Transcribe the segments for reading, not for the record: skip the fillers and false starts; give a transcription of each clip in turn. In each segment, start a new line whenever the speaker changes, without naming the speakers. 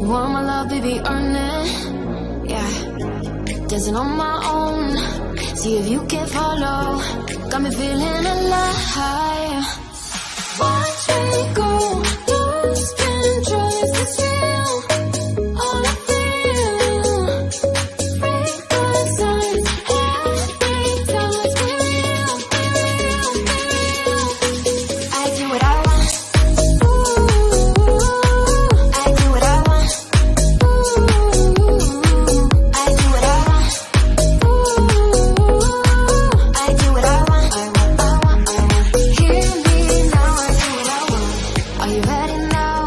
Want my love, baby, earn it. Yeah, dancing on my own. See if you can follow. Got me feeling alive. Watch me go, lose control. Is this real? All I feel. Break the signs. Every time let's be real, be real, be real. I do what I want. I do what I want. I do what I want. I do what I want. Hear me now, I do what I want. Are you ready now?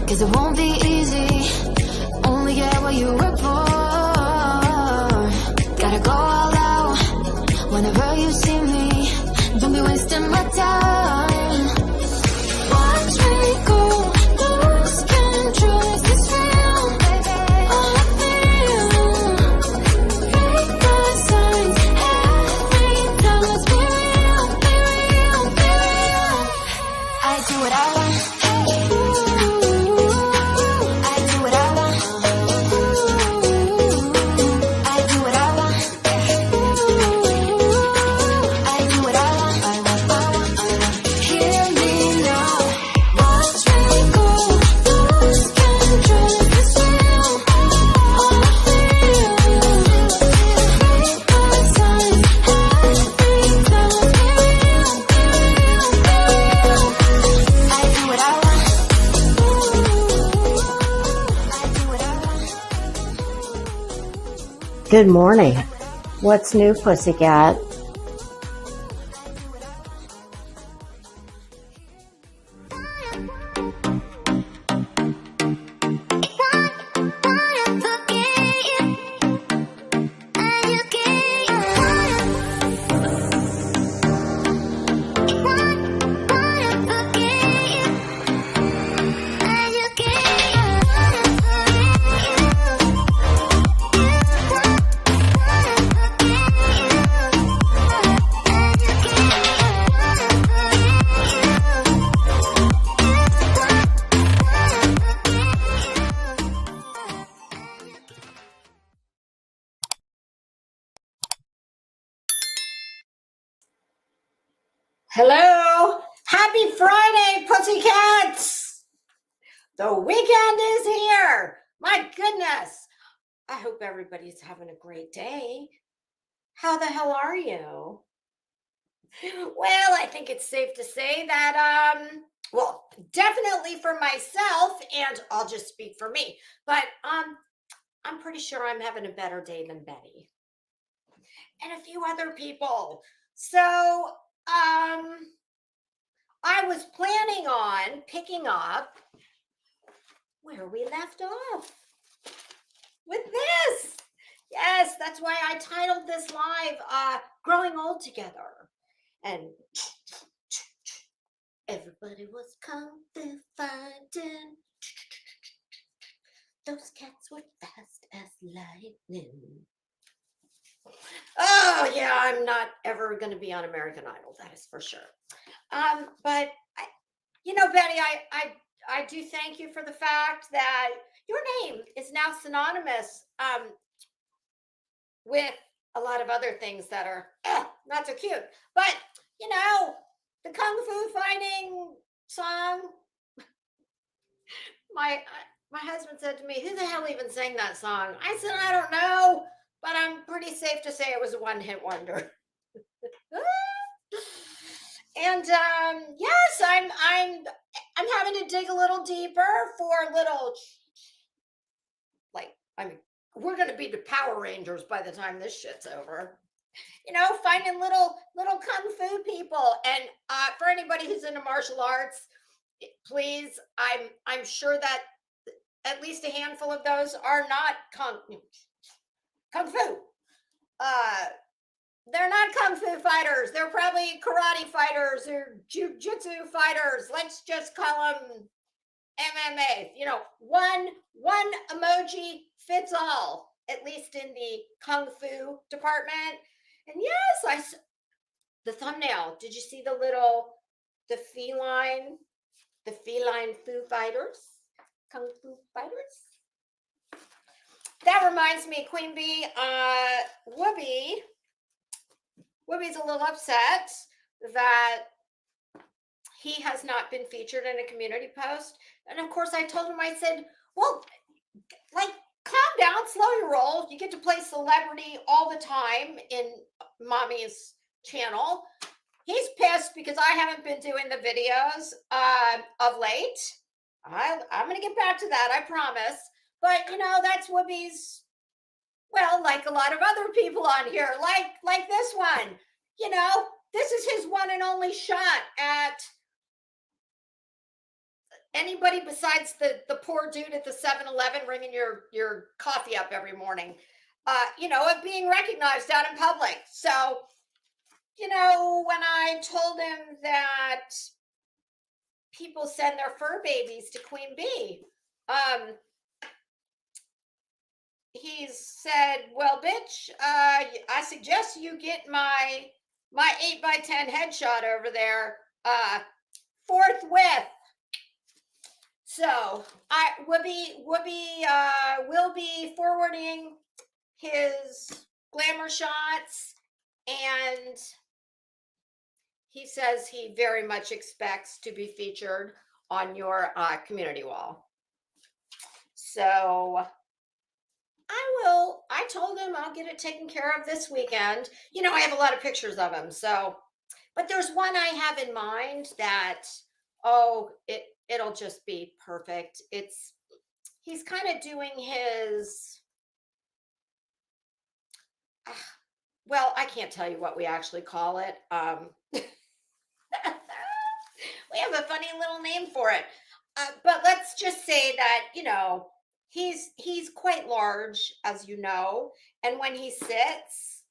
'Cause it won't be easy. Only get what you work for. Gotta go all out whenever you see me. Don't be wasting my time. Watch me go, lose control. Is this real? All I feel. Break the signs. Every time let's be real, be real, be real. I do what I want. I do what I want. I do what I want. I do what I want. Hear me now. Watch me go, lose control. Is this real? All I feel. Break the signs. Every time let's be real, be real, be real. I do what I want. I do what I want.
Good morning. What's new, pussycat?
Hello! Happy Friday, pussycats! The weekend is here! My goodness! I hope everybody's having a great day. How the hell are you? Well, I think it's safe to say that, well, definitely for myself, and I'll just speak for me, but I'm pretty sure I'm having a better day than Betty and a few other people. So, I was planning on picking up where we left off with this. Yes, that's why I titled this live, Growing Old Together. And everybody was kung fu fighting. Those cats were fast as lightning. Oh, yeah, I'm not ever going to be on American Idol, that is for sure. But, Betty, I do thank you for the fact that your name is now synonymous with a lot of other things that are not so cute. But, the Kung Fu fighting song, my husband said to me, who the hell even sang that song? I said, I don't know. But I'm pretty safe to say it was a one-hit wonder. And yes, I'm having to dig a little deeper for little, we're gonna be the Power Rangers by the time this shit's over. Finding little kung fu people. And for anybody who's into martial arts, please, I'm sure that at least a handful of those are not kung fu. They're not kung fu fighters. They're probably karate fighters or jujitsu fighters. Let's just call them MMA. One emoji fits all, at least in the kung fu department. And yes, the thumbnail. Did you see the feline Foo Fighters? Kung Fu Fighters. That reminds me, Queen Bee, Whoopi's a little upset that he has not been featured in a community post. And of course, I told him, I said, well, like, calm down, slow your roll. You get to play celebrity all the time in Mommy's channel. He's pissed because I haven't been doing the videos of late. I'm going to get back to that, I promise. But, you know, that's Whoopi's, well, like a lot of other people on here, like this one. You know, this is his one and only shot at anybody besides the poor dude at the 7-Eleven ringing your coffee up every morning, you know, of being recognized out in public. So, you know, when I told him that people send their fur babies to Queen Bee, he said, well, bitch, I suggest you get my 8x10 headshot over there forthwith. So Whoopi will be forwarding his glamour shots, and he says he very much expects to be featured on your community wall. So I told him I'll get it taken care of this weekend. You know, I have a lot of pictures of him. So, but there's one I have in mind that, oh, it'll just be perfect. He's kind of doing his, well, I can't tell you what we actually call it. We have a funny little name for it. But let's just say that, you know, he's quite large, as you know, and when he sits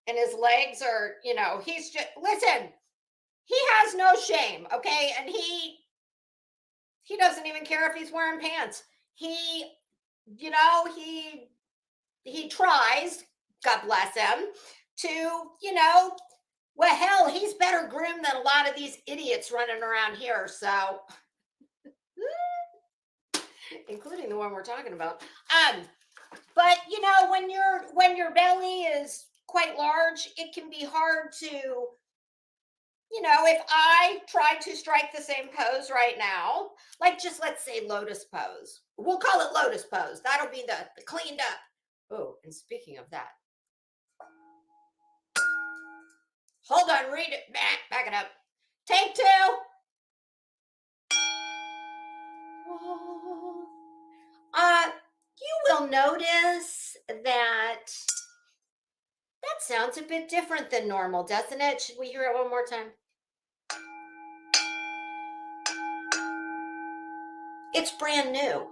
and his legs are, you know, he's just, listen, he has no shame, okay? And he doesn't even care if he's wearing pants. He, you know, he tries, God bless him, to, you know, well, hell, he's better groomed than a lot of these idiots running around here. So including the one we're talking about. But you know, when your belly is quite large, it can be hard to, you know, if I try to strike the same pose right now, like just let's say lotus pose. We'll call it lotus pose. That'll be the cleaned up. Oh, and speaking of that, hold on, read it. Back it up. Take two. You will notice that sounds a bit different than normal, doesn't it? Should we hear it one more time? It's brand new.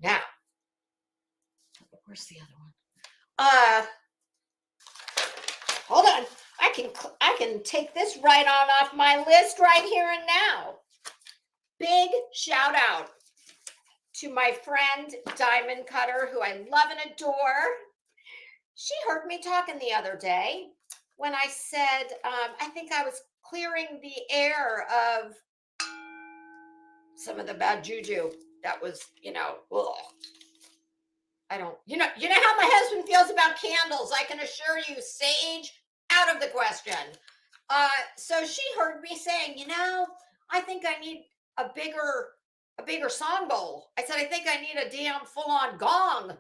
Now, where's the other one? Hold on. I can take this right on off my list right here and now. Big shout out to my friend Diamond Cutter, who I love and adore. She heard me talking the other day when I said, I think I was clearing the air of some of the bad juju that was, you know, ugh. I don't, you know how my husband feels about candles. I can assure you, sage, out of the question. So she heard me saying, you know, I think I need a bigger song bowl. I said, I think I need a damn full-on gong.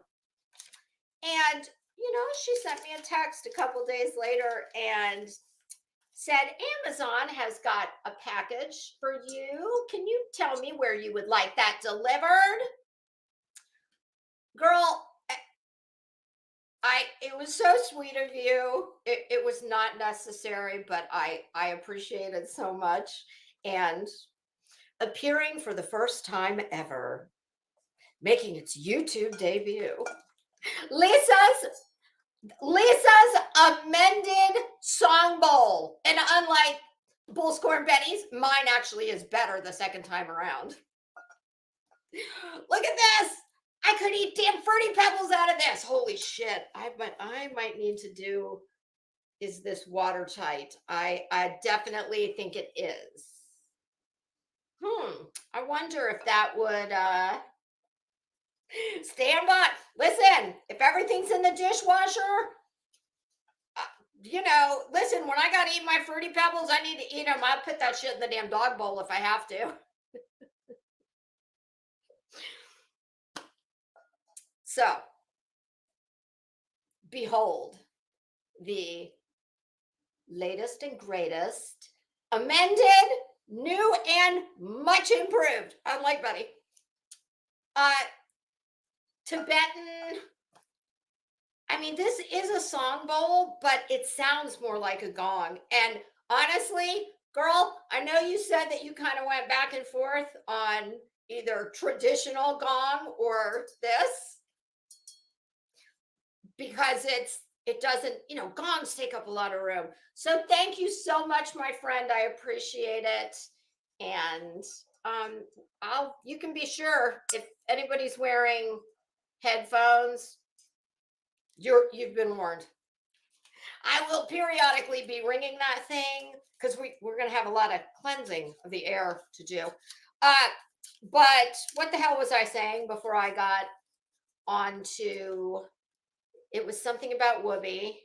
And, you know, she sent me a text a couple days later and said, Amazon has got a package for you. Can you tell me where you would like that delivered? Girl, it was so sweet of you. It was not necessary, but I appreciate it so much. And appearing for the first time ever, making its YouTube debut, Lisa's amended song bowl. And unlike Bull Scorn Betty's, mine actually is better the second time around. Look at this. I could eat damn Fruity Pebbles out of this. Holy shit. I might need to do, is this watertight? I definitely think it is. I wonder if that would stand by. Listen, if everything's in the dishwasher, listen, when I got to eat my Fruity Pebbles, I need to eat them. I'll put that shit in the damn dog bowl if I have to. So, behold the latest and greatest, amended, new, and much improved. Unlike Buddy. Tibetan. I mean, this is a song bowl, but it sounds more like a gong. And honestly, girl, I know you said that you kind of went back and forth on either traditional gong or this because it doesn't, gongs take up a lot of room. So thank you so much, my friend. I appreciate it. And you can be sure if anybody's wearing headphones, you've been warned. I will periodically be ringing that thing because we're going to have a lot of cleansing of the air to do. But what the hell was I saying before I got onto? It was something about Whoopi.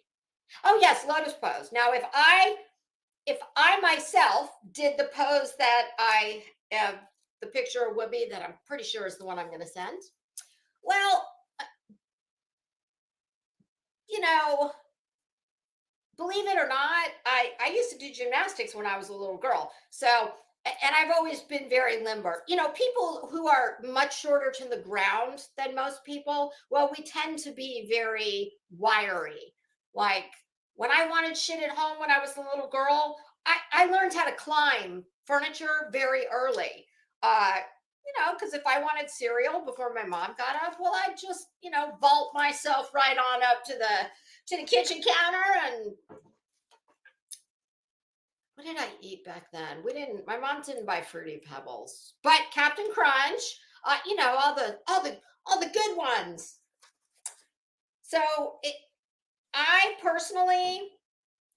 Oh yes, lotus pose. Now, if I myself did the pose that I have the picture of Whoopi that I'm pretty sure is the one I'm going to send. Well, believe it or not, I used to do gymnastics when I was a little girl. So, and I've always been very limber. People who are much shorter to the ground than most people, well, we tend to be very wiry. Like when I wanted shit at home when I was a little girl, I learned how to climb furniture very early. Because if I wanted cereal before my mom got up, well, I'd just, vault myself right on up to the kitchen counter. And what did I eat back then? My mom didn't buy Fruity Pebbles, but Captain Crunch, all the good ones. So I personally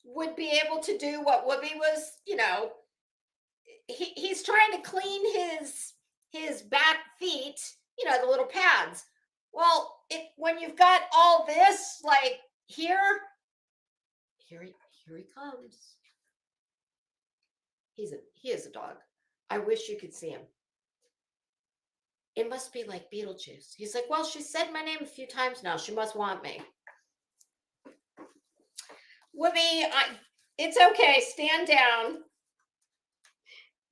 would be able to do what Whoopi was, he's trying to clean his back feet, the little pads. Well, when you've got all this, like here he comes. He is a dog. I wish you could see him. It must be like Beetlejuice. He's like, well, she said my name a few times now. She must want me. Whoopi, it's okay. Stand down.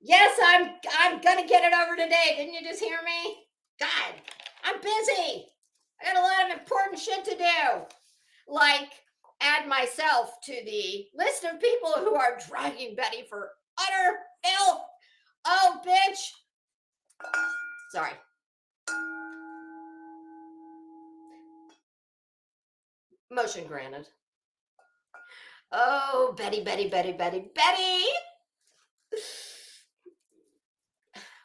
Yes, I'm gonna get it over today. Didn't you just hear me? God, I'm busy. I got a lot of important shit to do. Like add myself to the list of people who are dragging Betty for utter filth. Oh, bitch. Sorry. Motion granted. Oh, Betty.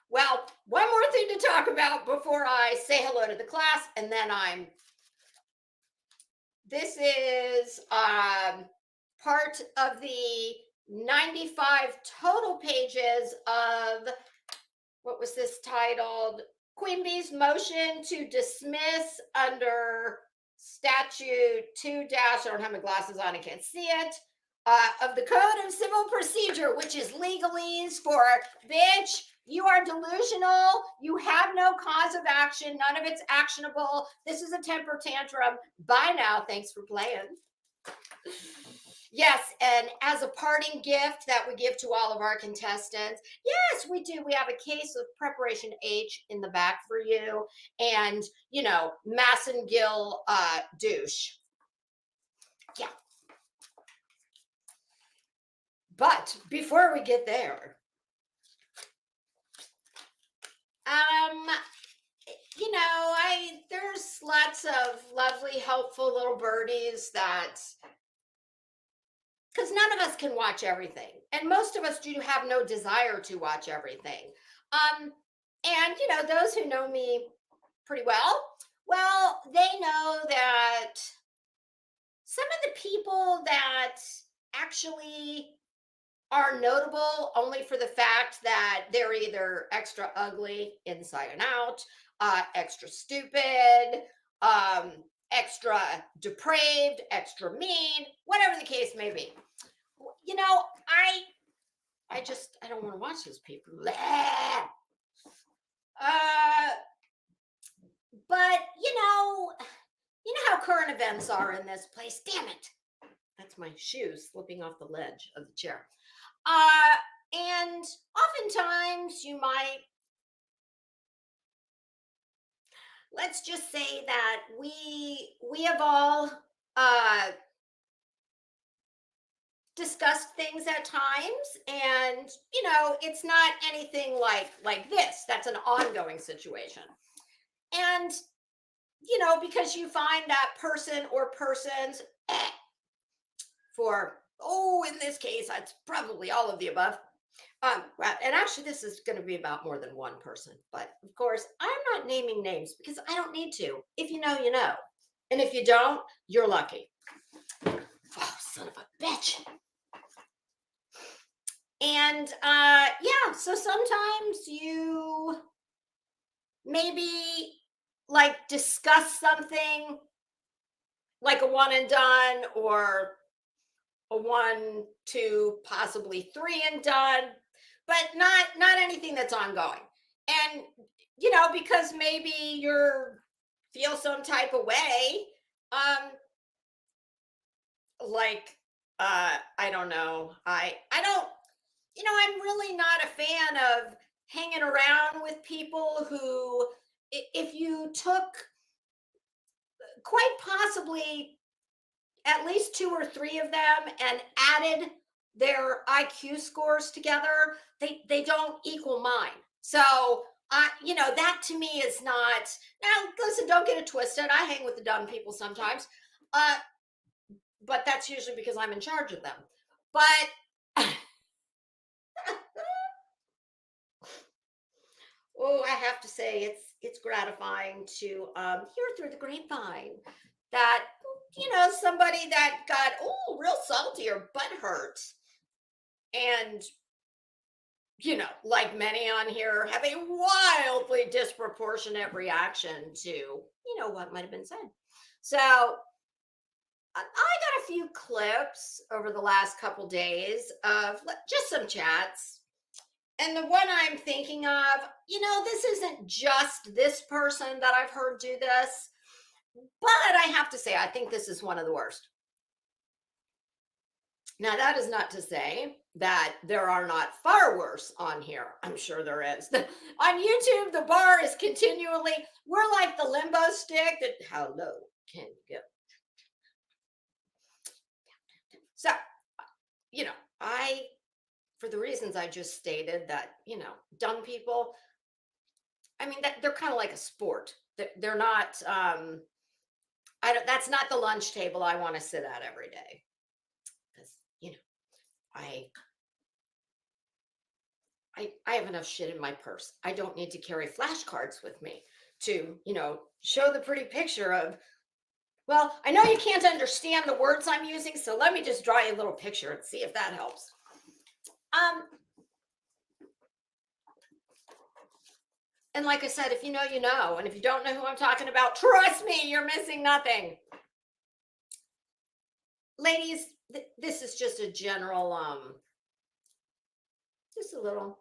Well, one more thing to talk about before I say hello to the class, and then this is part of the 95 total pages of, what was this titled? Queen Bee's motion to dismiss under statute 2- I don't have my glasses on, I can't see it, of the Code of Civil Procedure, which is legalese for, bitch, you are delusional. You have no cause of action. None of it's actionable. This is a temper tantrum. Bye now. Thanks for playing. Yes, and as a parting gift that we give to all of our contestants, yes, we do. We have a case of Preparation H in the back for you, and Massengill douche. Yeah. But before we get there, there's lots of lovely, helpful little birdies that, because none of us can watch everything, and most of us do have no desire to watch everything. And those who know me pretty well, they know that some of the people that actually are notable only for the fact that they're either extra ugly inside and out, extra stupid, extra depraved, extra mean, whatever the case may be. You know, I don't want to watch those people. But you know how current events are in this place. Damn it. That's my shoes slipping off the ledge of the chair. And oftentimes you might, let's just say that we have all discussed things at times, and it's not anything like this. That's an ongoing situation. And because you find that person or persons for, in this case, it's probably all of the above. And actually, this is going to be about more than one person. But of course, I'm not naming names because I don't need to. If you know, you know. And if you don't, you're lucky. Oh, son of a bitch. And yeah, so sometimes you maybe like discuss something like a one and done, or a 1, 2, possibly 3 and done, but not anything that's ongoing. And because maybe you're feel some type of way, like I don't know, I don't, I'm really not a fan of hanging around with people who, if you took quite possibly at least 2 or 3 of them and added their IQ scores together, they don't equal mine. So that to me is not. Now listen, don't get it twisted, I hang with the dumb people sometimes, but that's usually because I'm in charge of them. But I have to say it's gratifying to hear through the grapevine that somebody that got real salty or butt hurt, and like many on here, have a wildly disproportionate reaction to what might have been said. So I got a few clips over the last couple days of just some chats. And the one I'm thinking of, this isn't just this person that I've heard do this, but I have to say, I think this is one of the worst. Now, that is not to say that there are not far worse on here. I'm sure there is. On YouTube, the bar is continually, we're like the limbo stick that, how low can you go? So, for the reasons I just stated, that, dumb people, I mean, that they're kind of like a sport. They're not, that's not the lunch table I want to sit at every day. Because, I have enough shit in my purse. I don't need to carry flashcards with me to, show the pretty picture of, well, I know you can't understand the words I'm using, so let me just draw you a little picture and see if that helps. And like I said, if you know, you know. And if you don't know who I'm talking about, trust me, you're missing nothing. Ladies, this is just a general, just a little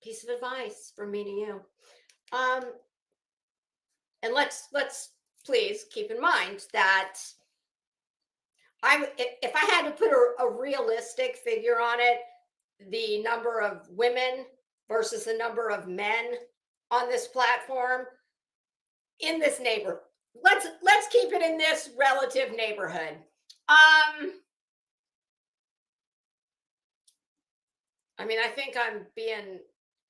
piece of advice from me to you. And let's please keep in mind that if I had to put a realistic figure on it, the number of women versus the number of men on this platform in this neighborhood, let's keep it in this relative neighborhood. I mean, I think I'm being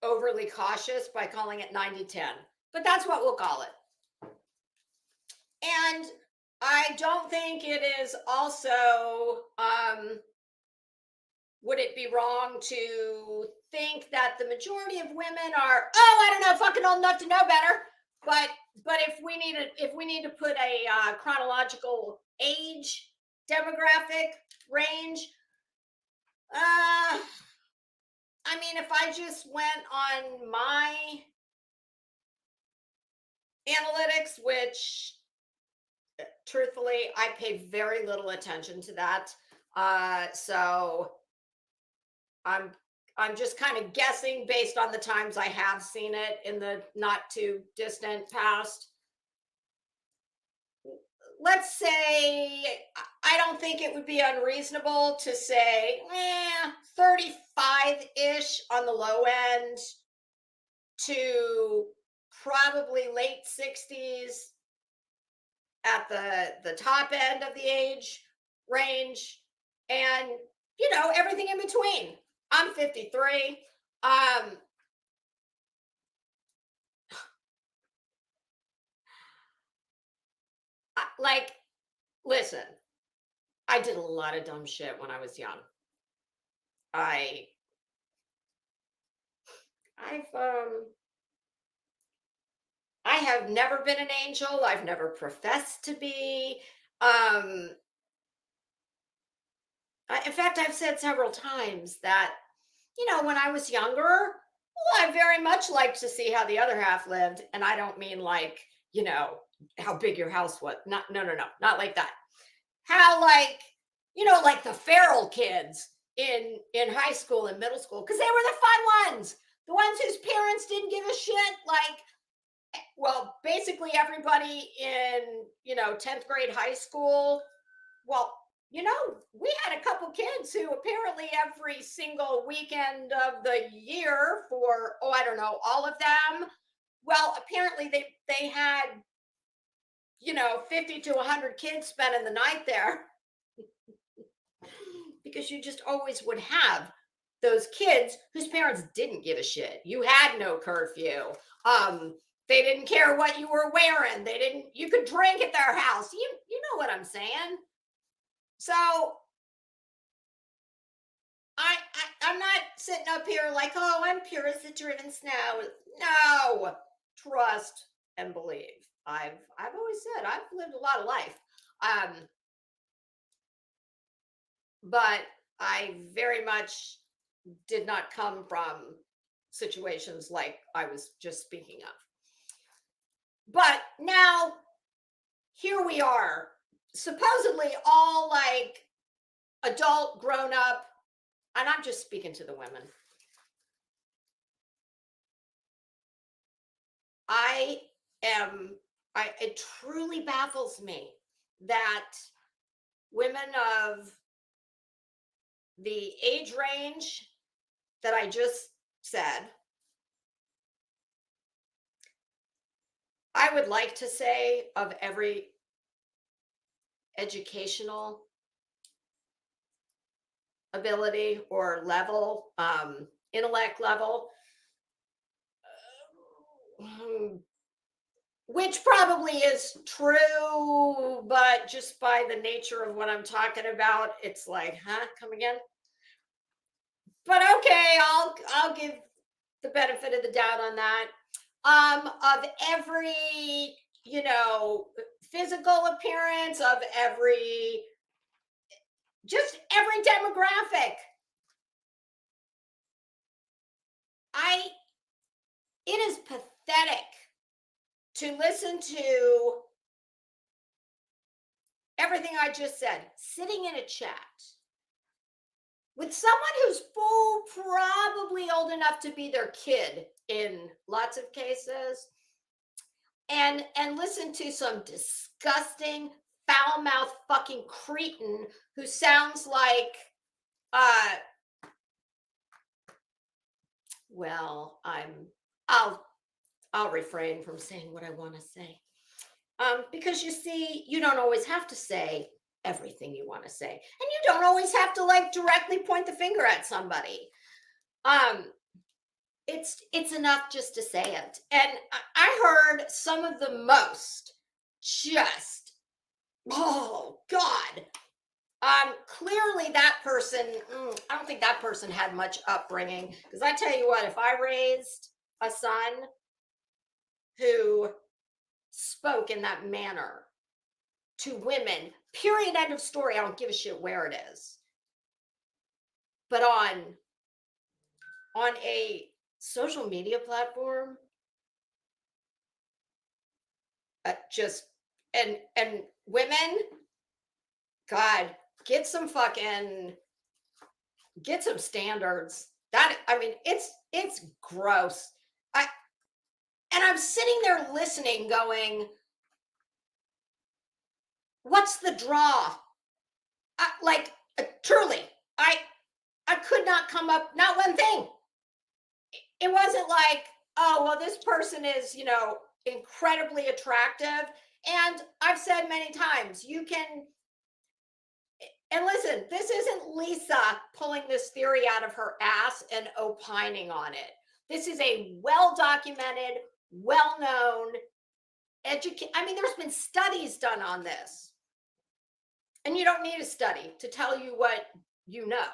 overly cautious by calling it 90-10, but that's what we'll call it. And I don't think it is also, would it be wrong to think that the majority of women are, I don't know, fucking old enough to know better. But if we need to put a chronological age demographic range, I mean, if I just went on my analytics, which truthfully, I pay very little attention to that. So I'm just kind of guessing based on the times I have seen it in the not too distant past. Let's say I don't think it would be unreasonable to say 35-ish on the low end to probably late 60s at the top end of the age range, and everything in between. I'm 53. Like, listen, I did a lot of dumb shit when I was young. I I've I have never been an angel. I've never professed to be. In fact, I've said several times that, when I was younger, well, I very much liked to see how the other half lived. And I don't mean like, how big your house was. Not, no, no, no, not like that. How like, like the feral kids in high school and middle school, because they were the fun ones, the ones whose parents didn't give a shit. Like, well, basically everybody in 10th grade high school, well, we had a couple kids who apparently every single weekend of the year for, I don't know, all of them, well, apparently they had 50 to 100 kids spending the night there. Because you just always would have those kids whose parents didn't give a shit. You had no curfew. They didn't care what you were wearing. You could drink at their house. You know what I'm saying? So I'm not sitting up here like, oh, I'm pure as the driven snow. No, trust and believe. I've always said I've lived a lot of life. But I very much did not come from situations like I was just speaking of. But now, here we are, supposedly all like adult, grown up, and I'm just speaking to the women. It truly baffles me that women of the age range that I just said, I would like to say of every educational ability or level, intellect level, which probably is true, but just by the nature of what I'm talking about, it's like, come again? But okay, I'll give the benefit of the doubt on that. Of every, physical appearance, of just every demographic. It is pathetic to listen to everything I just said, sitting in a chat with someone who's probably old enough to be their kid in lots of cases, and listen to some disgusting, foul-mouthed fucking cretin who sounds like, well, I'll refrain from saying what I want to say. Because you see, you don't always have to say everything you want to say, and you don't always have to like directly point the finger at somebody. It's enough just to say it. And I heard some of the most just, oh God. Clearly that person, I don't think that person had much upbringing, because I tell you what, if I raised a son who spoke in that manner to women, period, end of story, I don't give a shit where it is, But on a social media platform, just and women, God, get some standards. That, I mean, it's gross. And I'm sitting there listening, going, what's the draw? Truly, I could not come up, not one thing. It wasn't like, oh, well, this person is, incredibly attractive. And I've said many times, you can, and listen, this isn't Lisa pulling this theory out of her ass and opining on it. This is a well-documented, well-known, I mean, there's been studies done on this. And you don't need a study to tell you what you know.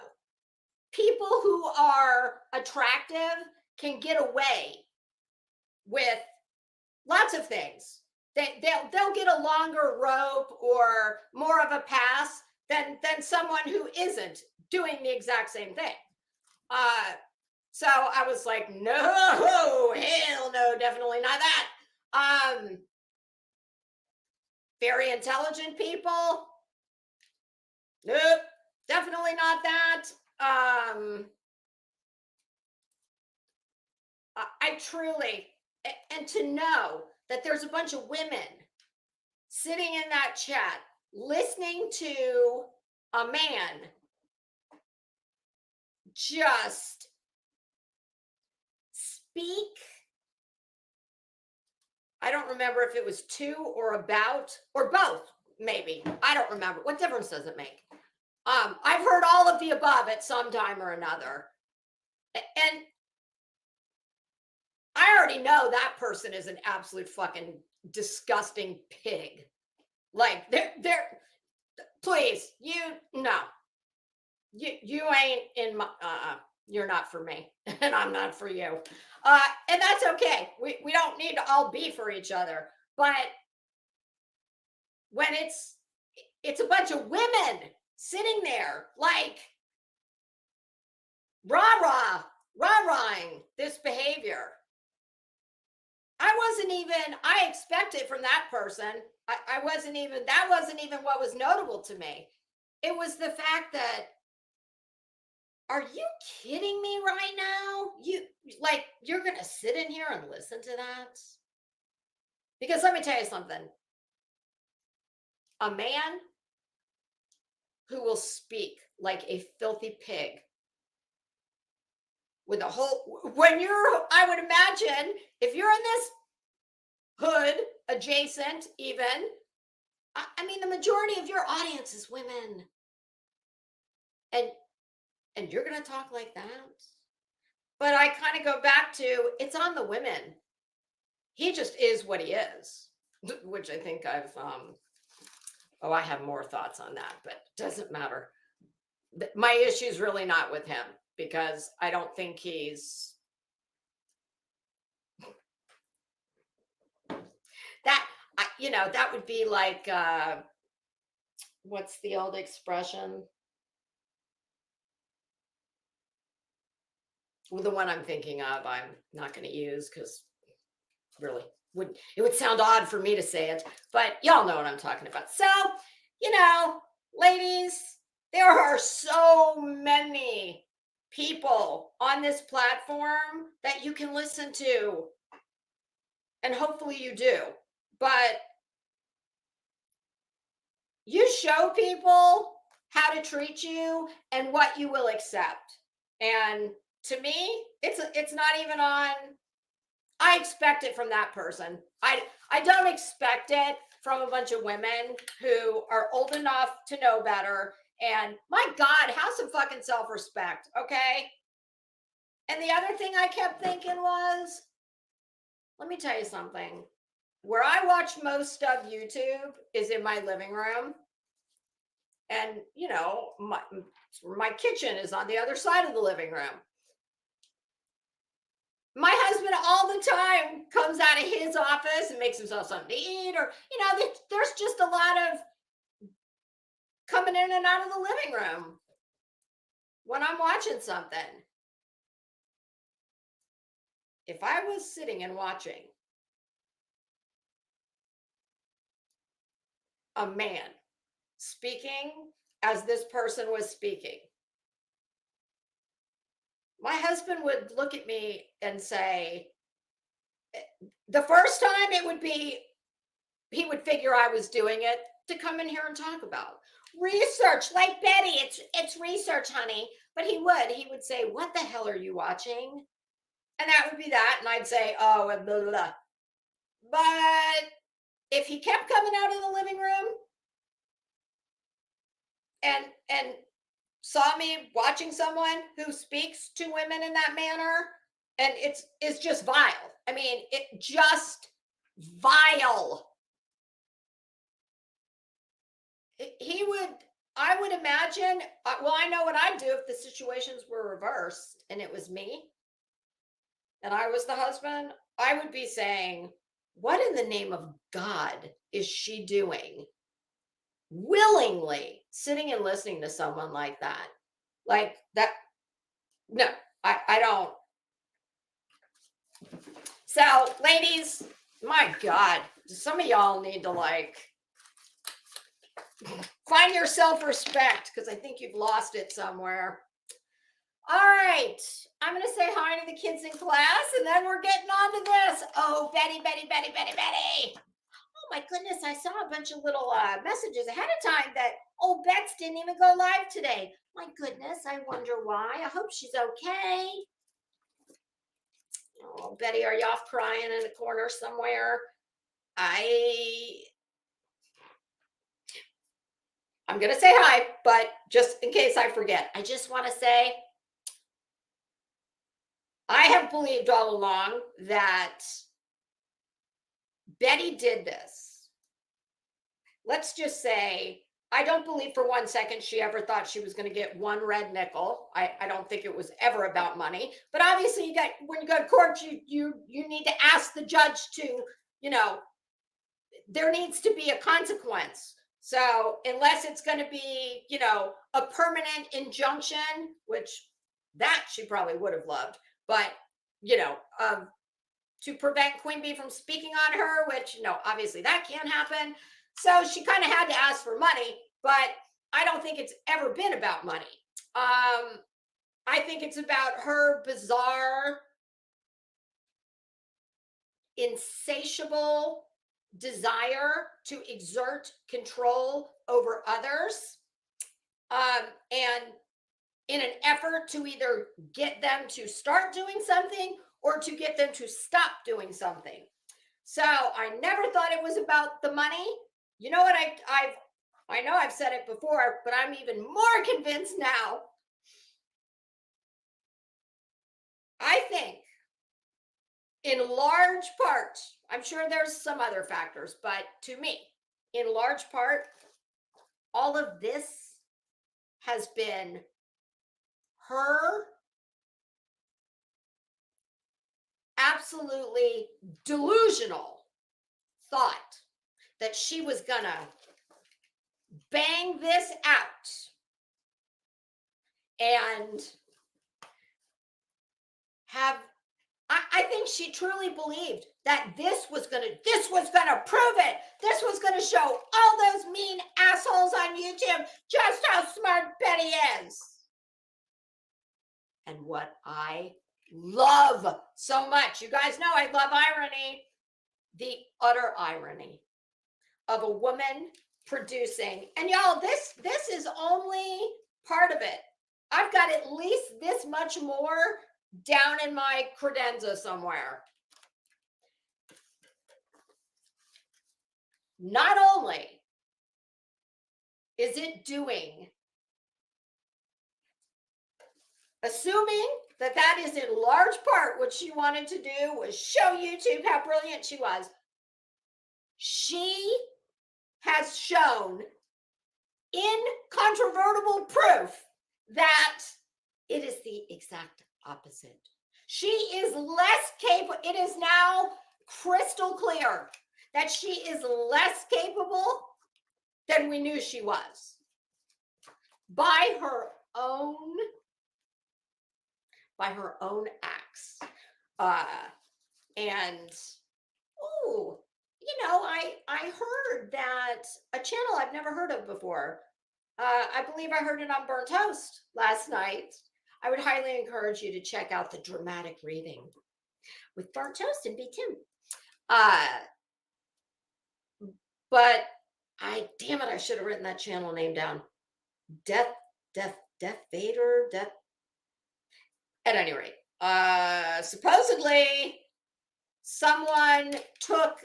People who are attractive can get away with lots of things. They'll get a longer rope or more of a pass than someone who isn't doing the exact same thing. So I was like, no, hell no, definitely not that. Very intelligent people, nope, definitely not that. I truly, and to know that there's a bunch of women sitting in that chat listening to a man just speak. I don't remember if it was to or about or both, maybe. I don't remember. What difference does it make? I've heard all of the above at some time or another. And I already know that person is an absolute fucking disgusting pig. Like, they're please, you ain't in my, you're not for me, and I'm not for you. And that's okay. We don't need to all be for each other. But when it's a bunch of women sitting there, like, rah-rahing this behavior, I expected from that person. That wasn't even what was notable to me. It was the fact that, are you kidding me right now? You're going to sit in here and listen to that? Because let me tell you something. A man who will speak like a filthy pig with a whole, I would imagine, if you're in this hood, adjacent even, I mean, the majority of your audience is women. And you're going to talk like that? But I kind of go back to, it's on the women. He just is what he is, which I think I have more thoughts on that, but it doesn't matter. My issue is really not with him, because I don't think he's that, that would be like, what's the old expression? Well, the one I'm thinking of, I'm not going to use, because really it would sound odd for me to say it, but y'all know what I'm talking about. So, ladies, there are so many people on this platform that you can listen to, and hopefully you do. But you show people how to treat you and what you will accept. And to me, it's not even on. I expect it from that person. I don't expect it from a bunch of women who are old enough to know better. And my God, have some fucking self-respect, okay? And the other thing I kept thinking was, let me tell you something. Where I watch most of YouTube is in my living room. And, my kitchen is on the other side of the living room. My husband all the time comes out of his office and makes himself something to eat, or, there's just a lot of coming in and out of the living room. when I'm watching something, if I was sitting and watching a man speaking as this person was speaking, my husband would look at me and say, the first time it would be, he would figure I was doing it to come in here and talk about research, like Betty, it's research, honey. But he would say, what the hell are you watching? And that would be that. And I'd say, oh, blah, blah, blah. But if he kept coming out of the living room and saw me watching someone who speaks to women in that manner, and it's just vile. I mean, it just vile. I would imagine, well, I know what I'd do if the situations were reversed and it was me and I was the husband. I would be saying, what in the name of God is she doing? Willingly sitting and listening to someone like that. Like that. No, I don't. So, ladies, my God, some of y'all need to like find your self-respect, because I think you've lost it somewhere. All right, I'm going to say hi to the kids in class, and then we're getting on to this. Oh, Betty. Oh my goodness, I saw a bunch of little messages ahead of time that, oh, Bets didn't even go live today. My goodness, I wonder why. I hope she's okay. Oh, Betty, are you off crying in a corner somewhere? I'm going to say hi, but just in case I forget, I just want to say I have believed all along that Betty did this. Let's just say I don't believe for 1 second she ever thought she was going to get one red nickel. I don't think it was ever about money. But obviously, when you go to court, you need to ask the judge to, there needs to be a consequence. So unless it's going to be, a permanent injunction, which that she probably would have loved, but, to prevent Queen Bee from speaking on her, which, obviously that can't happen. So she kind of had to ask for money, but I don't think it's ever been about money. I think it's about her bizarre, insatiable desire to exert control over others, and in an effort to either get them to start doing something or to get them to stop doing something. So I never thought it was about the money. You know what? I know I've said it before, but I'm even more convinced now. I think in large part, I'm sure there's some other factors, but to me, in large part, all of this has been her absolutely delusional thought that she was gonna bang this out and have, I think she truly believed that this was gonna prove it. This was gonna show all those mean assholes on YouTube just how smart Betty is. And what I love so much, you guys know I love irony, the utter irony of a woman producing, and y'all, this is only part of it. I've got at least this much more down in my credenza somewhere. Not only is it doing, assuming that is in large part what she wanted to do was show YouTube how brilliant she was, she has shown incontrovertible proof that it is the exact opposite. She is less capable. It is now crystal clear that she is less capable than we knew she was by her own by her own acts. And oh, I heard that a channel I've never heard of before. I believe I heard it on Burnt Toast last night. I would highly encourage you to check out the dramatic reading with Burnt Toast and Be Tim. But damn it, I should have written that channel name down. Death Vader, Death. At any rate, supposedly someone took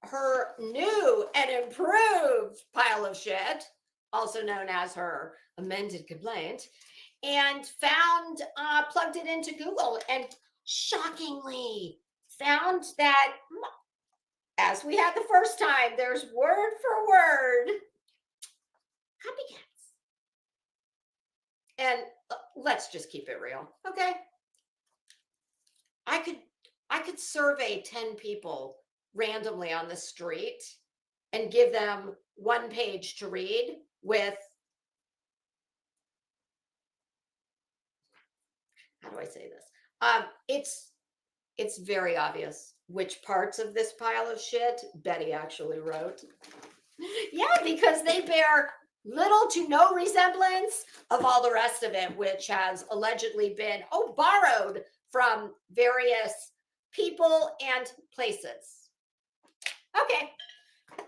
her new and improved pile of shit, also known as her amended complaint, and plugged it into Google, and shockingly found that, as we had the first time, there's word for word copycats. And let's just keep it real, okay? I could survey 10 people randomly on the street and give them one page to read with, how do I say this? It's very obvious which parts of this pile of shit Betty actually wrote. Yeah, because they bear little to no resemblance of all the rest of it, which has allegedly been borrowed from various people and places. Okay,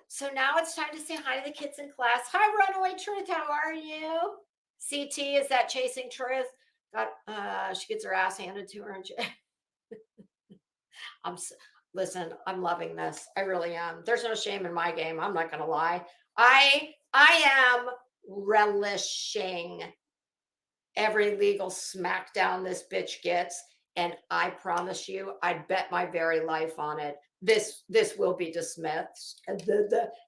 so now it's time to say hi to the kids in class. Hi, Runaway Truth, how are you? CT, is that Chasing Truth? She gets her ass handed to her. Listen, I'm loving this. I really am. There's no shame in my game. I'm not gonna lie. I am relishing every legal smackdown this bitch gets, and I promise you, I'd bet my very life on it. This will be dismissed.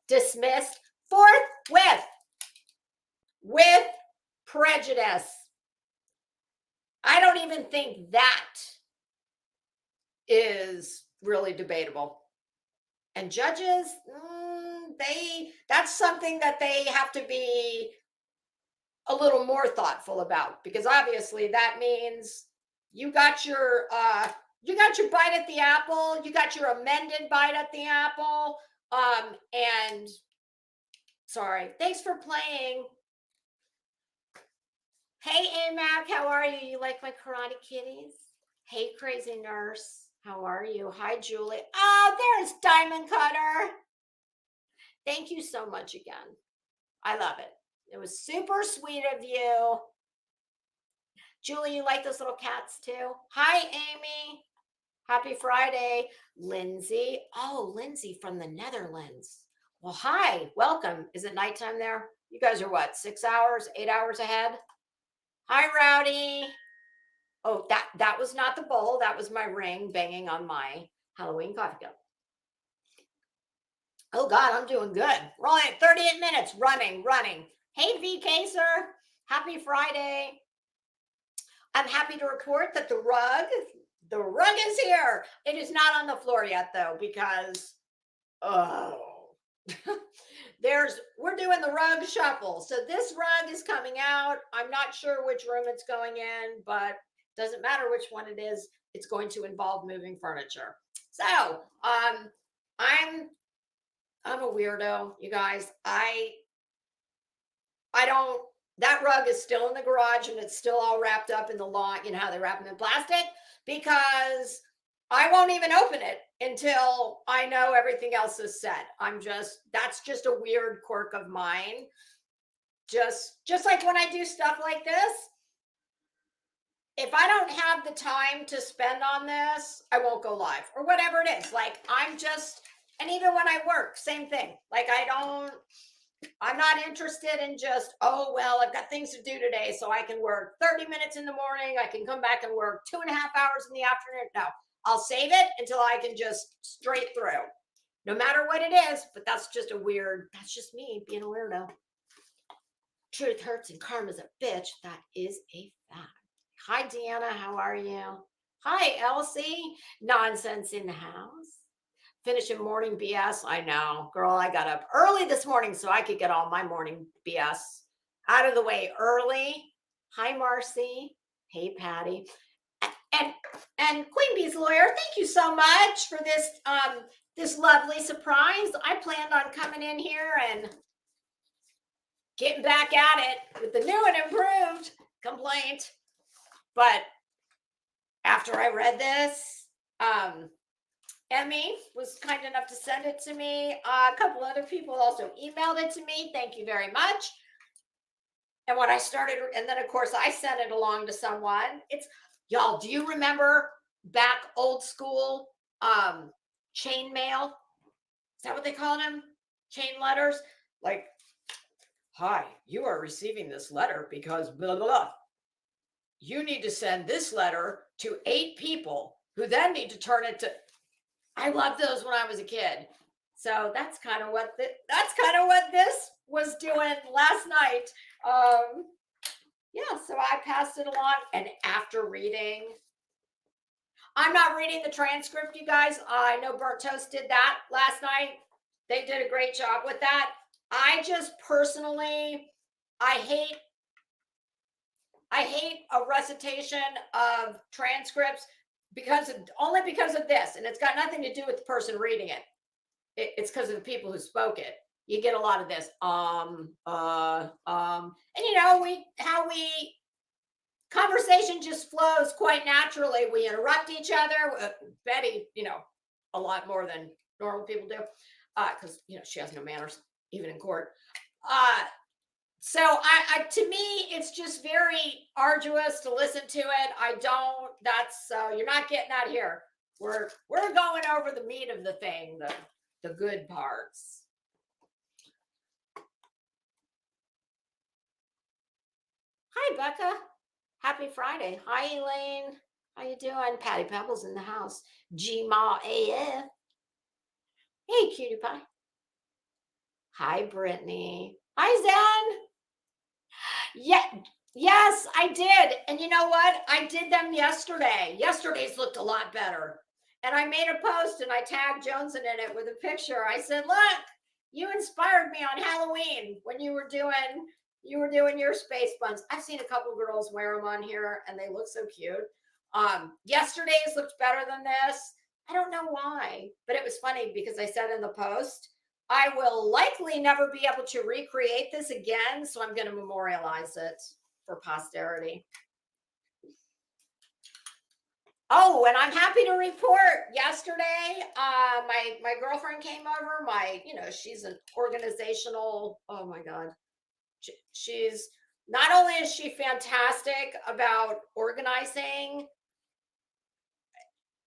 Dismissed forthwith with prejudice. I don't even think that is really debatable. And judges, that's something that they have to be a little more thoughtful about, because obviously that means you got your bite at the apple, you got your amended bite at the apple. And sorry, thanks for playing. Hey, AMAC, how are you? You like my karate kitties? Hey, Crazy Nurse, how are you? Hi, Julie. Oh, there's Diamond Cutter. Thank you so much again. I love it. It was super sweet of you. Julie, you like those little cats too? Hi, Amy. Happy Friday. Lindsay. Oh, Lindsay from the Netherlands. Well, hi. Welcome. Is it nighttime there? You guys are what, 6 hours, 8 hours ahead? Hi, Rowdy. Oh, that was not the bowl. That was my ring banging on my Halloween coffee cup. Oh, God, I'm doing good. We're only at 38 minutes running. Hey, VK, sir. Happy Friday. I'm happy to report that the rug is here. It is not on the floor yet, though, because, we're doing the rug shuffle. So this rug is coming out. I'm not sure which room it's going in, but doesn't matter which one it is. It's going to involve moving furniture. So, I'm a weirdo, you guys. That rug is still in the garage and it's still all wrapped up in the lawn. You know how they wrap them in plastic? Because I won't even open it until I know everything else is set. That's just a weird quirk of mine. Just like when I do stuff like this, if I don't have the time to spend on this, I won't go live or whatever it is. And even when I work, same thing. Like I'm not interested in just, I've got things to do today, so I can work 30 minutes in the morning. I can come back and work 2.5 hours in the afternoon. No, I'll save it until I can just straight through, no matter what it is. But that's just me being a weirdo. Truth hurts and karma's a bitch. That is a fact. Hi, Deanna. How are you? Hi, Elsie. Nonsense in the house. Finishing morning BS. I know, girl, I got up early this morning so I could get all my morning BS out of the way early. Hi, Marcy. Hey, Patty. And Queen Bee's lawyer, thank you so much for this this lovely surprise. I planned on coming in here and getting back at it with the new and improved complaint. But after I read this, Emmy was kind enough to send it to me. A couple other people also emailed it to me. Thank you very much. And when I started, and then of course I sent it along to someone. It's y'all, do you remember back old school chain mail? Is that what they called them? Chain letters? Like, hi, you are receiving this letter because blah, blah, blah. You need to send this letter to 8 people who then need to turn it to. I loved those when I was a kid. So that's kind of what this was doing last night. Yeah, so I passed it along, and after reading, I'm not reading the transcript, you guys. I know Burnt Toast did that last night. They did a great job with that. I just personally, I hate a recitation of transcripts only because of this, and it's got nothing to do with the person reading it. It's because of the people who spoke it. You get a lot of this, and you know, conversation just flows quite naturally. We interrupt each other. Betty, you know, a lot more than normal people do, because you know she has no manners even in court. So I to me, it's just very arduous to listen to it. I don't. That's you're not getting that here. We're going over the meat of the thing, the good parts. Hi, Becca. Happy Friday. Hi, Elaine. How you doing? Patty Pebbles in the house. G-Ma AF. Hey, cutie pie. Hi, Brittany. Hi, Zen. Yeah, yes, I did. And you know what? I did them yesterday. Yesterday's looked a lot better. And I made a post and I tagged Jones in it with a picture. I said, look, you inspired me on Halloween when you were doing your space buns. I've seen a couple girls wear them on here and they look so cute. Yesterday's looked better than this. I don't know why, but it was funny because I said in the post, I will likely never be able to recreate this again, so I'm going to memorialize it for posterity. Oh, and I'm happy to report yesterday, my girlfriend came over. She's an organizational, oh my God. She's not only is she fantastic about organizing,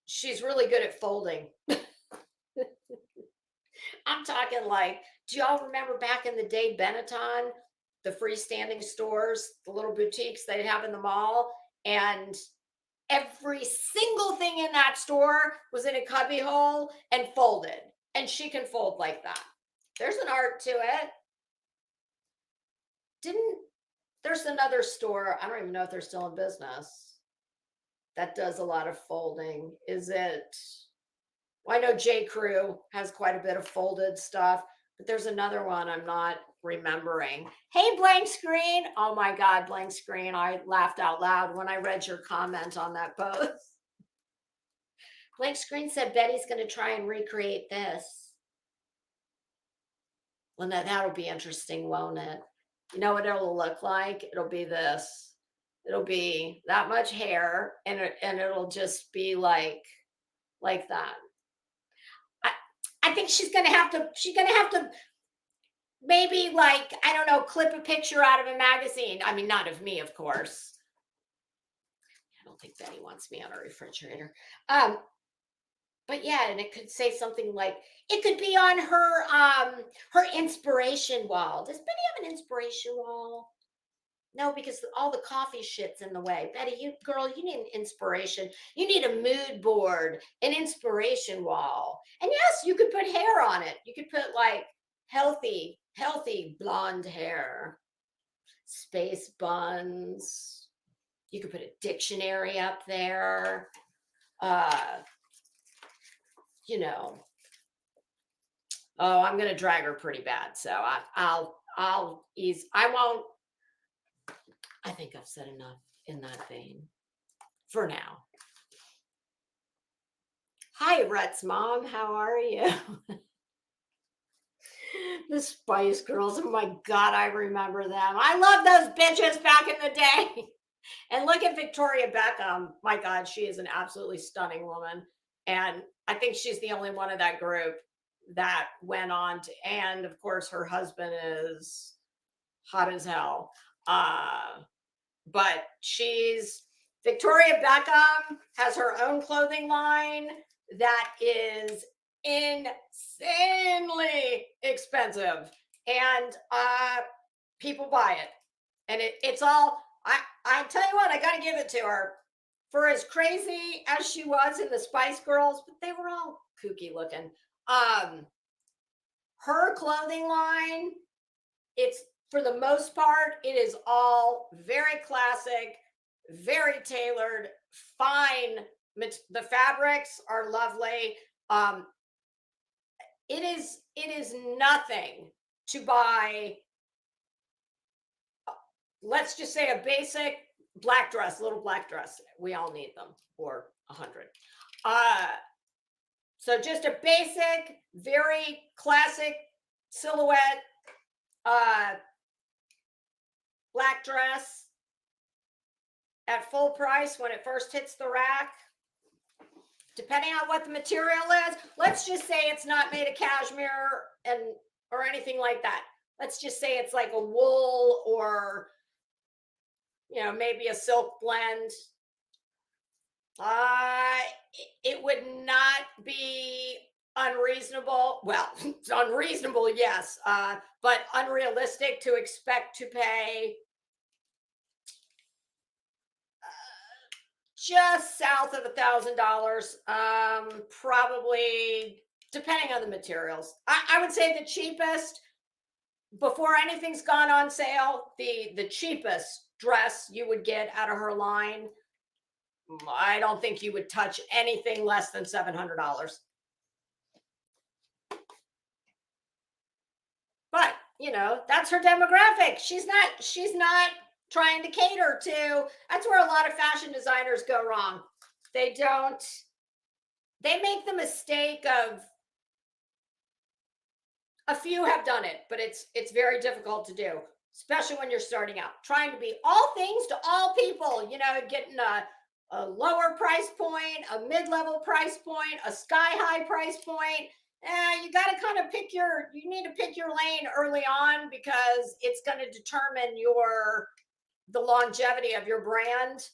she's really good at folding. I'm talking like, do y'all remember back in the day, Benetton, the freestanding stores, the little boutiques they'd have in the mall, and every single thing in that store was in a cubby hole and folded. And she can fold like that. There's an art to it. There's another store, I don't even know if they're still in business, that does a lot of folding. Is it? Well, I know J. Crew has quite a bit of folded stuff, but there's another one I'm not remembering. Hey, Blank Screen. Oh my God, Blank Screen. I laughed out loud when I read your comment on that post. Blank Screen said Betty's going to try and recreate this. Well, that'll be interesting, won't it? You know what it'll look like? It'll be this. It'll be that much hair, and it'll just be like that. I think she's gonna have to maybe, like, I don't know, clip a picture out of a magazine. I mean, not of me, of course. I don't think Betty wants me on her refrigerator. But yeah, and it could say something like, it could be on her inspiration wall. Does Betty have an inspiration wall? No, because all the coffee shit's in the way. Betty, you need an inspiration. You need a mood board, an inspiration wall. And yes, you could put hair on it. You could put like healthy blonde hair, space buns. You could put a dictionary up there. Oh, I'm going to drag her pretty bad. So I'll ease. I won't. I think I've said enough in that vein for now. Hi, Rhett's mom. How are you? The Spice Girls. Oh my God, I remember them. I love those bitches back in the day. And look at Victoria Beckham. My God, she is an absolutely stunning woman. And I think she's the only one of that group that went on to, and of course, her husband is hot as hell. But she's Victoria Beckham has her own clothing line that is insanely expensive, and people buy it. And it's all I tell you what, I got to give it to her for as crazy as she was in the Spice Girls, but they were all kooky looking. Her clothing line, it's for the most part, it is all very classic, very tailored, fine. The fabrics are lovely. It is nothing to buy. Let's just say a basic black dress, little black dress. We all need them for 100. So just a basic, very classic silhouette black dress at full price when it first hits the rack. Depending on what the material is, let's just say it's not made of cashmere or anything like that. Let's just say it's like a wool or maybe a silk blend. It would not be unreasonable. Well, it's unreasonable, yes, but unrealistic to expect to pay just south of $1,000, probably, depending on the materials. I would say the cheapest, before anything's gone on sale, the cheapest dress you would get out of her line, I don't think you would touch anything less than $700. But that's her demographic. She's not trying to cater to. That's where a lot of fashion designers go wrong. They make the mistake of, a few have done it, but it's very difficult to do, especially when you're starting out, trying to be all things to all people, getting a lower price point, a mid-level price point, a sky-high price point. You got to kind of you need to pick your lane early on, because it's going to determine the longevity of your brand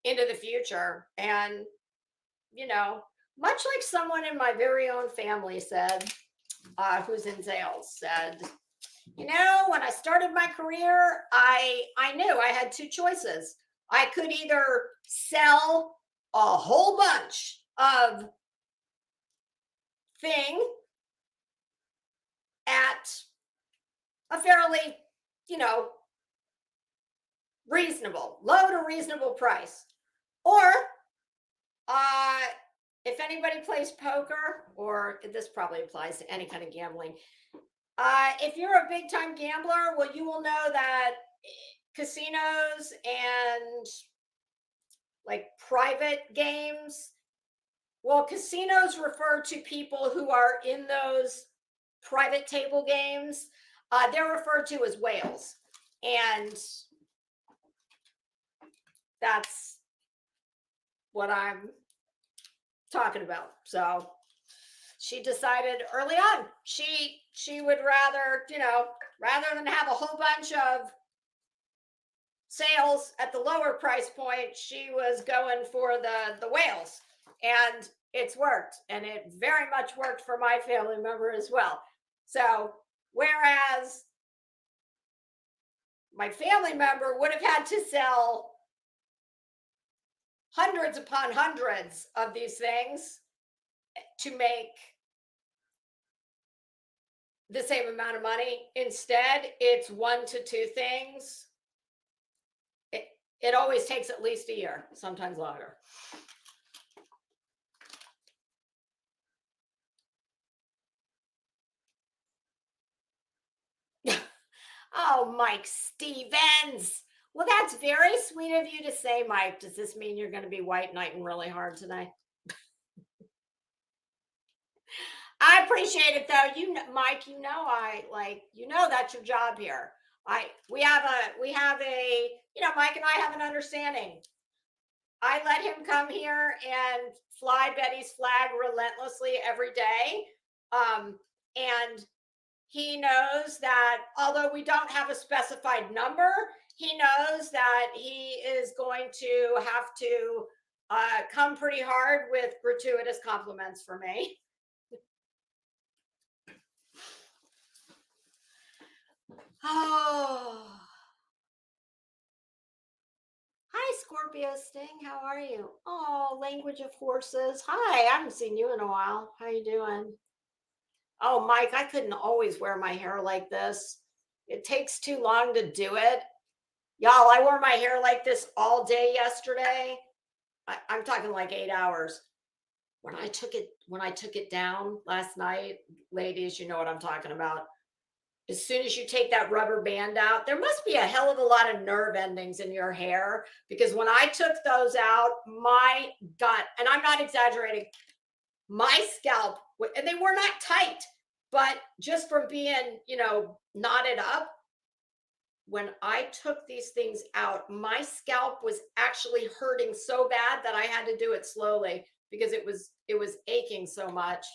into the future. And, much like someone in my very own family said, who's in sales, said, when I started my career, I knew I had two choices. I could either sell a whole bunch of thing at a fairly, low to reasonable price. Or if anybody plays poker, or this probably applies to any kind of gambling, if you're a big time gambler, well, you will know that casinos and like private games, well, casinos refer to people who are in those private table games. They're referred to as whales. And that's what I'm talking about. So she decided early on, she would rather than have a whole bunch of sales at the lower price point, she was going for the whales. And it's worked. And it very much worked for my family member as well. So whereas my family member would have had to sell hundreds upon hundreds of these things to make the same amount of money, instead, it's 1 to 2 things. It always takes at least a year, sometimes longer. Oh, Mike Stevens. Well, that's very sweet of you to say, Mike. Does this mean you're going to be white knighting really hard tonight? I appreciate it though. Mike, that's your job here. We have a, Mike and I have an understanding. I let him come here and fly Betty's flag relentlessly every day. And he knows that although we don't have a specified number, he knows that he is going to have to come pretty hard with gratuitous compliments for me. Oh. Hi, Scorpio Sting. How are you? Oh, language of horses. Hi, I haven't seen you in a while. How you doing? Oh, Mike, I couldn't always wear my hair like this. It takes too long to do it. Y'all, I wore my hair like this all day yesterday. I'm talking like 8 hours. When I took it down last night, ladies, you know what I'm talking about. As soon as you take that rubber band out, there must be a hell of a lot of nerve endings in your hair, because when I took those out, my God, and I'm not exaggerating, my scalp, and they were not tight, but just from being, knotted up, when I took these things out, my scalp was actually hurting so bad that I had to do it slowly because it was aching so much.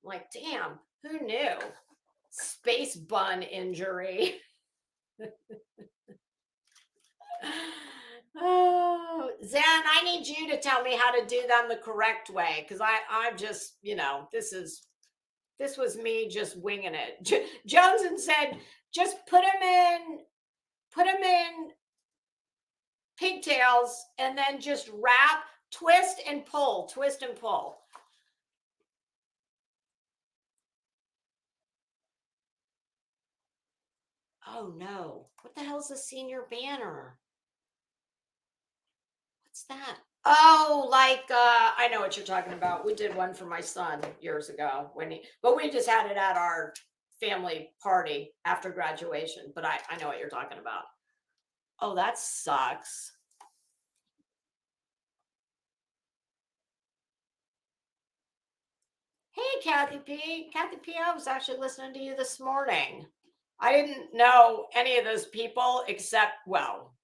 I'm like, damn, who knew? Space bun injury. Oh, Zen, I need you to tell me how to do them the correct way, because I'm just, this was me just winging it. Johnson said, just put them in pigtails and then just wrap, twist and pull, twist and pull. Oh no, what the hell is a senior banner? What's that? Oh, like I know what you're talking about. We did one for my son years ago but we just had it at our family party after graduation. But I know what you're talking about. Oh, that sucks. Hey, Kathy P. Kathy P, I was actually listening to you this morning. I didn't know any of those people except, well,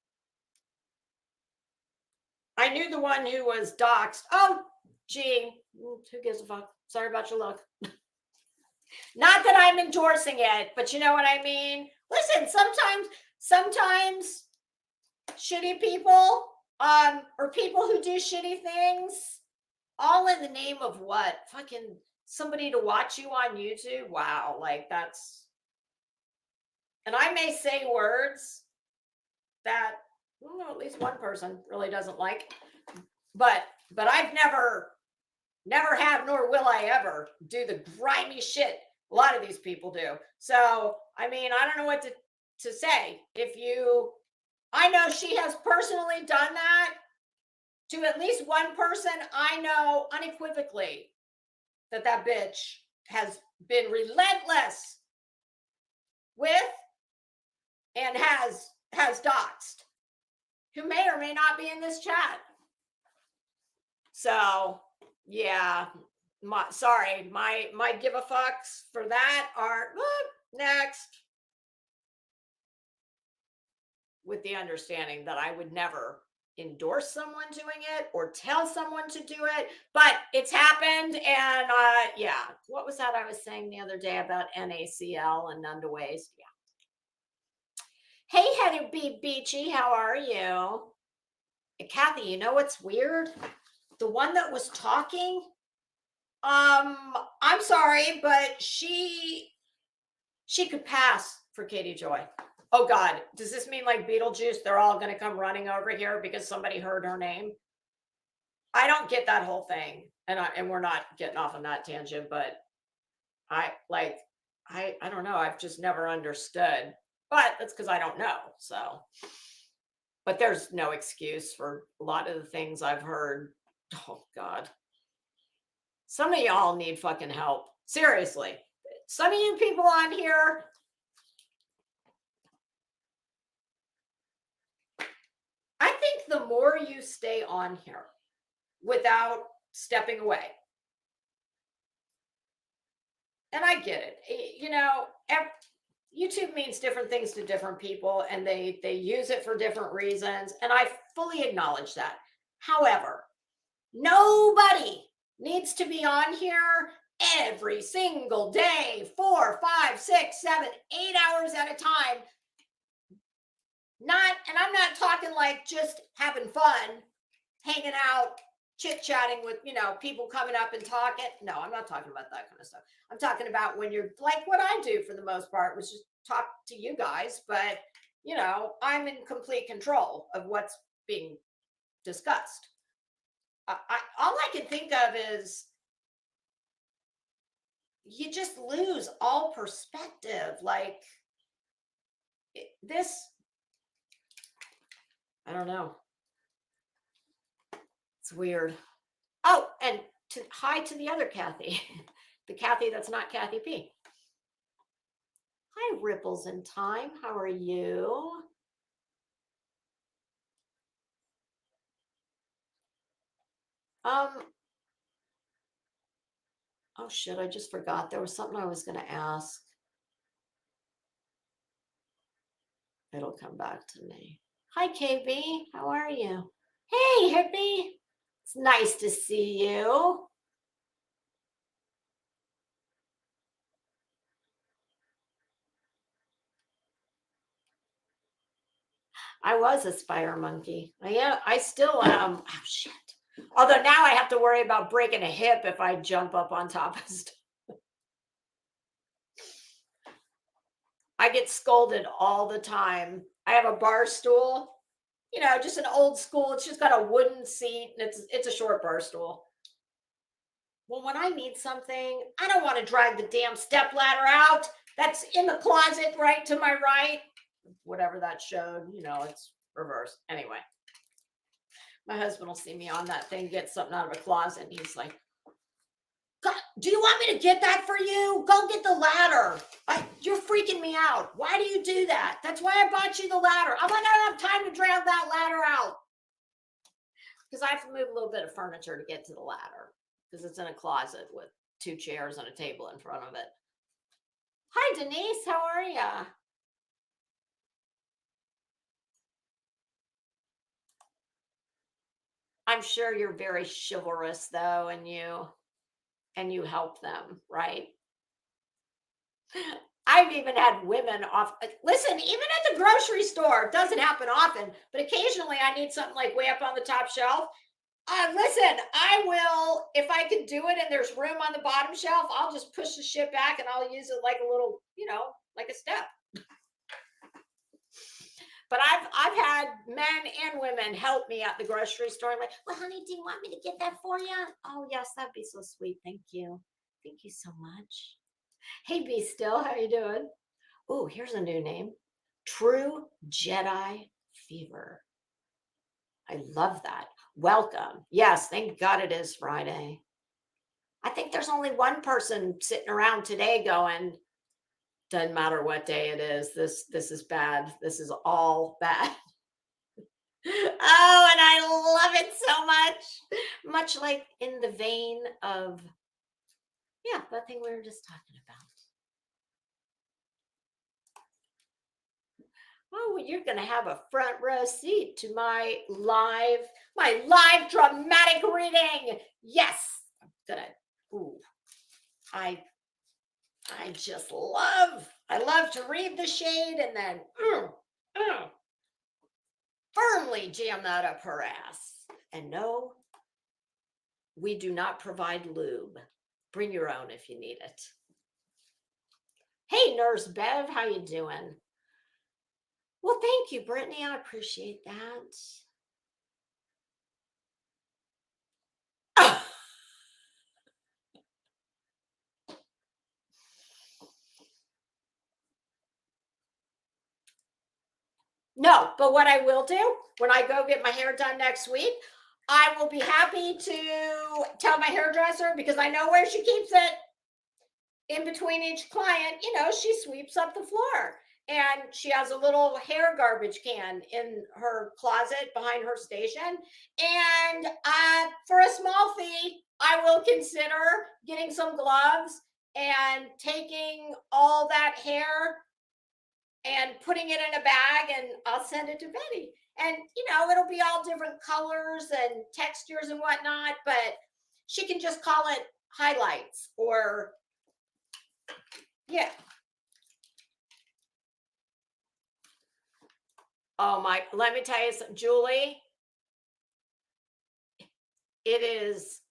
I knew the one who was doxxed. Oh, gee, who gives a fuck? Sorry about your luck. Not that I'm endorsing it, but you know what I mean? Listen, sometimes shitty people, or people who do shitty things, all in the name of what? Fucking somebody to watch you on YouTube? Wow, like that's, and I may say words that, at least one person really doesn't like, but I've never have, nor will I ever do the grimy shit a lot of these people do. So, I mean, I don't know what to say. I know she has personally done that to at least one person. I know unequivocally that bitch has been relentless with and has doxed, who may or may not be in this chat. So, yeah, my give a fucks for that are next, with the understanding that I would never endorse someone doing it or tell someone to do it, but it's happened. And yeah, what was that I was saying the other day about NaCl and none to waste? Yeah. Hey, Heather B. Beachy, how are you? Kathy, you know what's weird? The one that was talking, I'm sorry, but she could pass for Katie Joy. Oh God, does this mean like Beetlejuice? They're all going to come running over here because somebody heard her name? I don't get that whole thing, and we're not getting off on that tangent, but I don't know. I've just never understood, but that's because I don't know. So, but there's no excuse for a lot of the things I've heard. Oh God, some of y'all need fucking help. Seriously, some of you people on here, I think the more you stay on here without stepping away, and I get it. YouTube means different things to different people, and they use it for different reasons, and I fully acknowledge that. However, nobody needs to be on here every single day, 4, 5, 6, 7, 8 hours at a time. And I'm not talking like just having fun, hanging out, chit-chatting with, people coming up and talking. No, I'm not talking about that kind of stuff. I'm talking about when you're like what I do for the most part, which is talk to you guys, but I'm in complete control of what's being discussed. All I can think of is you just lose all perspective. Like this, I don't know. It's weird. Oh, and hi to the other Kathy, the Kathy that's not Kathy P. Hi, Ripples in Time. How are you? Oh shit, I just forgot. There was something I was going to ask. It'll come back to me. Hi, KB. How are you? Hey, hippie. It's nice to see you. I was a spider monkey. I still am. Oh, shit. Although now I have to worry about breaking a hip if I jump up on top of stuff. I get scolded all the time. I have a bar stool, just an old school. It's just got a wooden seat, and it's a short bar stool. Well, when I need something, I don't want to drag the damn step ladder out. That's in the closet right to my right. Whatever that showed, it's reversed. Anyway, my husband will see me on that thing, get something out of a closet, and he's like, God, do you want me to get that for you? Go get the ladder. You're freaking me out. Why do you do that? That's why I bought you the ladder. I'm like, I don't have time to drag that ladder out. Because I have to move a little bit of furniture to get to the ladder. Because it's in a closet with 2 chairs and a table in front of it. Hi, Denise. How are you? I'm sure you're very chivalrous, though, and you help them, right? I've even had women listen, even at the grocery store, it doesn't happen often, but occasionally I need something like way up on the top shelf. Listen, I will, if I can do it and there's room on the bottom shelf, I'll just push the shit back and I'll use it like a little, like a step. But I've had men and women help me at the grocery store. I'm like, well, honey, do you want me to get that for you? Oh, yes, that'd be so sweet. Thank you. Thank you so much. Hey, Be Still, how you doing? Oh, here's a new name. True Jedi Fever. I love that. Welcome. Yes, thank God it is Friday. I think there's only one person sitting around today going, doesn't matter what day it is. This is bad. This is all bad. Oh, and I love it so much. Much like in the vein of, that thing we were just talking about. Oh, you're going to have a front row seat to my live dramatic reading. Yes, I'm gonna. Ooh, I just I love to read the shade and then firmly jam that up her ass. And no, we do not provide lube. Bring your own if you need it. Hey, Nurse Bev, how you doing? Well, thank you, Brittany. I appreciate that. No, but what I will do when I go get my hair done next week, I will be happy to tell my hairdresser, because I know where she keeps it. In between each client, she sweeps up the floor. And she has a little hair garbage can in her closet behind her station. And for a small fee, I will consider getting some gloves and taking all that hair and putting it in a bag, and I'll send it to Betty. And, it'll be all different colors and textures and whatnot, but she can just call it highlights or, yeah. Oh my, let me tell you something, Julie. It is,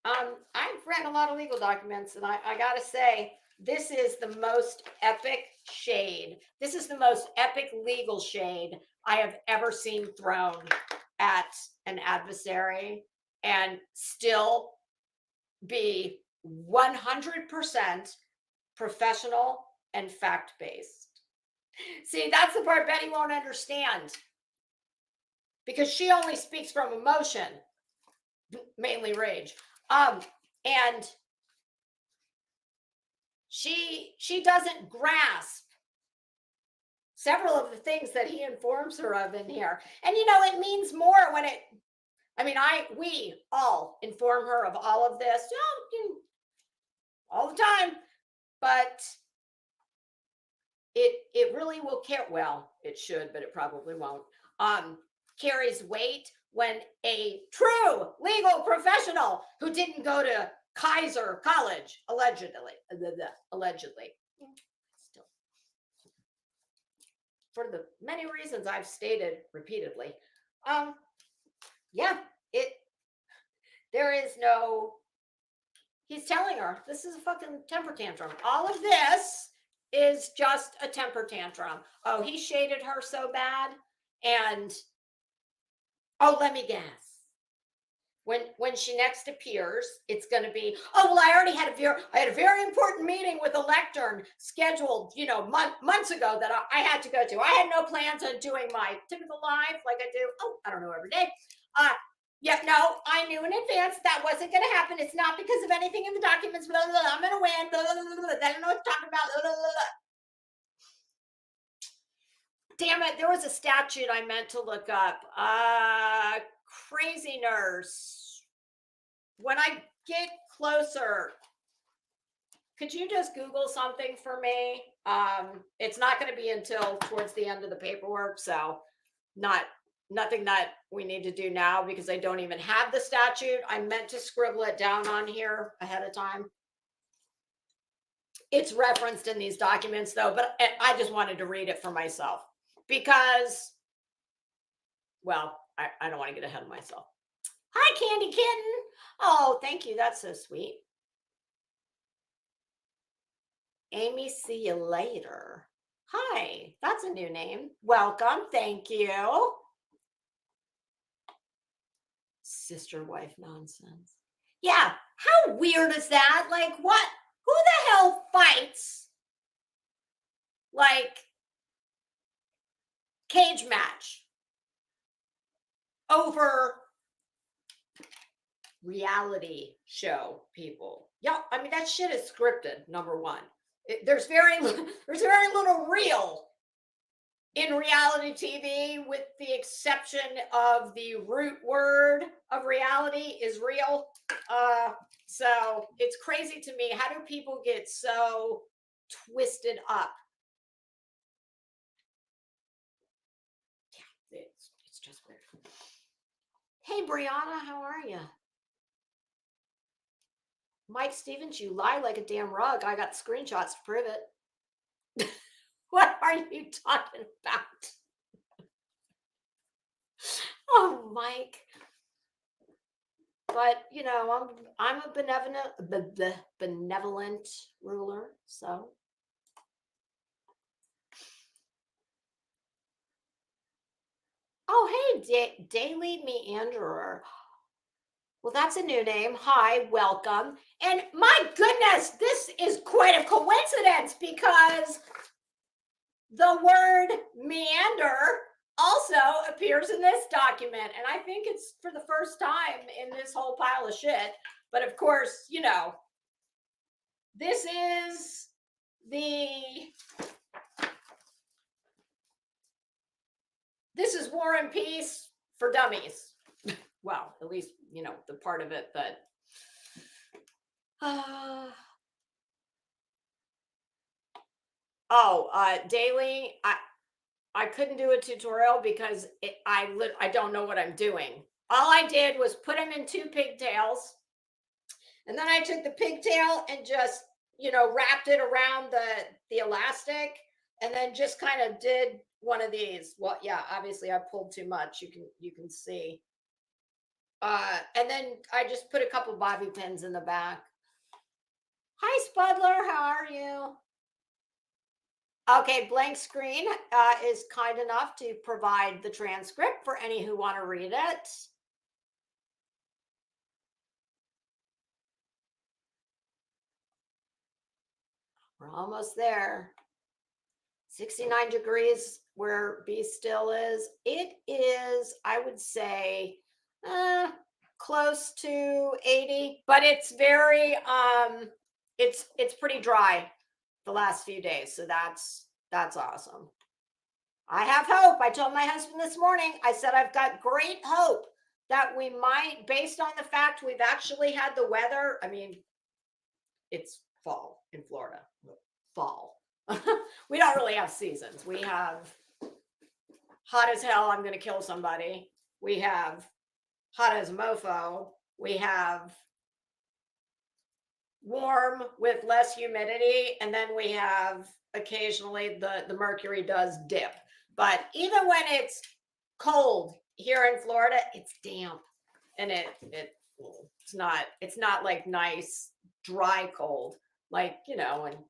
I've read a lot of legal documents, and I gotta say, this is the most epic shade. This is the most epic legal shade I have ever seen thrown at an adversary and still be 100% professional and fact-based. See, that's the part Betty won't understand, because she only speaks from emotion, mainly rage. And she doesn't grasp several of the things that he informs her of in here. And it means more when we all inform her of all of this, all the time, but it really will care. Well, it should, but it probably won't. Carries weight when a true legal professional who didn't go to Kaiser College, allegedly, still, for the many reasons I've stated repeatedly, there is no, he's telling her this is a fucking temper tantrum. All of this is just a temper tantrum. Oh, he shaded her so bad. And let me guess. When she next appears, it's going to be, well, I already had a very important meeting with a lectern scheduled, months ago that I had to go to. I had no plans on doing my typical live like I do. I don't know, every day. No, I knew in advance that wasn't going to happen. It's not because of anything in the documents. Blah, blah, blah, I'm going to win. Blah, blah, blah, blah. I don't know what to talk about. Blah, blah, blah. Damn it. There was a statute I meant to look up. Crazy nurse. When I get closer, could you just Google something for me? It's not going to be until towards the end of the paperwork. So nothing that we need to do now, because I don't even have the statute. I meant to scribble it down on here ahead of time. It's referenced in these documents though, but I just wanted to read it for myself because, well, I don't want to get ahead of myself. Hi, Candy Kitten. Oh, thank you. That's so sweet. Amy, see you later. Hi, that's a new name. Welcome. Thank you. Sister wife nonsense. Yeah. How weird is that? Like, what? Who the hell fights like cage match over reality show people? Yeah, I mean, that shit is scripted, number one. There's very little real in reality TV, with the exception of the root word of reality is real. So it's crazy to me. How do people get so twisted up? Yeah, it's just weird. Hey, Brianna, how are you? Mike Stevens, you lie like a damn rug. I got screenshots to prove it. What are you talking about? Oh, Mike. But I'm a benevolent ruler, so. Oh, hey, Daily Meanderer. Well, that's a new name. Hi, welcome. And my goodness, this is quite a coincidence, because the word meander also appears in this document. And I think it's for the first time in this whole pile of shit. But of course, this is War and Peace for Dummies. Well, at least, the part of it that Daily. I couldn't do a tutorial because I don't know what I'm doing. All I did was put them in 2 pigtails, and then I took the pigtail and just wrapped it around the elastic, and then just kind of did one of these. Well, yeah, obviously I pulled too much. You can see. And then I just put a couple bobby pins in the back. Hi, Spudler. How are you? Okay, Blank Screen is kind enough to provide the transcript for any who want to read it. We're almost there. 69 degrees where Be Still is. It is, I would say, close to 80, but it's very, it's pretty dry the last few days. So that's awesome. I have hope. I told my husband this morning, I said, I've got great hope that we might, based on the fact we've actually had the weather. I mean, it's fall in Florida. Fall. We don't really have seasons. We have hot as hell, I'm going to kill somebody. We have hot as a mofo. We have warm with less humidity. And then we have occasionally the mercury does dip. But even when it's cold here in Florida, it's damp. And it's not like nice, dry cold, like, in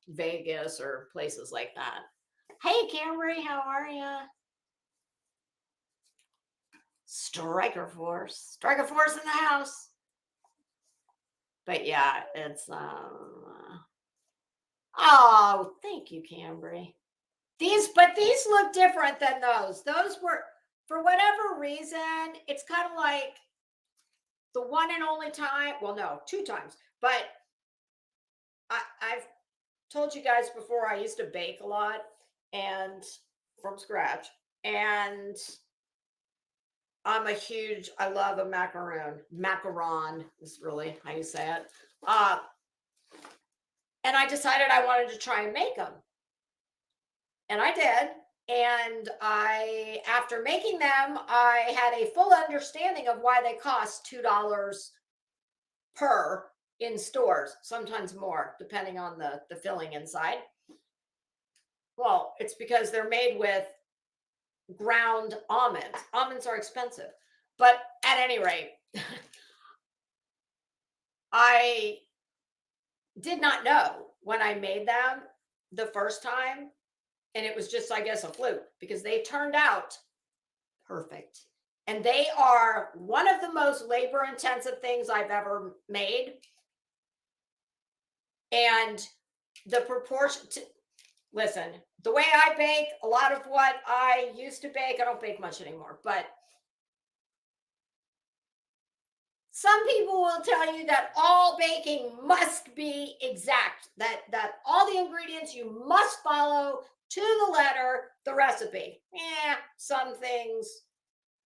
Vegas or places like that. Hey, Camry, how are you? Striker Force in the house. But yeah, it's oh, thank you, Cambry. These look different than those. Those were, for whatever reason, it's kind of like the one and only time. Well, no, 2 times. But I've told you guys before, I used to bake a lot and from scratch. And I love a macaron. Macaron is really how you say it. And I decided I wanted to try and make them. And I did. And after making them, I had a full understanding of why they cost $2 per in stores, sometimes more, depending on the filling inside. Well, it's because they're made with ground almonds. Almonds are expensive. But at any rate, I did not know when I made them the first time. And it was just, I guess, a fluke, because they turned out perfect. And they are one of the most labor-intensive things I've ever made. And the proportion listen, the way I bake, a lot of what I used to bake, I don't bake much anymore, but some people will tell you that all baking must be exact, that all the ingredients, you must follow to the letter the recipe. Some things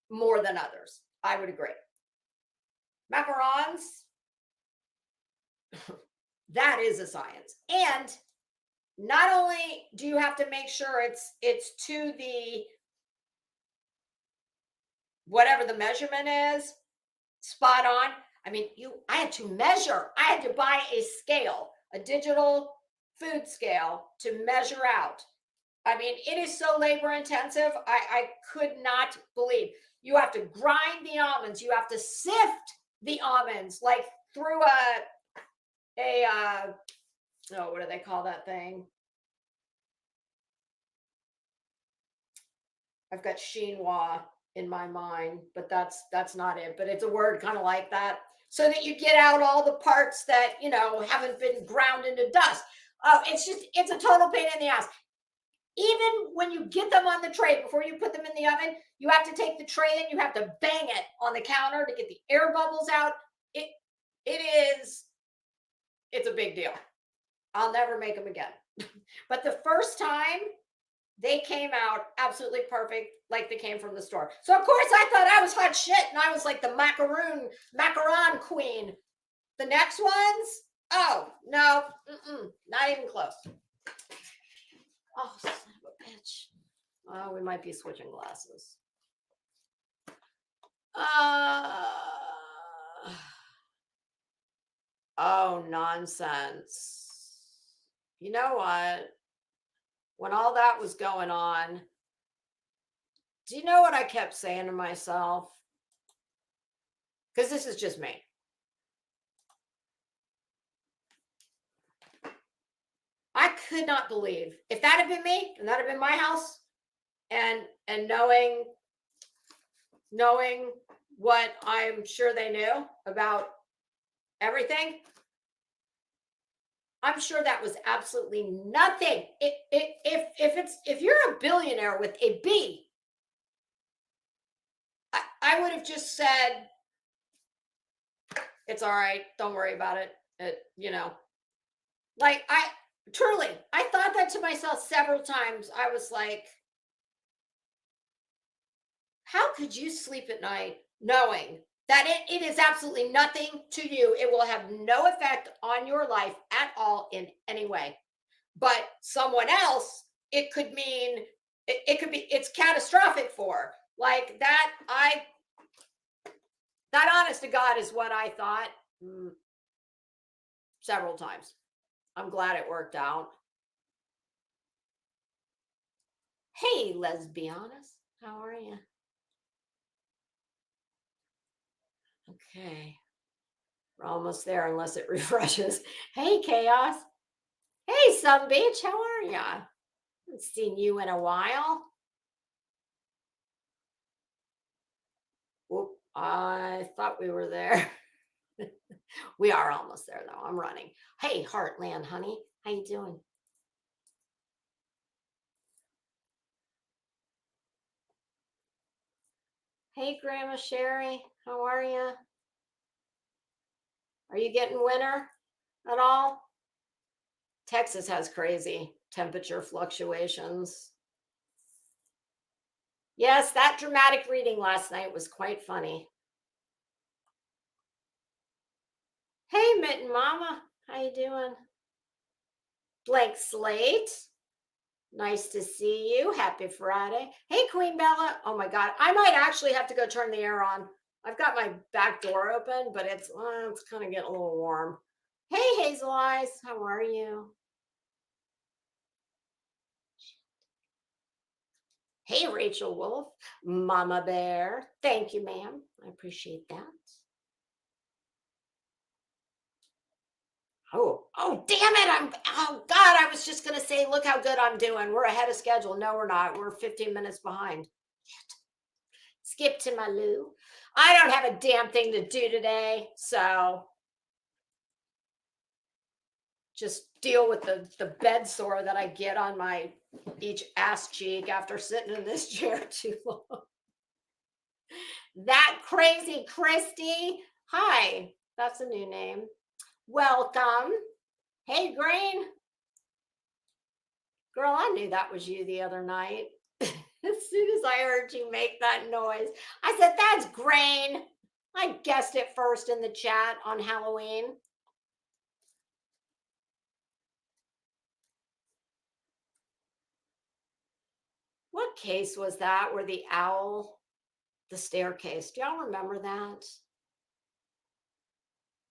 more than others. I would agree. Macarons, that is a science. And not only do you have to make sure it's to the whatever the measurement is, spot on. I mean, I had to measure. I had to buy a scale, a digital food scale to measure out. I mean, it is so labor intensive. I could not believe. You have to grind the almonds. You have to sift the almonds like through what do they call that thing? I've got chinois in my mind, but that's not it. But it's a word kind of like that, so that you get out all the parts that haven't been ground into dust. It's a total pain in the ass. Even when you get them on the tray, before you put them in the oven, you have to take the tray and you have to bang it on the counter to get the air bubbles out. It's a big deal. I'll never make them again. But the first time, they came out absolutely perfect, like they came from the store. So of course I thought I was hot shit, and I was like the macaron queen. The next ones, Oh, no, not even close. Oh, son of a bitch. Oh, we might be switching glasses. Oh, nonsense. You know what? When all that was going on, do you know what I kept saying to myself? Because this is just me. I could not believe if that had been me and that had been my house, and knowing what I'm sure they knew about everything, I'm sure that was absolutely nothing. If you're a billionaire with a B, I would have just said, it's all right, don't worry about it. Like I thought that to myself several times. I was like, how could you sleep at night knowing that it is absolutely nothing to you? It will have no effect on your life at all in any way. But someone else, it could mean it could be, it's catastrophic for. Like that honest to God is what I thought several times. I'm glad it worked out. Hey, let's be honest. How are you? Okay. We're almost there unless it refreshes. Hey, Chaos. Hey, Sun Beach. How are ya? Haven't seen you in a while. Whoop. I thought we were there. We are almost there, though. I'm running. Hey, Heartland, honey. How you doing? Hey, Grandma Sherry. How are you? Are you getting winter at all? Texas has crazy temperature fluctuations. Yes, that dramatic reading last night was quite funny. Hey, Mitten Mama. How you doing? Blank Slate. Nice to see you. Happy Friday. Hey, Queen Bella. Oh my God. I might actually have to go turn the air on. I've got my back door open, but it's kind of getting a little warm. Hey, Hazel Eyes. How are you? Hey, Rachel Wolf. Mama Bear. Thank you, ma'am. I appreciate that. Oh, damn it. Oh God, I was just going to say, look how good I'm doing. We're ahead of schedule. No, we're not. We're 15 minutes behind. Skip to my loo. I don't have a damn thing to do today. So just deal with the bed sore that I get on my each ass cheek after sitting in this chair too long. That crazy Christy. Hi, that's a new name. Welcome. Hey, Green. Girl, I knew that was you the other night. As soon as I heard you make that noise, I said, that's Grain. I guessed it first in the chat on Halloween. What case was that where the owl, the staircase? Do y'all remember that?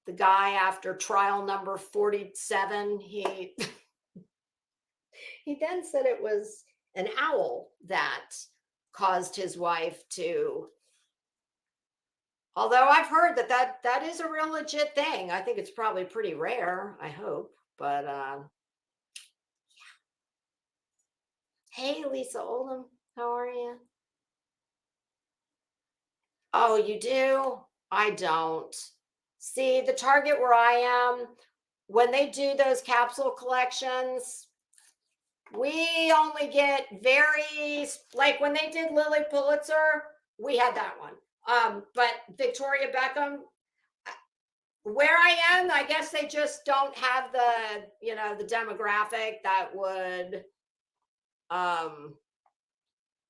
The guy after trial number 47, he then said it was an owl that caused his wife to. Although I've heard that is a real legit thing. I think it's probably pretty rare, I hope. But yeah. Hey, Lisa Oldham, how are you? Oh, you do? I don't. See, the Target where I am, when they do those capsule collections, we only get very, like when they did Lily Pulitzer, we had that one. But Victoria Beckham, where I am, I guess they just don't have the demographic that would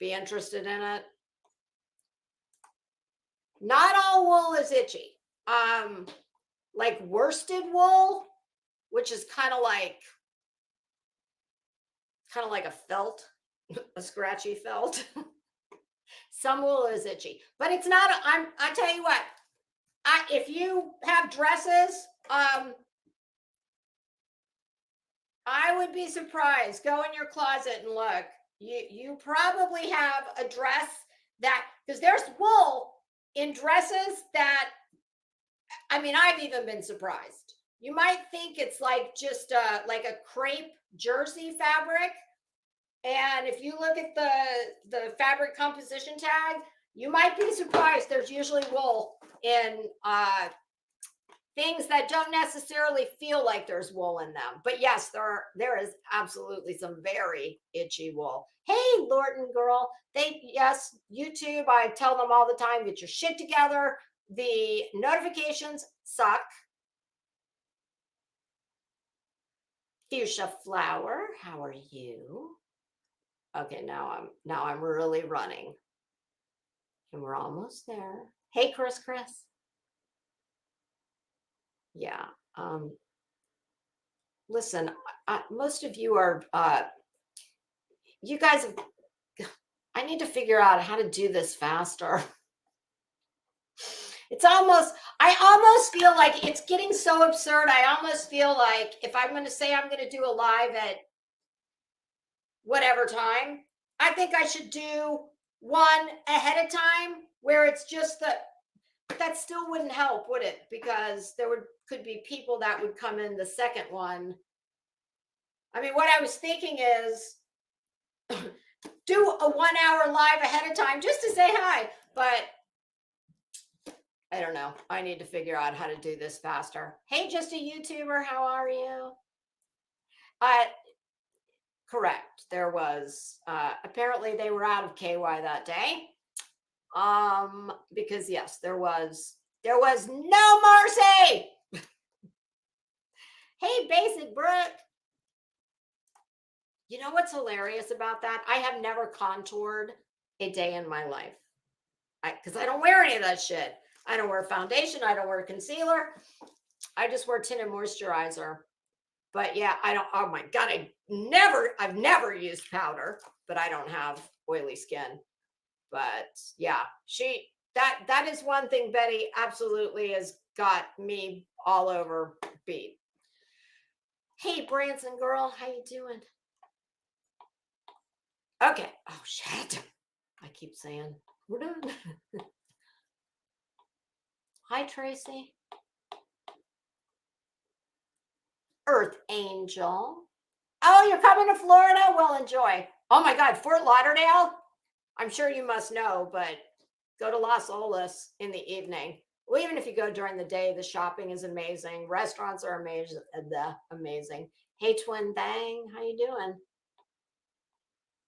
be interested in it. Not all wool is itchy. Like worsted wool, which is kind of like a felt, a scratchy felt. Some wool is itchy, but it's not. I tell you what, if you have dresses, I would be surprised. Go in your closet and look. You probably have a dress that, because there's wool in dresses that, I mean, I've even been surprised. You might think it's like just like a crepe jersey fabric. And if you look at the fabric composition tag, you might be surprised. There's usually wool in things that don't necessarily feel like there's wool in them. But yes, there is absolutely some very itchy wool. Hey, Lorton girl, yes, YouTube, I tell them all the time, get your shit together. The notifications suck. Fuchsia flower, how are you? Okay, now I'm really running. And we're almost there. Hey, Chris. Yeah. Listen, most of you are, you guys have, I need to figure out how to do this faster. I almost feel like it's getting so absurd. I almost feel like if I'm going to say I'm going to do a live at whatever time, I think I should do one ahead of time where it's just that still wouldn't help, would it? Because could be people that would come in the second one. I mean, what I was thinking is do a 1 hour live ahead of time just to say hi, but I don't know. I need to figure out how to do this faster. Hey, just a YouTuber, how are you? Correct. There was apparently they were out of KY that day. Because yes, there was no mercy. Hey, Basic Brooke. You know what's hilarious about that? I have never contoured a day in my life. Because I don't wear any of that shit. I don't wear foundation. I don't wear concealer. I just wear tinted moisturizer. But yeah, I don't. Oh my God, I've never used powder, but I don't have oily skin. But yeah, that is one thing Betty absolutely has got me all over beat. Hey, Branson girl, how you doing? Okay. Oh shit. I keep saying we're done. Hi, Tracy. Earth Angel. Oh, you're coming to Florida? Well, enjoy. Oh my God, Fort Lauderdale? I'm sure you must know, but go to Las Olas in the evening. Well, even if you go during the day, the shopping is amazing. Restaurants are amazing. Hey, Twin Thang, how you doing?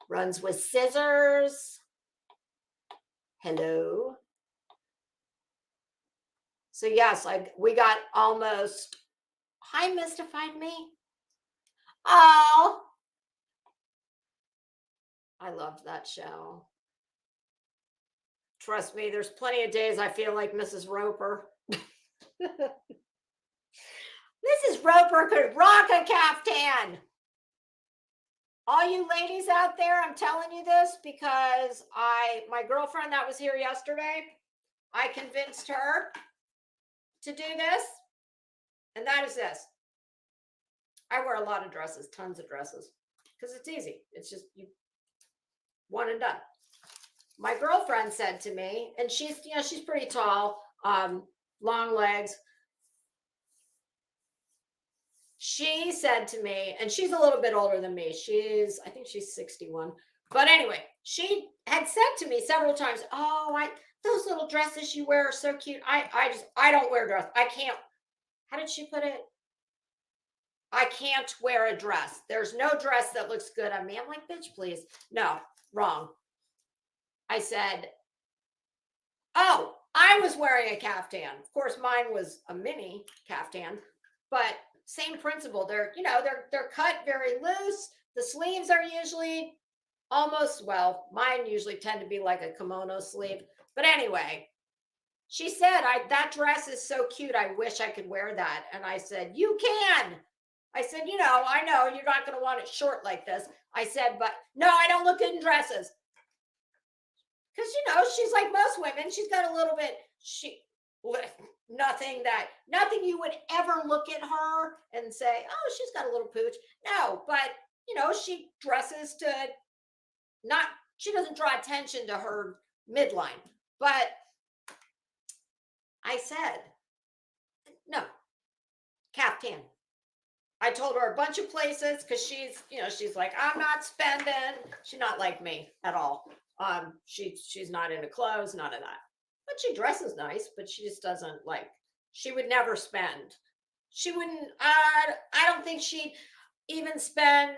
Runs with scissors. Hello. So yes, we got almost. Hi, Mystified Me. Oh, I loved that show. Trust me, there's plenty of days I feel like Mrs. Roper. Mrs. Roper could rock a caftan. All you ladies out there, I'm telling you this because my girlfriend that was here yesterday, I convinced her to do this. And that is this. I wear a lot of dresses, tons of dresses, because it's easy. It's just you one and done. My girlfriend said to me, and she's pretty tall, long legs. She said to me, and she's a little bit older than me. I think she's 61. But anyway, she had said to me several times, "Oh, those little dresses you wear are so cute. I don't wear dresses. I can't." How did she put it? I can't wear a dress. There's no dress that looks good on me. I'm like, bitch, please. No, wrong. I said, oh, I was wearing a caftan. Of course, mine was a mini caftan, but same principle. They're cut very loose. The sleeves are usually mine usually tend to be like a kimono sleeve. But anyway, she said, that dress is so cute. I wish I could wear that. And I said, you can. I said, I know you're not going to want it short like this. I said, but no, I don't look good in dresses. Because, she's like most women. She's got a little bit, nothing you would ever look at her and say, oh, she's got a little pooch. No, but, she dresses to she doesn't draw attention to her midline. But I said, no, caftan. I told her a bunch of places because she's like, I'm not spending. She's not like me at all. She's not into clothes, none of that. But she dresses nice, but she just doesn't she would never spend. She wouldn't, I don't think she'd even spend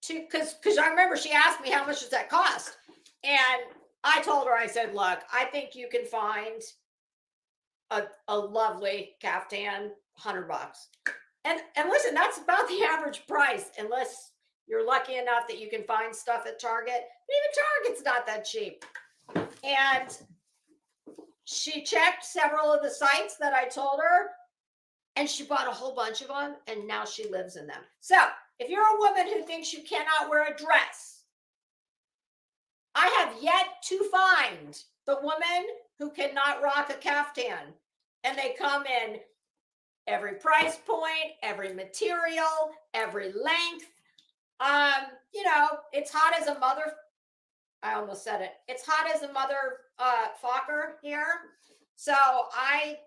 because I remember she asked me how much does that cost? And I told her, I said, look, I think you can find a lovely caftan, $100. And listen, that's about the average price, unless you're lucky enough that you can find stuff at Target. But even Target's not that cheap. And she checked several of the sites that I told her, and she bought a whole bunch of them, and now she lives in them. So if you're a woman who thinks you cannot wear a dress, I have yet to find the woman who cannot rock a caftan. And they come in every price point, every material, every length. It's hot as a mother. I almost said it. It's hot as a mother fucker here. So I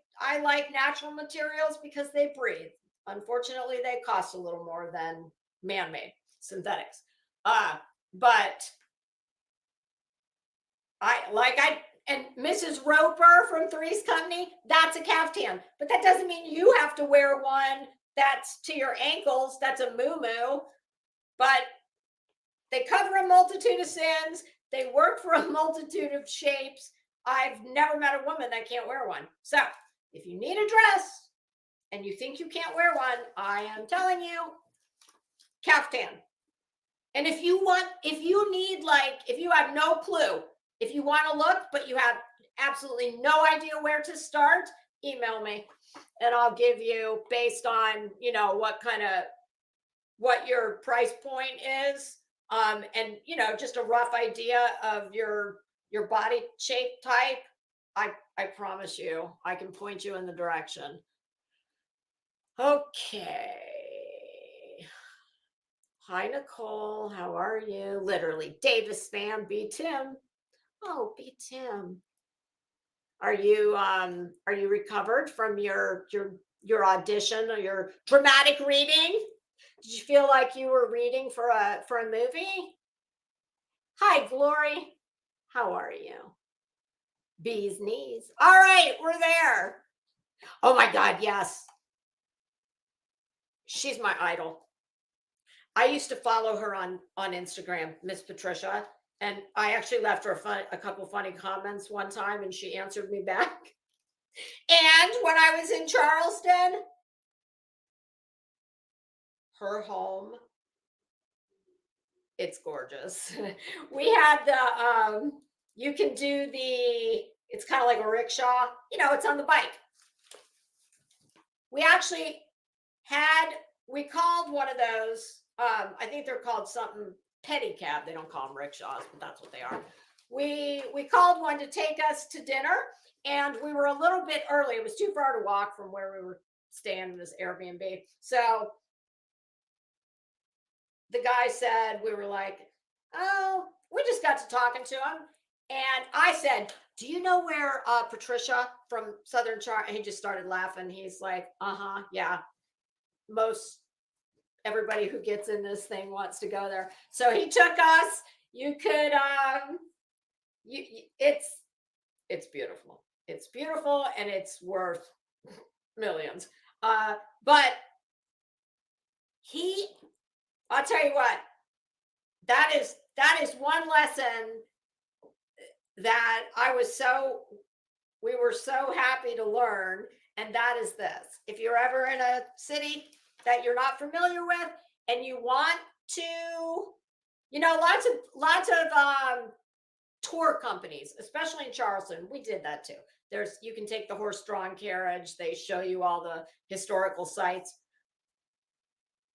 like natural materials because they breathe. Unfortunately, they cost a little more than man-made synthetics. But and Mrs. Roper from Three's Company, that's a caftan. But that doesn't mean you have to wear one that's to your ankles. That's a muumuu. But they cover a multitude of sins. They work for a multitude of shapes. I've never met a woman that can't wear one. So if you need a dress and you think you can't wear one, I am telling you, caftan. And if you have no clue, if you want to look, but you have absolutely no idea where to start, email me and I'll give you, based on, what your price point is. And, just a rough idea of your body shape type. I promise you, I can point you in the direction. Okay. Hi, Nicole. How are you? Literally, Davis fan, B Tim. Oh, B Tim. Are you recovered from your audition or your dramatic reading? Did you feel like you were reading for a movie? Hi, Glory. How are you? Bee's knees. All right, we're there. Oh my God, yes. She's my idol. I used to follow her on Instagram, Miss Patricia, and I actually left her a couple funny comments one time, and she answered me back. And when I was in Charleston, her home, it's gorgeous. We had you can do it's kind of like a rickshaw, it's on the bike. We actually we called one of those, I think they're called something pedicab. They don't call them rickshaws, but that's what they are. We called one to take us to dinner, and we were a little bit early. It was too far to walk from where we were staying in this Airbnb. So the guy said, we were like, oh, we just got to talking to him. And I said, do you know where Patricia from Southern Charleston? He just started laughing. He's like, yeah. Everybody who gets in this thing wants to go there. So he took us. You could, it's beautiful. It's beautiful, and it's worth millions. But I'll tell you what, that is one lesson that we were so happy to learn. And that is this: if you're ever in a city that you're not familiar with and you want to, lots of tour companies, especially in Charleston, we did that too. You can take the horse-drawn carriage. They show you all the historical sites.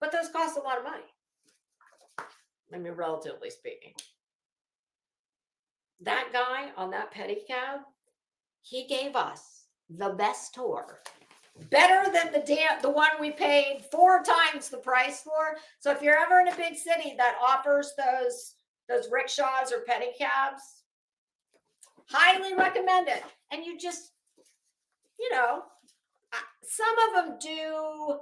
But those cost a lot of money. I mean, relatively speaking. That guy on that pedicab, he gave us the best tour. Better than the one we paid 4 times the price for. So if you're ever in a big city that offers those rickshaws or pedicabs, highly recommend it. And you just, some of them do,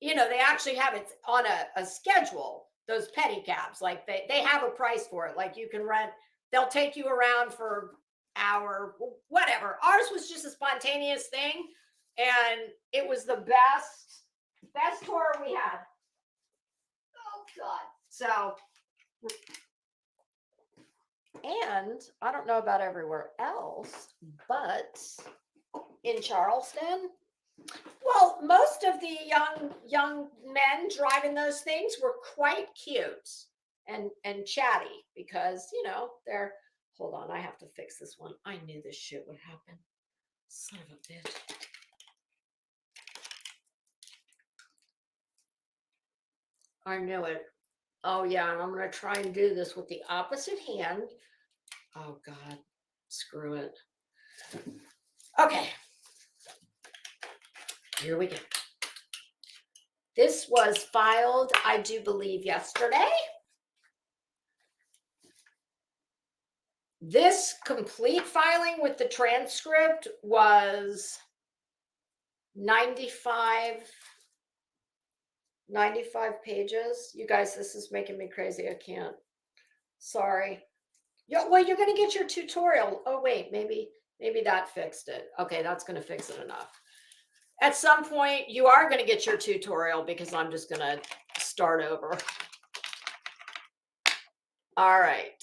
they actually have it on a schedule, those pedicabs. Like they have a price for it. Like you can rent, they'll take you around for hour, whatever. Ours was just a spontaneous thing. And it was the best tour we had. Oh God. So, and I don't know about everywhere else, but in Charleston, well, most of the young men driving those things were quite cute and chatty because, they're, hold on, I have to fix this one. I knew this shit would happen. Son of a bitch. I knew it. Oh, yeah, and I'm going to try and do this with the opposite hand. Oh, God. Screw it. Okay. Here we go. This was filed, I do believe, yesterday. This complete filing with the transcript was 95 pages. You guys, this is making me crazy. I can't. Sorry. Well, you're going to get your tutorial. Oh, wait, maybe that fixed it. Okay, that's going to fix it enough. At some point, you are going to get your tutorial because I'm just going to start over. All right.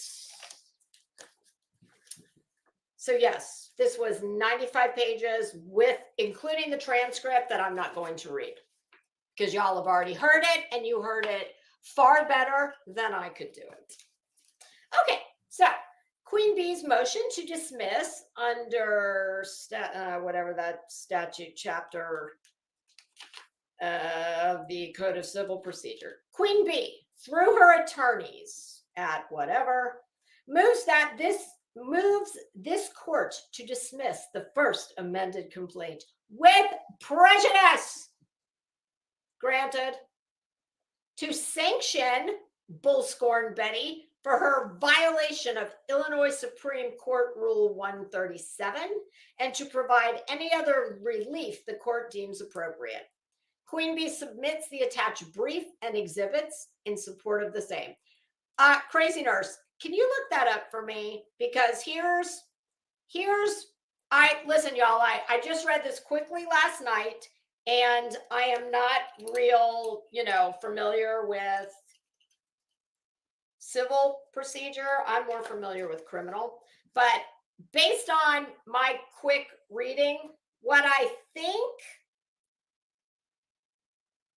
So yes, this was 95 pages with including the transcript that I'm not going to read because y'all have already heard it and you heard it far better than I could do it. Okay, so Queen Bee's motion to dismiss under whatever that statute chapter of the Code of Civil Procedure. Queen Bee, through her attorneys at whatever, moves this court to dismiss the first amended complaint with prejudice. Granted. To sanction Bullscorn Betty for her violation of Illinois Supreme Court Rule 137 and to provide any other relief the court deems appropriate. Queen Bee submits the attached brief and exhibits in support of the same. Crazy Nurse, can you look that up for me? Because listen, y'all, I just read this quickly last night and I am not real, familiar with civil procedure. I'm more familiar with criminal, but based on my quick reading, what I think,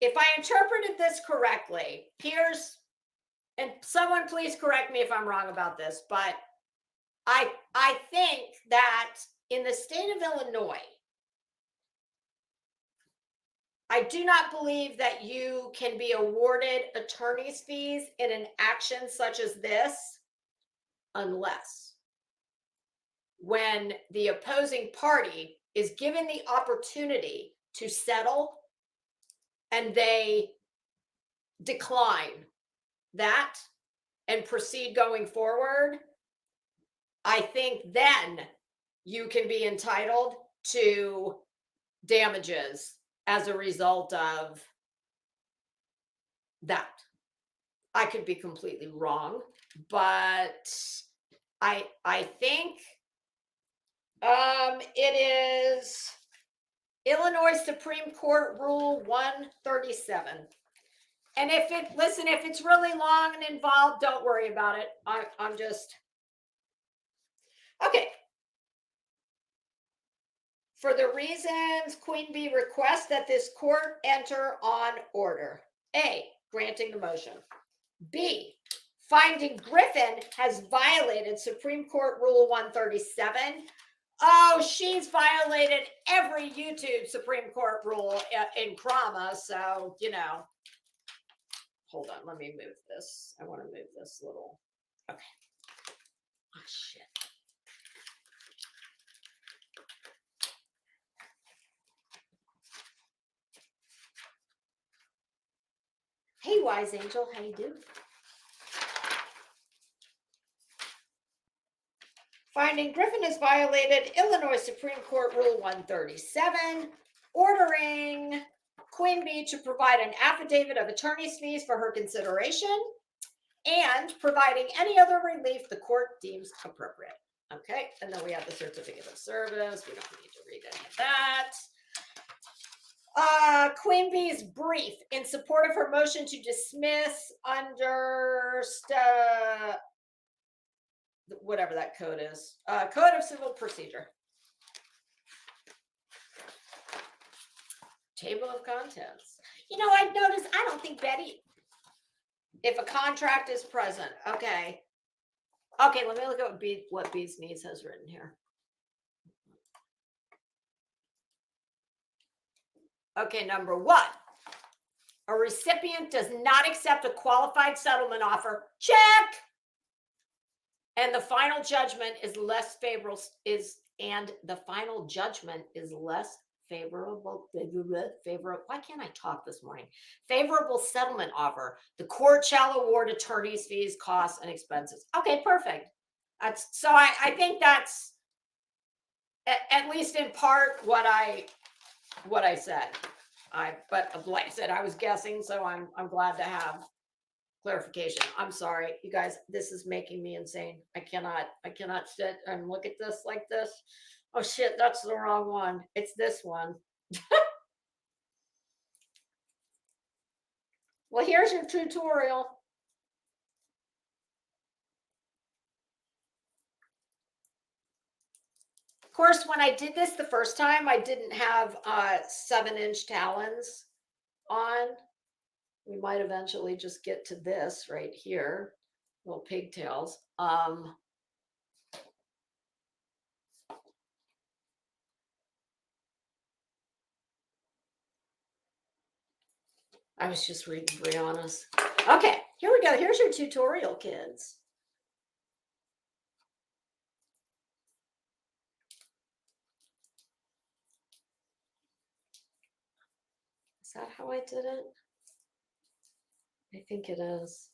if I interpreted this correctly, and someone please correct me if I'm wrong about this, but I think that in the state of Illinois, I do not believe that you can be awarded attorney's fees in an action such as this unless when the opposing party is given the opportunity to settle and they decline that and proceed going forward, I think then you can be entitled to damages as a result of that. I could be completely wrong, but I think it is Illinois Supreme Court Rule 137. And if it's really long and involved, don't worry about it. I'm just okay. For the reasons Queen Bee requests that this court enter on order. A, granting the motion. B, finding Griffin has violated Supreme Court Rule 137 Oh, she's violated every YouTube Supreme Court rule in Krama. So, you know, hold on. Let me move this. I want to move this little. Okay. Oh, shit. Hey, Wise Angel. How you doing? Finding Griffin has violated Illinois Supreme Court Rule 137, ordering Queen Bee to provide an affidavit of attorney's fees for her consideration and providing any other relief the court deems appropriate. Okay, and then we have the certificate of service. We don't need to read any of that. Queen Bee's brief in support of her motion to dismiss under whatever that code is, Code of Civil Procedure. Table of contents. You know, I've noticed, I don't think Betty, if a contract is present, okay, let me look at what Bee's Knees has written here. Okay, number 1, a recipient does not accept a qualified settlement offer. Check. And the final judgment is less favorable. Favorable. Why can't I talk this morning? Favorable settlement offer. The court shall award attorney's fees, costs, and expenses. Okay, perfect. So I think that's at least in part what I said. But like I said, I was guessing, so I'm glad to have clarification. I'm sorry, you guys, this is making me insane. I cannot sit and look at this like this. Oh shit, that's the wrong one. It's this one. Well, here's your tutorial. Of course, when I did this the first time, I didn't have 7-inch talons on. We might eventually just get to this right here, little pigtails. I was just reading Brianna's. Okay, here we go. Here's your tutorial, kids. Is that how I did it? I think it is.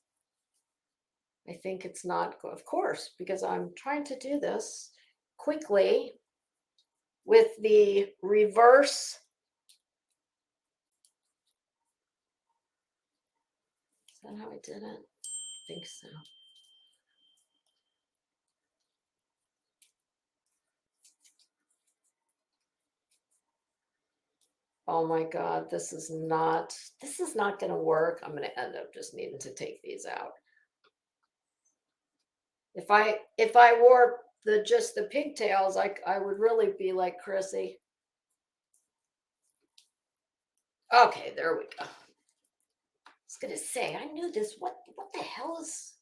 I think it's not, of course, because I'm trying to do this quickly with the reverse. Is that how I did it? I think so. Oh my God, this is not going to work. I'm going to end up just needing to take these out. If I wore just the pigtails, I would really be like Chrissy. Okay, there we go. I was going to say, I knew this. What the hell is...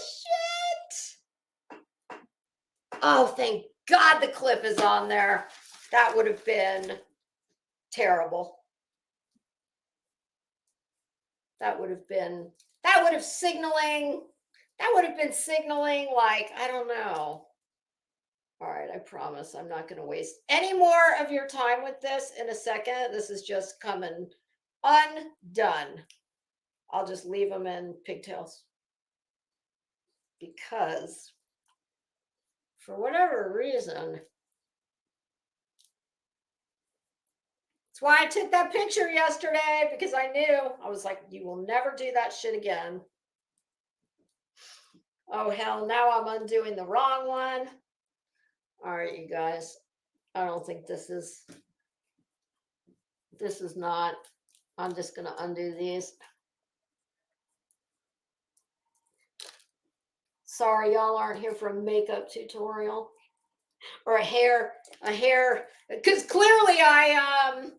Shit! Oh, thank God the clip is on there. That would have been terrible. That would have been signaling like, I don't know. All right, I promise I'm not going to waste any more of your time with this in a second. This is just coming undone. I'll just leave them in pigtails because for whatever reason, that's why I took that picture yesterday, because I knew, I was like, you will never do that shit again. Oh, hell, now I'm undoing the wrong one. All right, you guys, I don't think this is not, I'm just going to undo these. Sorry, y'all aren't here for a makeup tutorial or a hair, because clearly I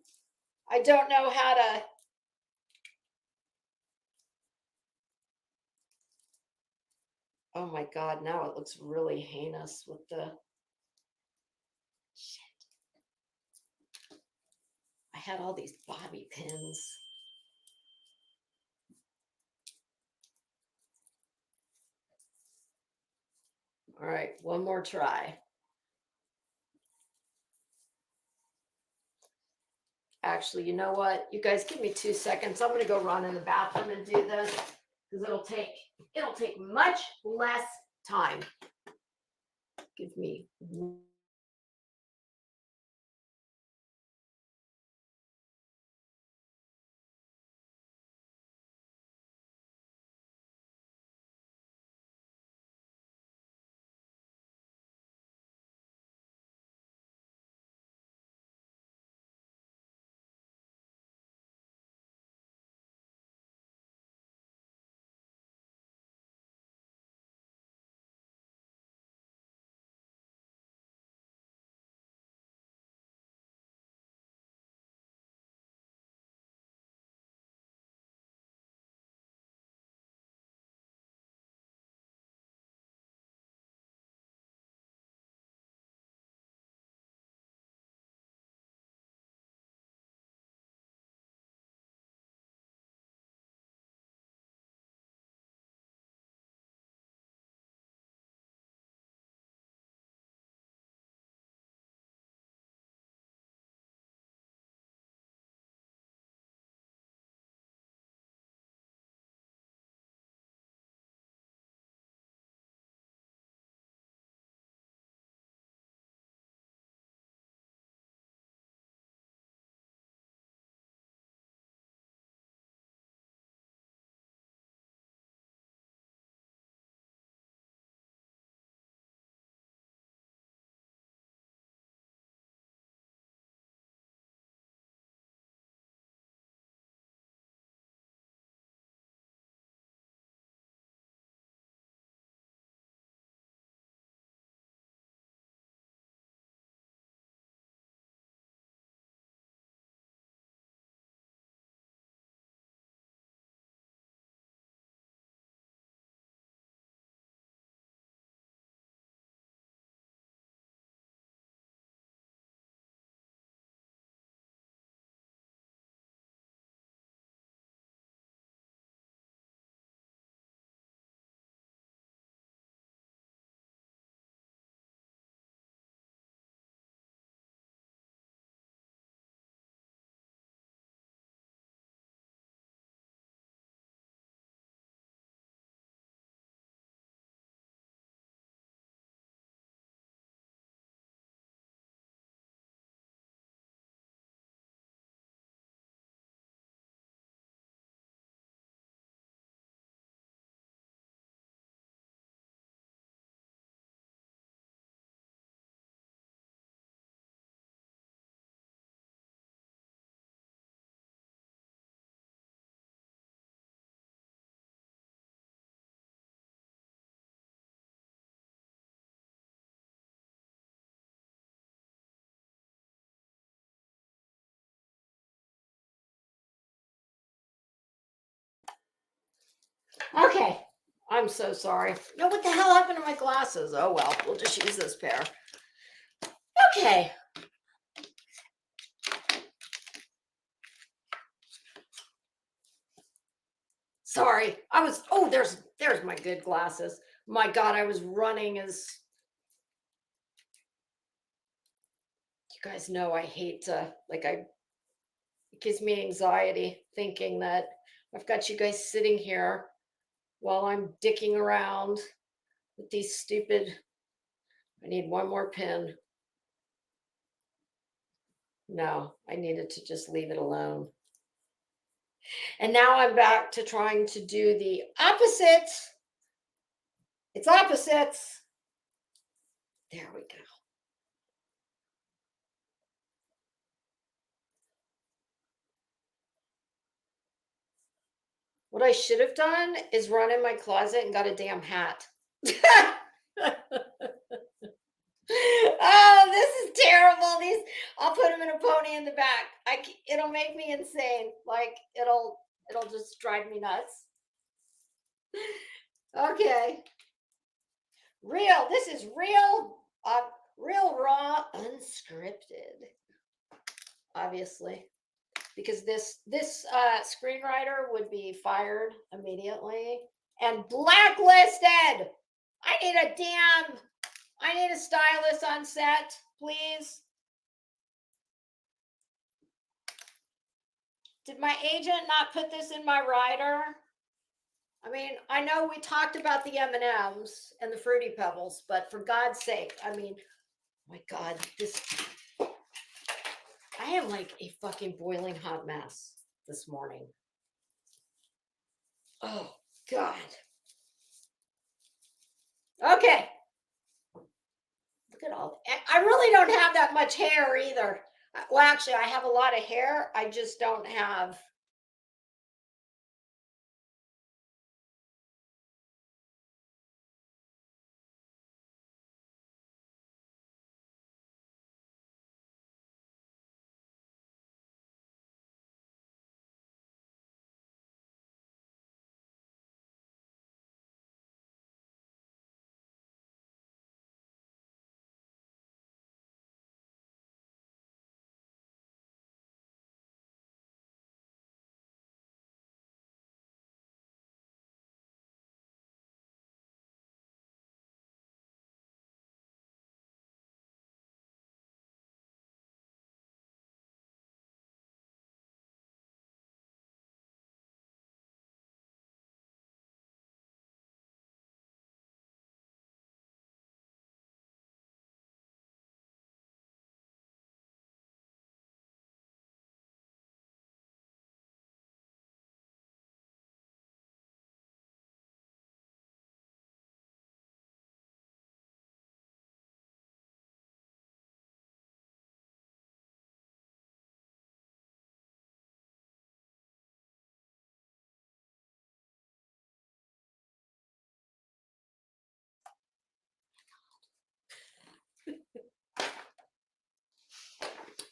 don't know how to Oh my God, now it looks really heinous with the shit. I had all these bobby pins. All right, one more try. Actually, you know what? You guys give me 2 seconds. I'm gonna go run in the bathroom and do this because it'll take much less time. Give me okay. I'm so sorry. No, what the hell happened to my glasses? Oh well, we'll just use this pair. Okay. Sorry. There's my good glasses. My God, I was running as you guys know I hate to it gives me anxiety thinking that I've got you guys sitting here while I'm dicking around with these stupid. I need one more pin. No, I needed to just leave it alone. And now I'm back to trying to do the opposite. It's opposites. There we go. What I should have done is run in my closet and got a damn hat. Oh, this is terrible. I'll put them in a pony in the back. It'll make me insane. Like it'll just drive me nuts. Okay. Real. This is real, real raw, unscripted. Obviously, because this screenwriter would be fired immediately and blacklisted. I need a stylist on set, please. Did my agent not put this in my rider? I mean, I know we talked about the M&Ms and the Fruity Pebbles, but for God's sake, I mean, my God, I am like a fucking boiling hot mess this morning. Oh, God. Okay. Look at all. I really don't have that much hair either. Well, actually, I have a lot of hair. I just don't have.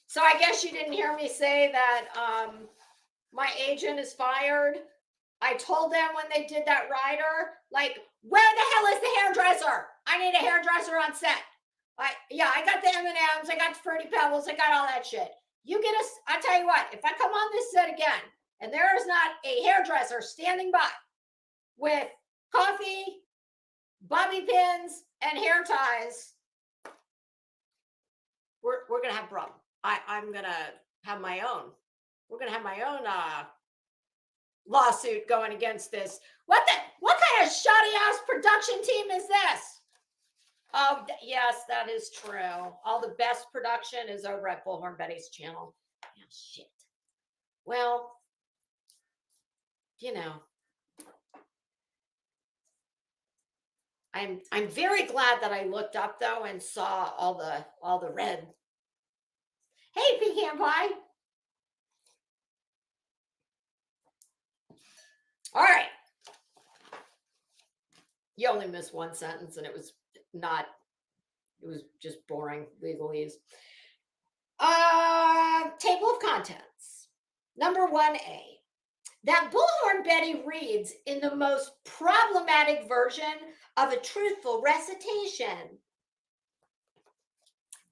So I guess you didn't hear me say that my agent is fired. I told them when they did that rider, like, where the hell is the hairdresser? I need a hairdresser on set. I got the M&Ms, I got the Fruity Pebbles, I got all that shit. You get us. I tell you what, if I come on this set again and there is not a hairdresser standing by with coffee, bobby pins, and hair ties, we're gonna have a problem. I'm gonna have my own. We're gonna have my own lawsuit going against this. What kind of shoddy ass production team is this? Oh, yes, that is true. All the best production is over at Bullhorn Betty's channel. Oh, shit. Well, you know, I'm very glad that I looked up though and saw all the red. Hey, pecan pie. All right. You only missed one sentence and it was just boring legalese. Table of contents. Number 1A. That Bullhorn Betty reads in the most problematic version of a truthful recitation.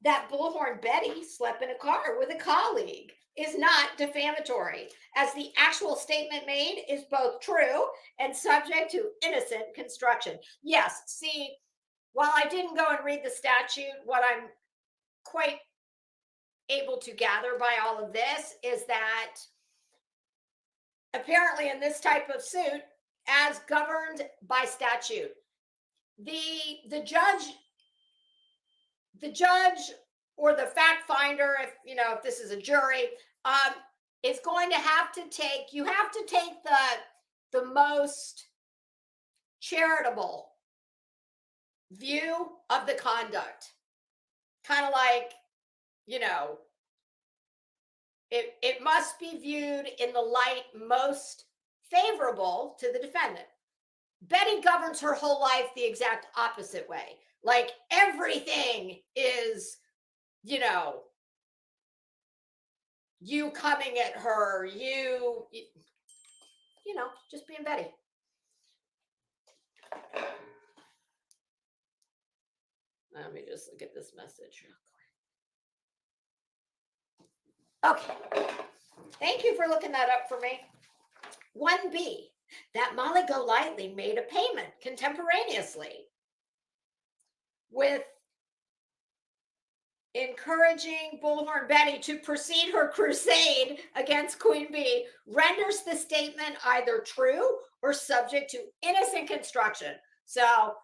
That Bullhorn Betty slept in a car with a colleague is not defamatory, as the actual statement made is both true and subject to innocent construction. Yes, see, while I didn't go and read the statute, what I'm quite able to gather by all of this is that apparently in this type of suit, as governed by statute, the judge or the fact finder, if this is a jury, is going to have to take the most charitable view of the conduct. Kind of like, it must be viewed in the light most favorable to the defendant. Betty governs her whole life the exact opposite way. Like everything is, you coming at her, just being Betty. Let me just look at this message real quick. Okay. Thank you for looking that up for me. 1B, that Molly Golightly made a payment contemporaneously with encouraging Bullhorn Betty to proceed her crusade against Queen Bee renders the statement either true or subject to innocent construction. So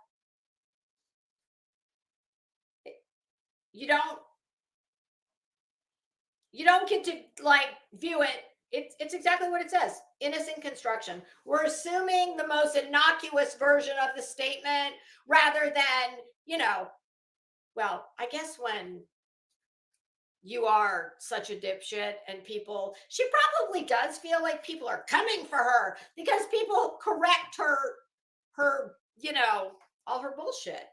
you don't get to like view it. It's exactly what it says. Innocent construction. We're assuming the most innocuous version of the statement rather than, well, I guess when you are such a dipshit and people, she probably does feel like people are coming for her because people correct her, all her bullshit.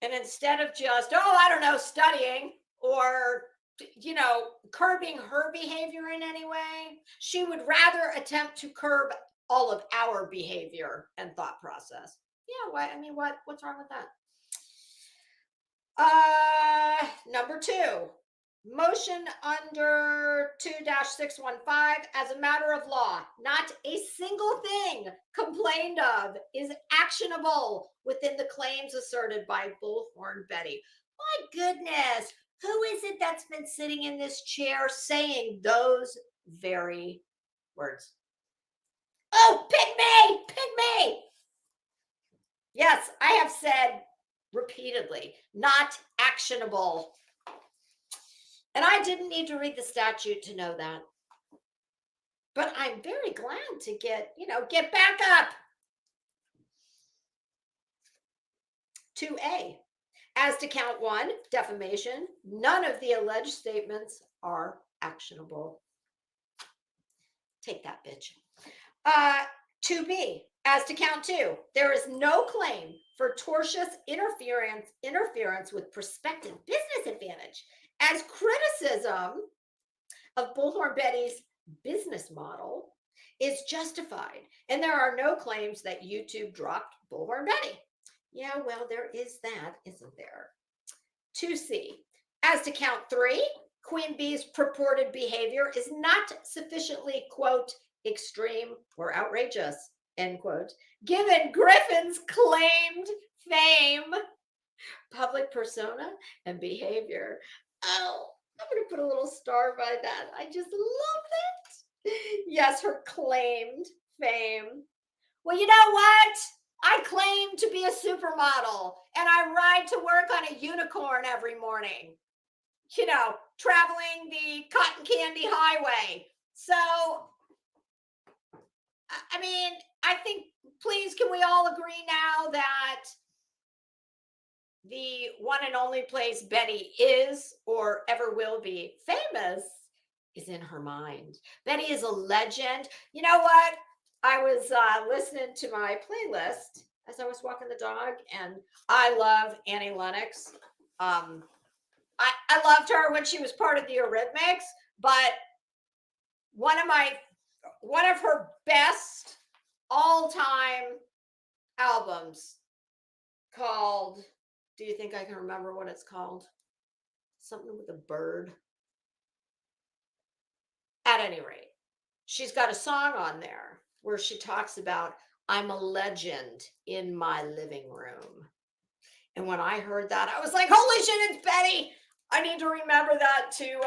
And instead of just, I don't know, studying or, curbing her behavior in any way, she would rather attempt to curb all of our behavior and thought process. Yeah, what's wrong with that? Number 2, motion under 2-615 as a matter of law, not a single thing complained of is actionable within the claims asserted by Bullhorn Betty. My goodness, who is it that's been sitting in this chair saying those very words? Oh, pick me! Yes, I have said repeatedly, not actionable. And I didn't need to read the statute to know that. But I'm very glad to get back up. 2A. As to count 1, defamation, none of the alleged statements are actionable. Take that, bitch. 2B. As to count 2, there is no claim for tortious interference with prospective business advantage, as criticism of Bullhorn Betty's business model is justified, and there are no claims that YouTube dropped Bullhorn Betty. Yeah, well, there is that, isn't there? 2C. As to count 3, Queen Bee's purported behavior is not sufficiently, quote, extreme or outrageous, end quote, given Griffin's claimed fame, public persona, and behavior. Oh, I'm going to put a little star by that. I just love that. Yes, her claimed fame. Well, you know what? I claim to be a supermodel and I ride to work on a unicorn every morning, traveling the cotton candy highway. So, I mean, I think, please, can we all agree now that the one and only place Betty is or ever will be famous is in her mind? Betty is a legend. You know what? I was listening to my playlist as I was walking the dog, and I love Annie Lennox. I loved her when she was part of the Eurythmics, but one of her best all-time albums called, do you think I can remember what it's called? Something with a bird. At any rate, she's got a song on there where she talks about, I'm a legend in my living room. And when I heard that, I was like, holy shit, it's Betty. I need to remember that to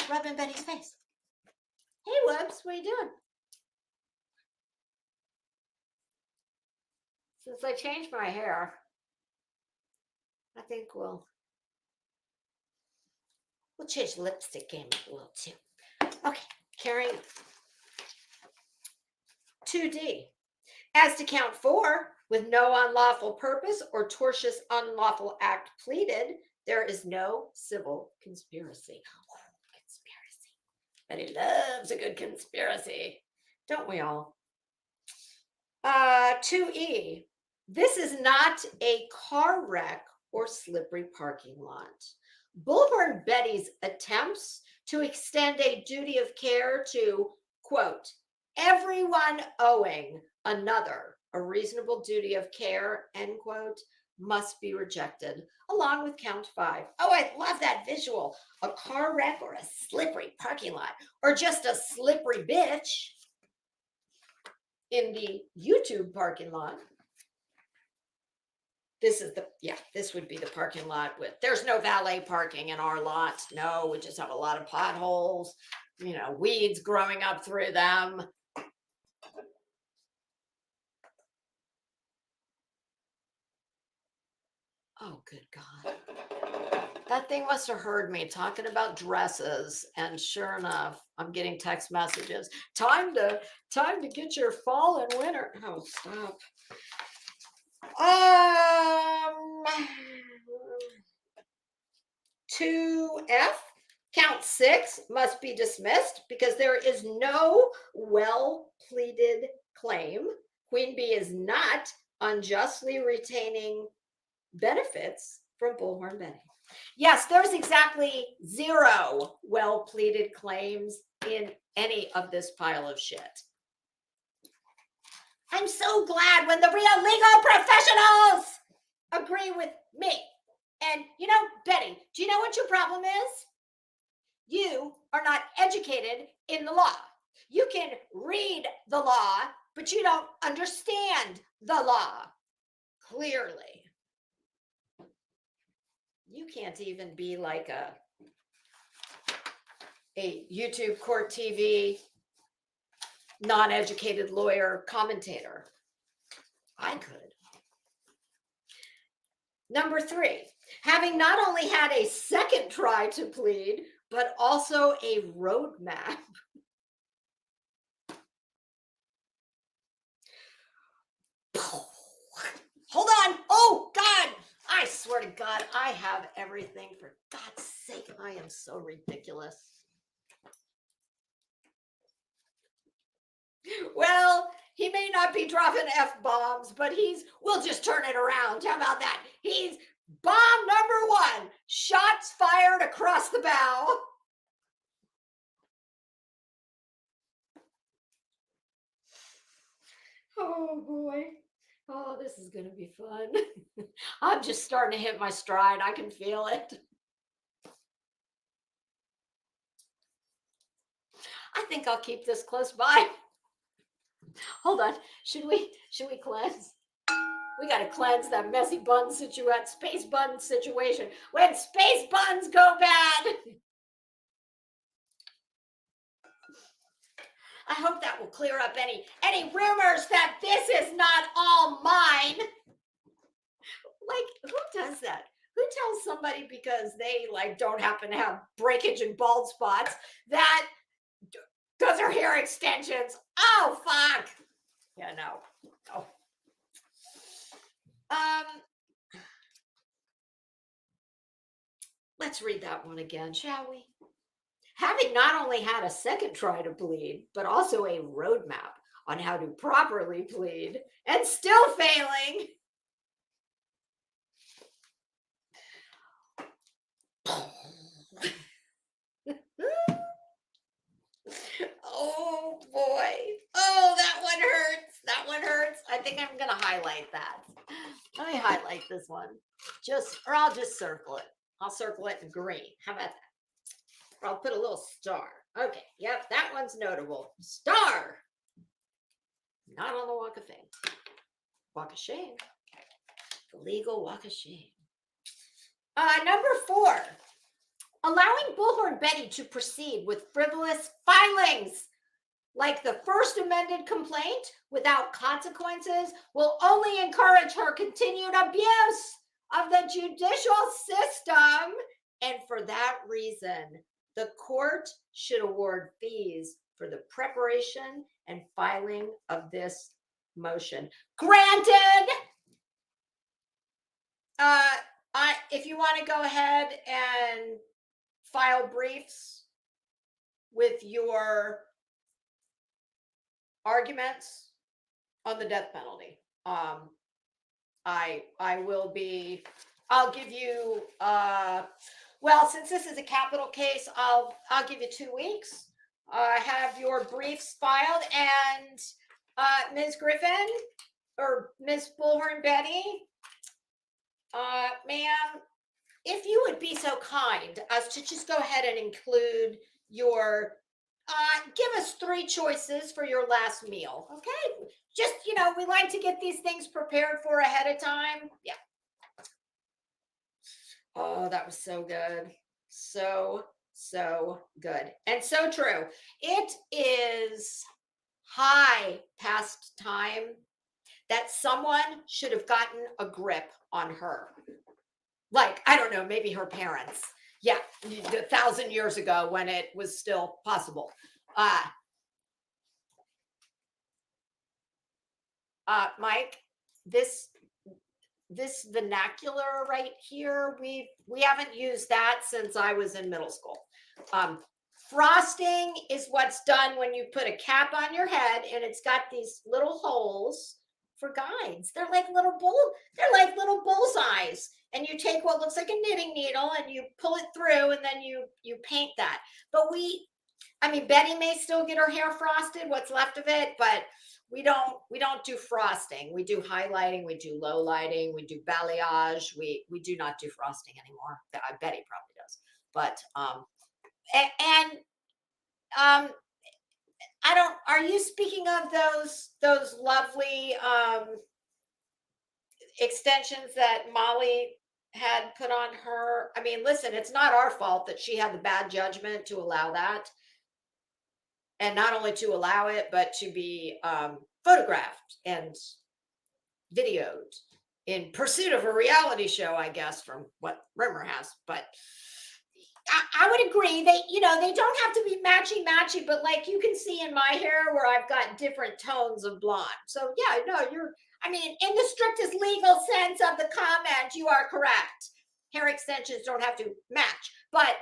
rub in Betty's face. Hey, Whoops, what are you doing? Since I changed my hair, I think we'll change the lipstick game a little too. Okay, carrying on. 2D. As to count 4, with no unlawful purpose or tortious unlawful act pleaded, there is no civil conspiracy. Oh, conspiracy. Betty loves a good conspiracy. Don't we all? 2E. This is not a car wreck or slippery parking lot. Bullhorn Betty's attempts to extend a duty of care to, quote, everyone owing another a reasonable duty of care, end quote, must be rejected, along with count 5. Oh, I love that visual. A car wreck or a slippery parking lot, or just a slippery bitch in the YouTube parking lot. This would be the parking lot with, there's no valet parking in our lot. No, we just have a lot of potholes, weeds growing up through them. Oh, good God. That thing must have heard me talking about dresses. And sure enough, I'm getting text messages. Time to get your fall and winter. Oh, stop. 2F, count 6 must be dismissed because there is no well-pleaded claim. Queen Bee is not unjustly retaining benefits from Bullhorn Betty. Yes, there's exactly 0 well-pleaded claims in any of this pile of shit. I'm so glad when the real legal professionals agree with me. And Betty, do you know what your problem is? You are not educated in the law. You can read the law, but you don't understand the law clearly. You can't even be like a YouTube Court TV non-educated lawyer commentator. I could. Number 3, having not only had a second try to plead, but also a roadmap. Hold on. Oh, God. I swear to God, I have everything. For God's sake, I am so ridiculous. Well, he may not be dropping F-bombs, but we'll just turn it around. How about that? He's bomb number 1, shots fired across the bow. Oh, boy. Oh, this is going to be fun. I'm just starting to hit my stride. I can feel it. I think I'll keep this close by. Hold on. Should we cleanse? We got to cleanse that messy bun space bun situation. When space buns go bad. I hope that will clear up any rumors that this is not all mine. Like, who does that? Who tells somebody because they don't happen to have breakage and bald spots that those are hair extensions? Oh, fuck. Yeah, no. Oh. Let's read that one again, shall we? Having not only had a second try to plead, but also a roadmap on how to properly plead, and still failing. Oh, boy. Oh, that one hurts. That one hurts. I think I'm going to highlight that. Let me highlight this one. Or I'll just circle it. I'll circle it in green. How about that? Or I'll put a little star. Okay. Yep. That one's notable. Star. Not on the Walk of Fame. Walk of Shame. The legal Walk of Shame. Number 4. Allowing Bullhorn Betty to proceed with frivolous filings like the first amended complaint without consequences will only encourage her continued abuse of the judicial system. And for that reason, the court should award fees for the preparation and filing of this motion. Granted, if you want to go ahead and file briefs with your arguments on the death penalty, I'll give you, well, since this is a capital case, I'll give you 2 weeks. Have your briefs filed, and Ms. Griffin, or Miss Bullhorn Betty, ma'am, if you would be so kind as to just go ahead and include your, give us 3 choices for your last meal, okay? Just, we like to get these things prepared for ahead of time. Yeah. Oh, that was so good. So good. And so true. It is high past time that someone should have gotten a grip on her. Like, I don't know, maybe her parents. Yeah, 1,000 years ago when it was still possible. Mike, this vernacular right here, we haven't used that since I was in middle school. Frosting is what's done when you put a cap on your head and it's got these little holes for guides. They're like little bullseyes. And you take what looks like a knitting needle and you pull it through and then you paint that. But Betty may still get her hair frosted, what's left of it, but we don't do frosting. We do highlighting, we do low lighting, we do balayage. We do not do frosting anymore. Betty probably does. But I don't, are you speaking of those lovely extensions that Molly had put on her? I mean, listen, it's not our fault that she had the bad judgment to allow that. And not only to allow it, but to be photographed and videoed in pursuit of a reality show, I guess, from what rumor has. But I would agree. They don't have to be matchy, but like you can see in my hair where I've got different tones of blonde. So yeah, no, in the strictest legal sense of the comment, you are correct. Hair extensions don't have to match. But,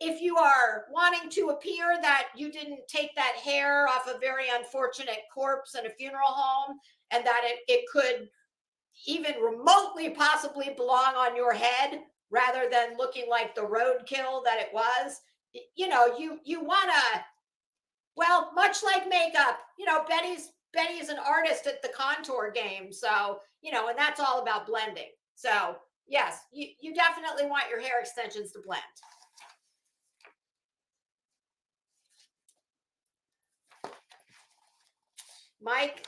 if you are wanting to appear that you didn't take that hair off a very unfortunate corpse in a funeral home and that it could even remotely possibly belong on your head rather than looking like the roadkill that it was, you want to, well, much like makeup, Betty is an artist at the contour game. So, and that's all about blending. So yes, you definitely want your hair extensions to blend. Mike,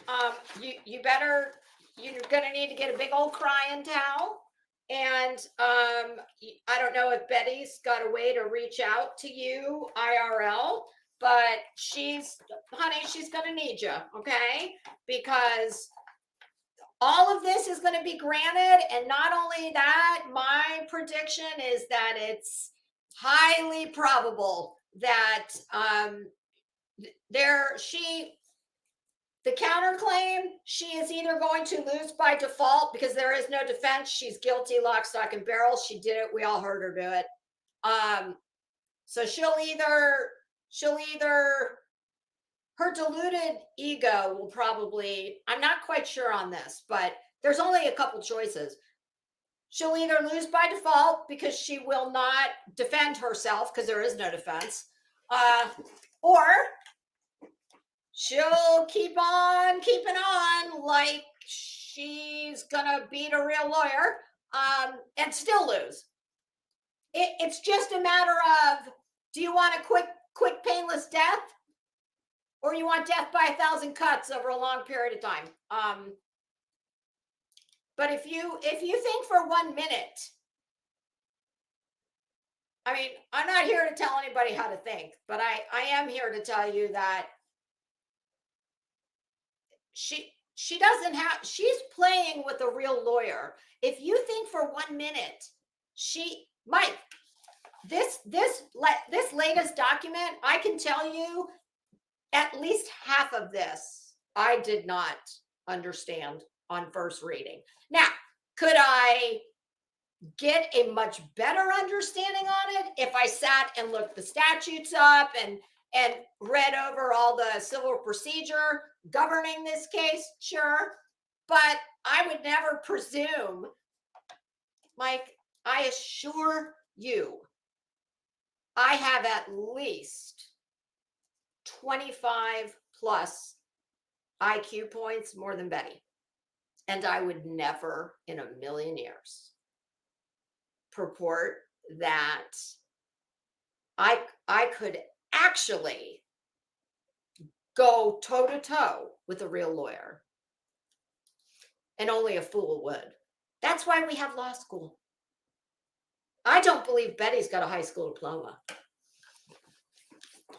you're going to need to get a big old crying towel. And I don't know if Betty's got a way to reach out to you IRL, but she's going to need you, okay? Because all of this is going to be granted. And not only that, my prediction is that it's highly probable that the counterclaim, she is either going to lose by default because there is no defense. She's guilty, lock, stock, and barrel. She did it. We all heard her do it. So she'll either her deluded ego will probably, I'm not quite sure on this, but there's only a couple choices. She'll either lose by default because she will not defend herself because there is no defense, or she'll keep on keeping on like she's gonna beat a real lawyer and still lose. It's just a matter of, do you want a quick painless death, or you want death by 1,000 cuts over a long period of time? But if you think for 1 minute, I'm not here to tell anybody how to think, but I am here to tell you that she doesn't have, she's playing with a real lawyer. If you think for 1 minute, Mike, this latest document, I can tell you at least half of this I did not understand on first reading. Now, could I get a much better understanding on it if I sat and looked the statutes up and read over all the civil procedure governing this case? Sure. But I would never presume, Mike, I assure you, I have at least 25 plus IQ points more than Betty. And I would never in a million years purport that I could actually go toe to toe with a real lawyer. And only a fool would. That's why we have law school. I don't believe Betty's got a high school diploma.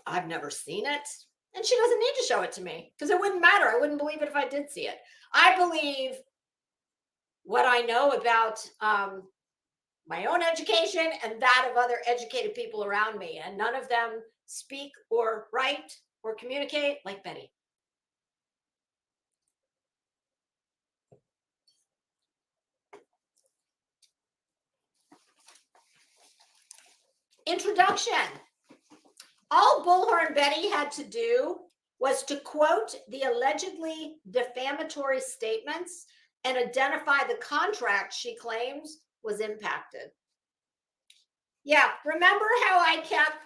I've never seen it. And she doesn't need to show it to me because it wouldn't matter. I wouldn't believe it if I did see it. I believe what I know about my own education and that of other educated people around me. And none of them speak or write or communicate like Betty. Introduction. All Bullhorn Betty had to do was to quote the allegedly defamatory statements and identify the contract she claims was impacted. Yeah, remember how I kept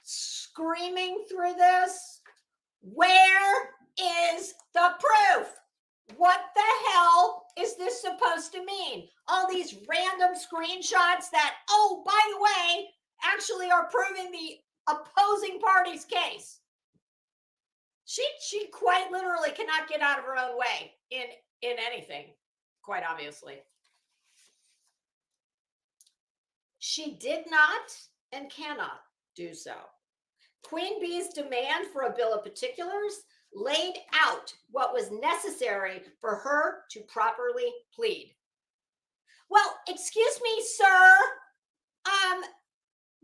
screaming through this? Where is the proof? What the hell is this supposed to mean? All these random screenshots that, oh, by the way, actually are proving the opposing party's case. She quite literally cannot get out of her own way in anything, quite obviously. She did not and cannot do so. Queen Bee's demand for a bill of particulars laid out what was necessary for her to properly plead. Well, excuse me, sir.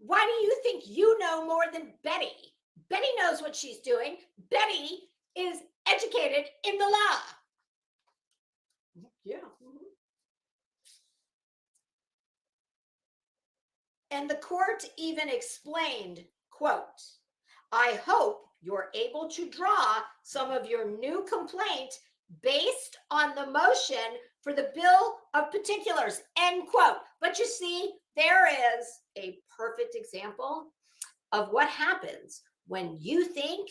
Why do you think you know more than Betty? Betty knows what she's doing. Betty is educated in the law. Yeah. And the court even explained, quote, I hope you're able to draw some of your new complaint based on the motion for the bill of particulars, end quote. But you see, there is a perfect example of what happens when you think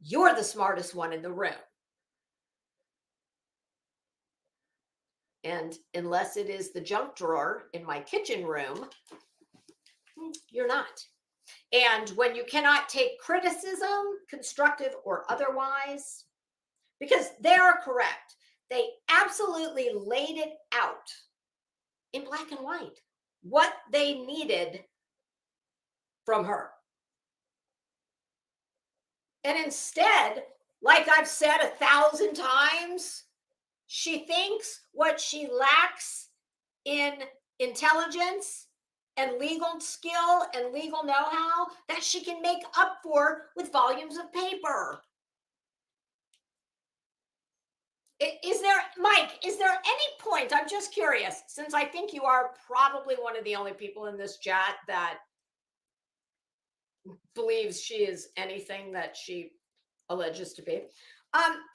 you're the smartest one in the room. And unless it is the junk drawer in my kitchen room, you're not. And when you cannot take criticism, constructive or otherwise, because they're correct, they absolutely laid it out in black and white, what they needed from her. And instead, like I've said 1,000 times, she thinks what she lacks in intelligence and legal skill and legal know-how that she can make up for with volumes of paper. Is there, Mike, is there any point, I'm just curious, since I think you are probably one of the only people in this chat that believes she is anything that she alleges to be,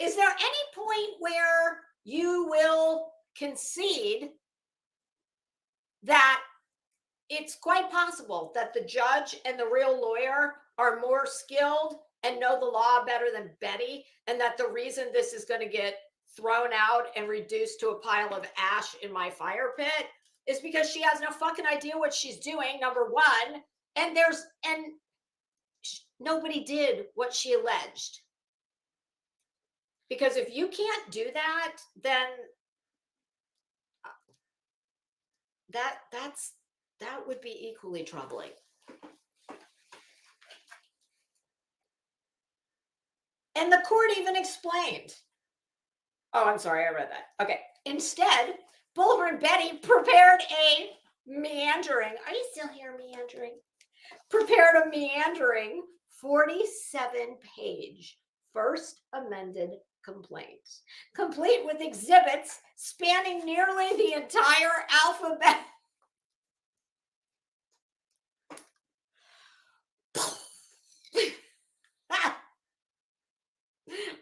is there any point where you will concede that it's quite possible that the judge and the real lawyer are more skilled and know the law better than Betty, and that the reason this is going to get thrown out and reduced to a pile of ash in my fire pit is because she has no fucking idea what she's doing, number one, and nobody did what she alleged. Because if you can't do that, then that would be equally troubling. And the court even explained. Oh, I'm sorry, I read that. Okay. Instead, Bullhorn Betty prepared a meandering, are you still here, meandering? Prepared a meandering 47-page first amended complaint, complete with exhibits spanning nearly the entire alphabet.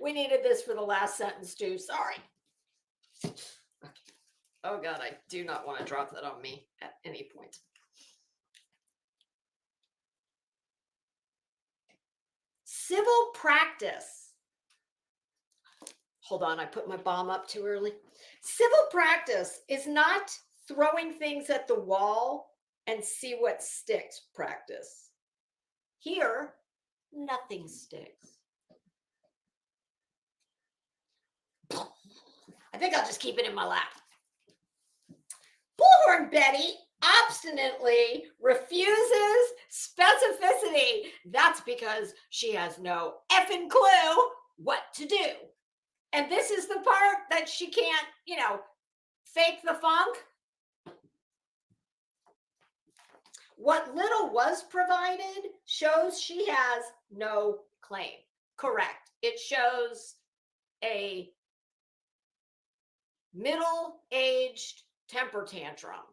We needed this for the last sentence too. Sorry. Okay. Oh God, I do not want to drop that on me at any point. Civil practice Hold on, I put my bomb up too early. Civil practice is not throwing things at the wall and see what sticks practice. Here, nothing sticks. I think I'll just keep it in my lap. Bullhorn Betty obstinately refuses specificity. That's because she has no effing clue what to do. And this is the part that she can't, fake the funk. What little was provided shows she has no claim. Correct. It shows a middle-aged temper tantrum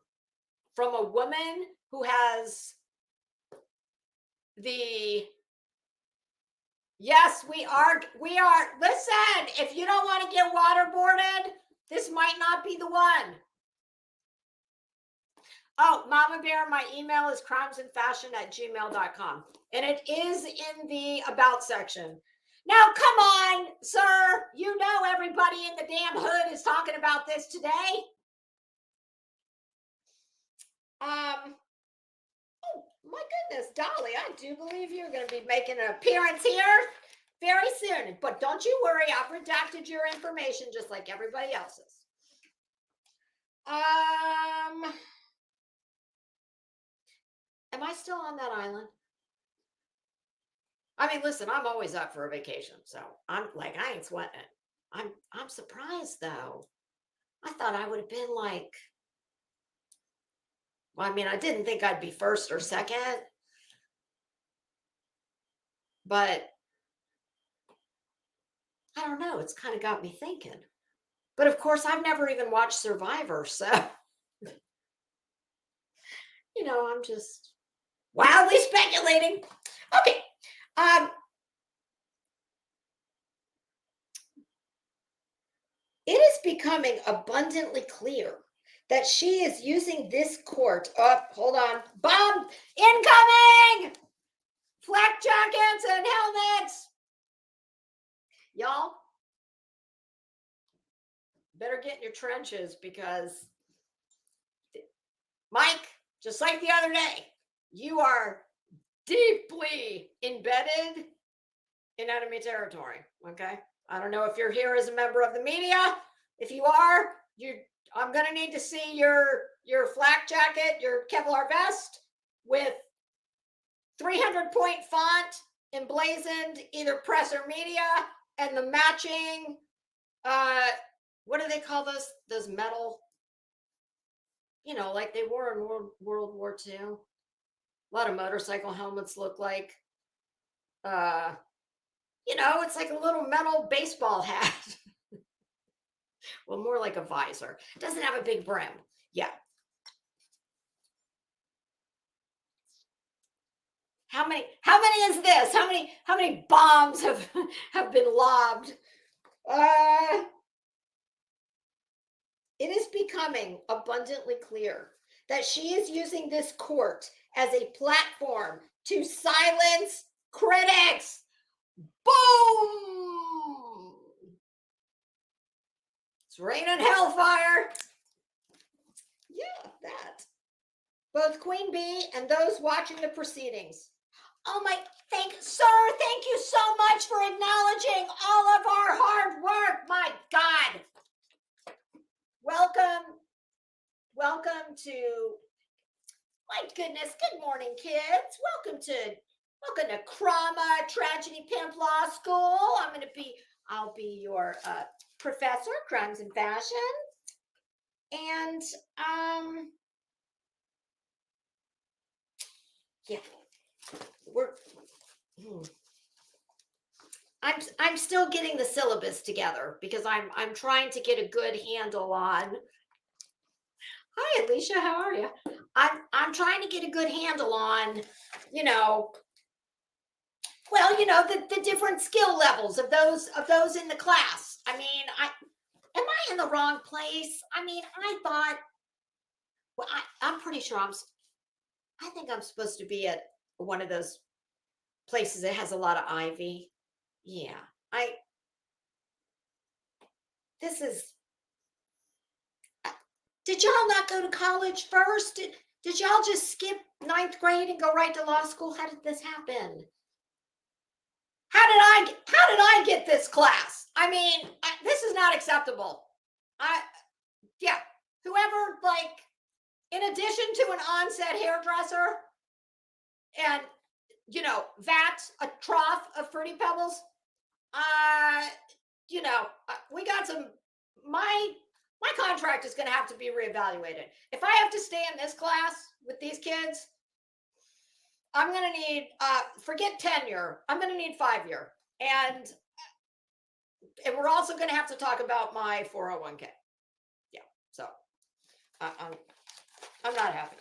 from a woman who has yes, we are, listen, if you don't want to get waterboarded, this might not be the one. Oh, Mama Bear, my email is crimesandfashion@gmail.com. And it is in the about section. Now, come on, sir. You know everybody in the damn hood is talking about this today. Oh, my goodness, Dolly, I do believe you're going to be making an appearance here very soon. But don't you worry, I've redacted your information just like everybody else's. Am I still on that island? I mean, listen, I'm always up for a vacation, so I ain't sweating it. I'm surprised though. I thought I would have been like, well, I mean, I didn't think I'd be first or second, but I don't know. It's kind of got me thinking. But of course, I've never even watched Survivor, so I'm just wildly speculating. Okay. It is becoming abundantly clear that she is using this court. Oh, hold on. Bomb incoming! Flak jackets and helmets. Y'all better get in your trenches because, Mike, just like the other day, you are deeply embedded in enemy territory, okay? I don't know if you're here as a member of the media. If you are, I'm going to need to see your flak jacket, your Kevlar vest with 300-point font emblazoned, either press or media, and the matching, what do they call those metal, like they wore in World War II. A lot of motorcycle helmets look like, it's like a little metal baseball hat. Well, more like a visor. It doesn't have a big brim. Yeah. How many is this? How many bombs have been lobbed? It is becoming abundantly clear that she is using this court as a platform to silence critics. Boom! It's raining hellfire. Yeah, that. Both Queen Bee and those watching the proceedings. Oh my, thank you so much for acknowledging all of our hard work. My God. Welcome to, my goodness, good morning, kids. Welcome to Krama Tragedy Pimp Law School. I'll be your professor, Crimes and Fashion. And yeah, I'm still getting the syllabus together because I'm trying to get a good handle on. Hi, Alicia, how are you? I'm trying to get a good handle on, the different skill levels of those in the class. I mean, am I in the wrong place? I mean, I thought, well, I'm pretty sure I think I'm supposed to be at one of those places that has a lot of ivy. Yeah, this is, did y'all not go to college first? Did y'all just skip 9th grade and go right to law school? How did this happen? How did I get this class? I mean, this is not acceptable. Yeah, whoever, like, in addition to an on-set hairdresser and, you know, a trough of Fruity Pebbles, you know, we got some, my contract is going to have to be reevaluated. If I have to stay in this class with these kids, I'm going to need, forget tenure, I'm going to need 5-year. And we're also going to have to talk about my 401k. Yeah, so I'm not happy.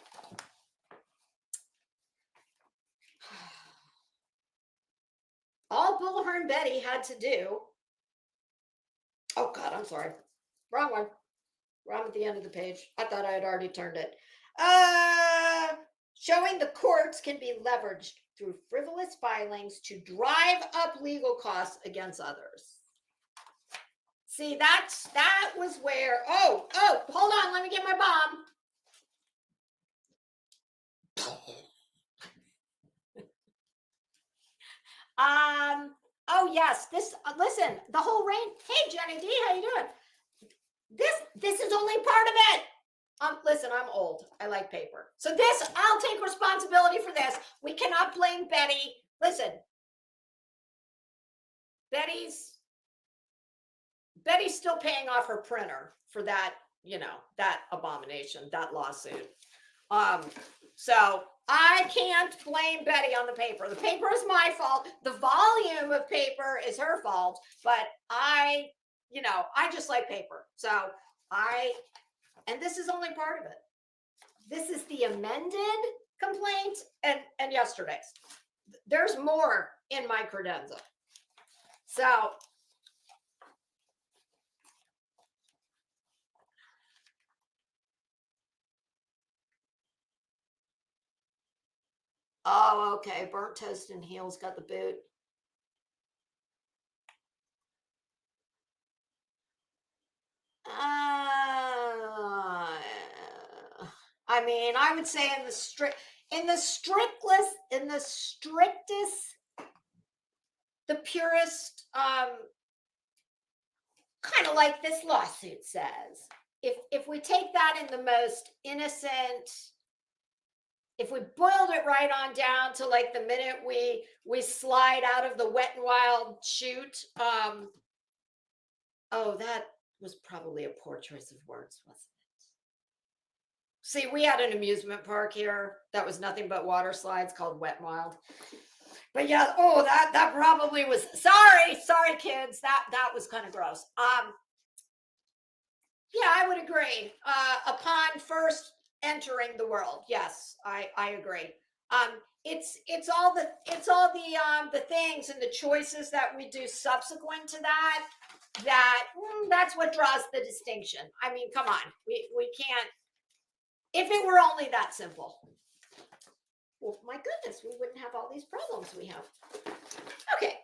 All Bullhorn Betty had to do, oh God, I'm sorry, wrong one. Wrong at the end of the page. I thought I had already turned it. Showing the courts can be leveraged through frivolous filings to drive up legal costs against others. See, that was where, oh, hold on, let me get my bomb. Oh yes, this, listen, the whole rain. Hey, Jenny D, how you doing? This is only part of it. Listen, I'm old. I like paper. So I'll take responsibility for this. We cannot blame Betty. Listen, Betty's still paying off her printer for that, you know, that abomination, that lawsuit. So I can't blame Betty on the paper. The paper is my fault. The volume of paper is her fault, but I just like paper. So and this is only part of it. This is the amended complaint and yesterday's. There's more in my credenza. So oh, okay. Burnt toast and heels got the boot. I mean, I would say in the strictest, the purest, kind of like this lawsuit says. If we take that in the most innocent, if we boiled it right on down to like the minute we slide out of the Wet and Wild chute, oh, that was probably a poor choice of words, wasn't it? See, we had an amusement park here that was nothing but water slides called Wet and Wild. But yeah, oh, that probably was, sorry kids, that was kind of gross. Yeah, I would agree. Upon first entering the world, yes, I agree. It's all the things and the choices that we do subsequent to that's what draws the distinction. I mean, come on, we can't. If it were only that simple, well, my goodness, we wouldn't have all these problems we have. Okay,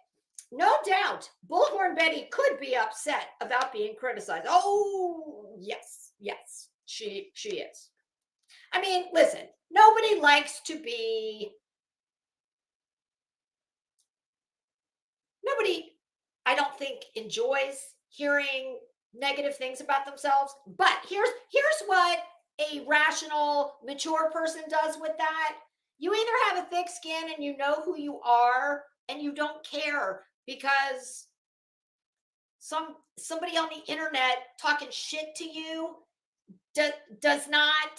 no doubt, Bullhorn Betty could be upset about being criticized. Oh, yes, she is. I mean, listen, nobody likes to be. Nobody, I don't think, enjoys hearing negative things about themselves. But here's what a rational, mature person does with that. You either have a thick skin and you know who you are and you don't care because somebody on the internet talking shit to you does not,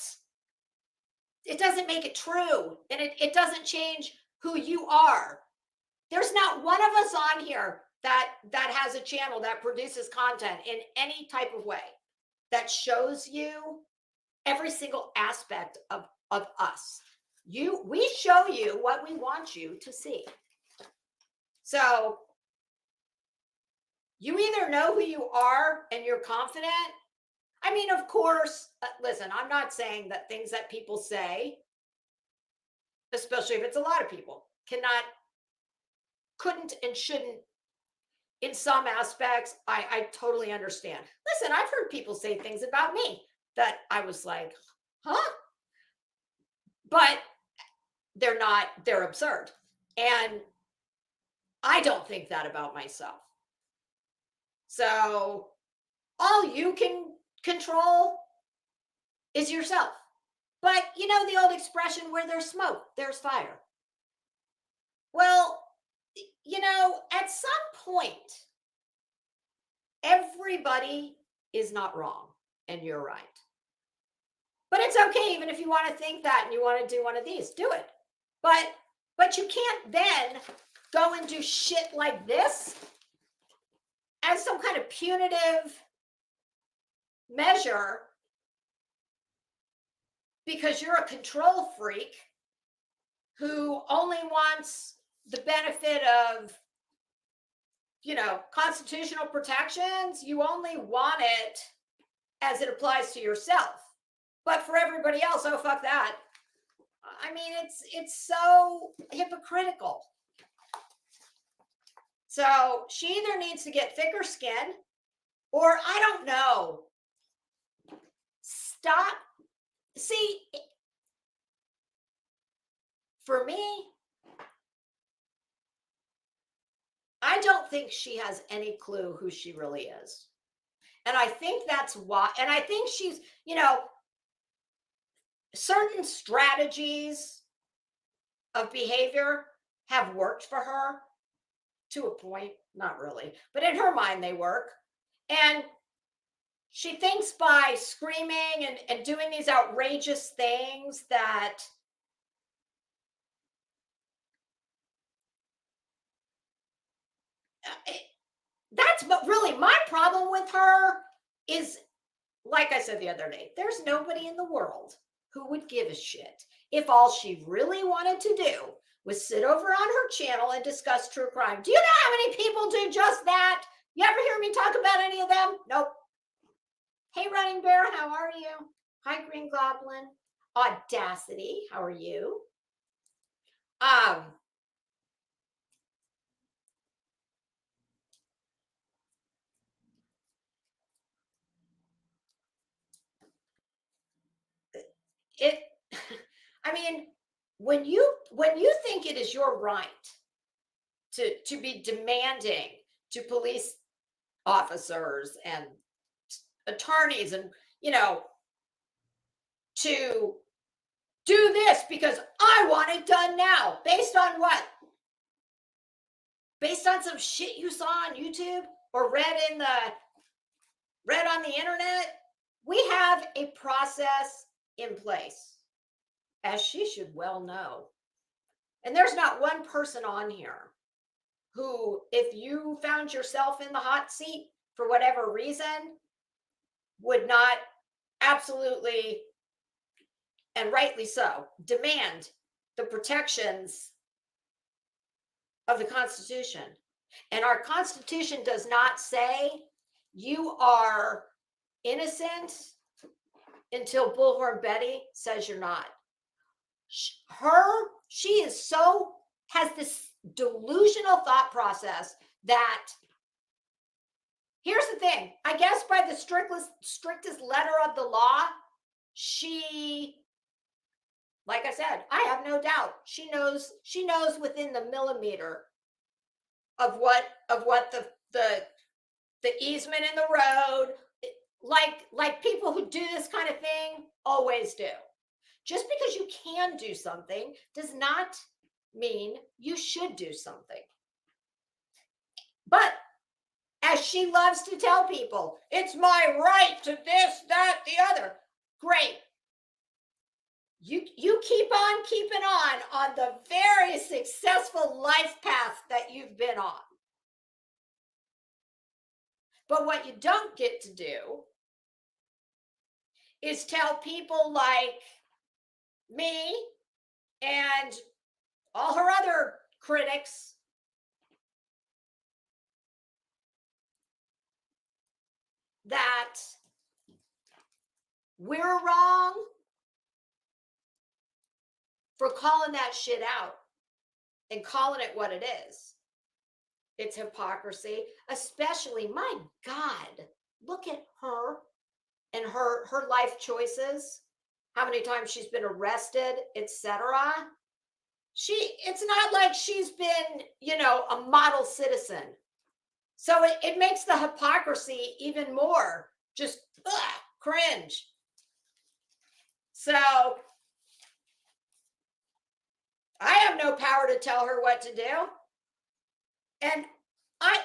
it doesn't make it true, and it doesn't change who you are. There's not one of us on here that has a channel that produces content in any type of way that shows you every single aspect of us. We show you what we want you to see. So you either know who you are and you're confident. I mean, of course, listen, I'm not saying that things that people say, especially if it's a lot of people, couldn't and shouldn't in some aspects, I totally understand. Listen, I've heard people say things about me that I was like, huh? But they're absurd. And I don't think that about myself. So all you can control is yourself. But you know the old expression, where there's smoke, there's fire. Well, you know, at some point, everybody is not wrong, and you're right. But it's okay, even if you want to think that and you want to do one of these, do it. But you can't then go and do shit like this as some kind of punitive measure because you're a control freak who only wants the benefit of, you know, constitutional protections. You only want it as it applies to yourself. But for everybody else, oh, fuck that. I mean, it's so hypocritical. So she either needs to get thicker skin, or I don't know. Stop. See, for me, I don't think she has any clue who she really is. And I think that's why, and I think she's, you know, certain strategies of behavior have worked for her to a point, not really, but in her mind they work. And she thinks by screaming and doing these outrageous things that that's what really my problem with her is. Like I said the other day, there's nobody in the world who would give a shit if all she really wanted to do was sit over on her channel and discuss true crime. Do you know how many people do just that? You ever hear me talk about any of them? Nope. Hey, Running Bear, how are you? Hi, Green Goblin. Audacity, how are you? It I mean, when you think it is your right to be demanding to police officers and attorneys and, you know, to do this because I want it done now, based on what? Based on some shit you saw on YouTube or read on the internet? We have a process in place, as she should well know. And there's not one person on here who, if you found yourself in the hot seat for whatever reason, would not absolutely, and rightly so, demand the protections of the Constitution. And our Constitution does not say you are innocent until Bullhorn Betty says you're not. She has this delusional thought process that, here's the thing, I guess by the strictest letter of the law, she, like I said, I have no doubt she knows within the millimeter of what the easement in the road, like people who do this kind of thing always do. Just because you can do something does not mean you should do something. But as she loves to tell people, it's my right to this, that, the other. Great. You keep on keeping on the very successful life path that you've been on. But what you don't get to do is tell people like me and all her other critics that we're wrong for calling that shit out and calling it what it is. It's hypocrisy, especially, my God, look at her and her life choices, how many times she's been arrested, etc. It's not like she's been, a model citizen. So it makes the hypocrisy even more just cringe. So I have no power to tell her what to do. And I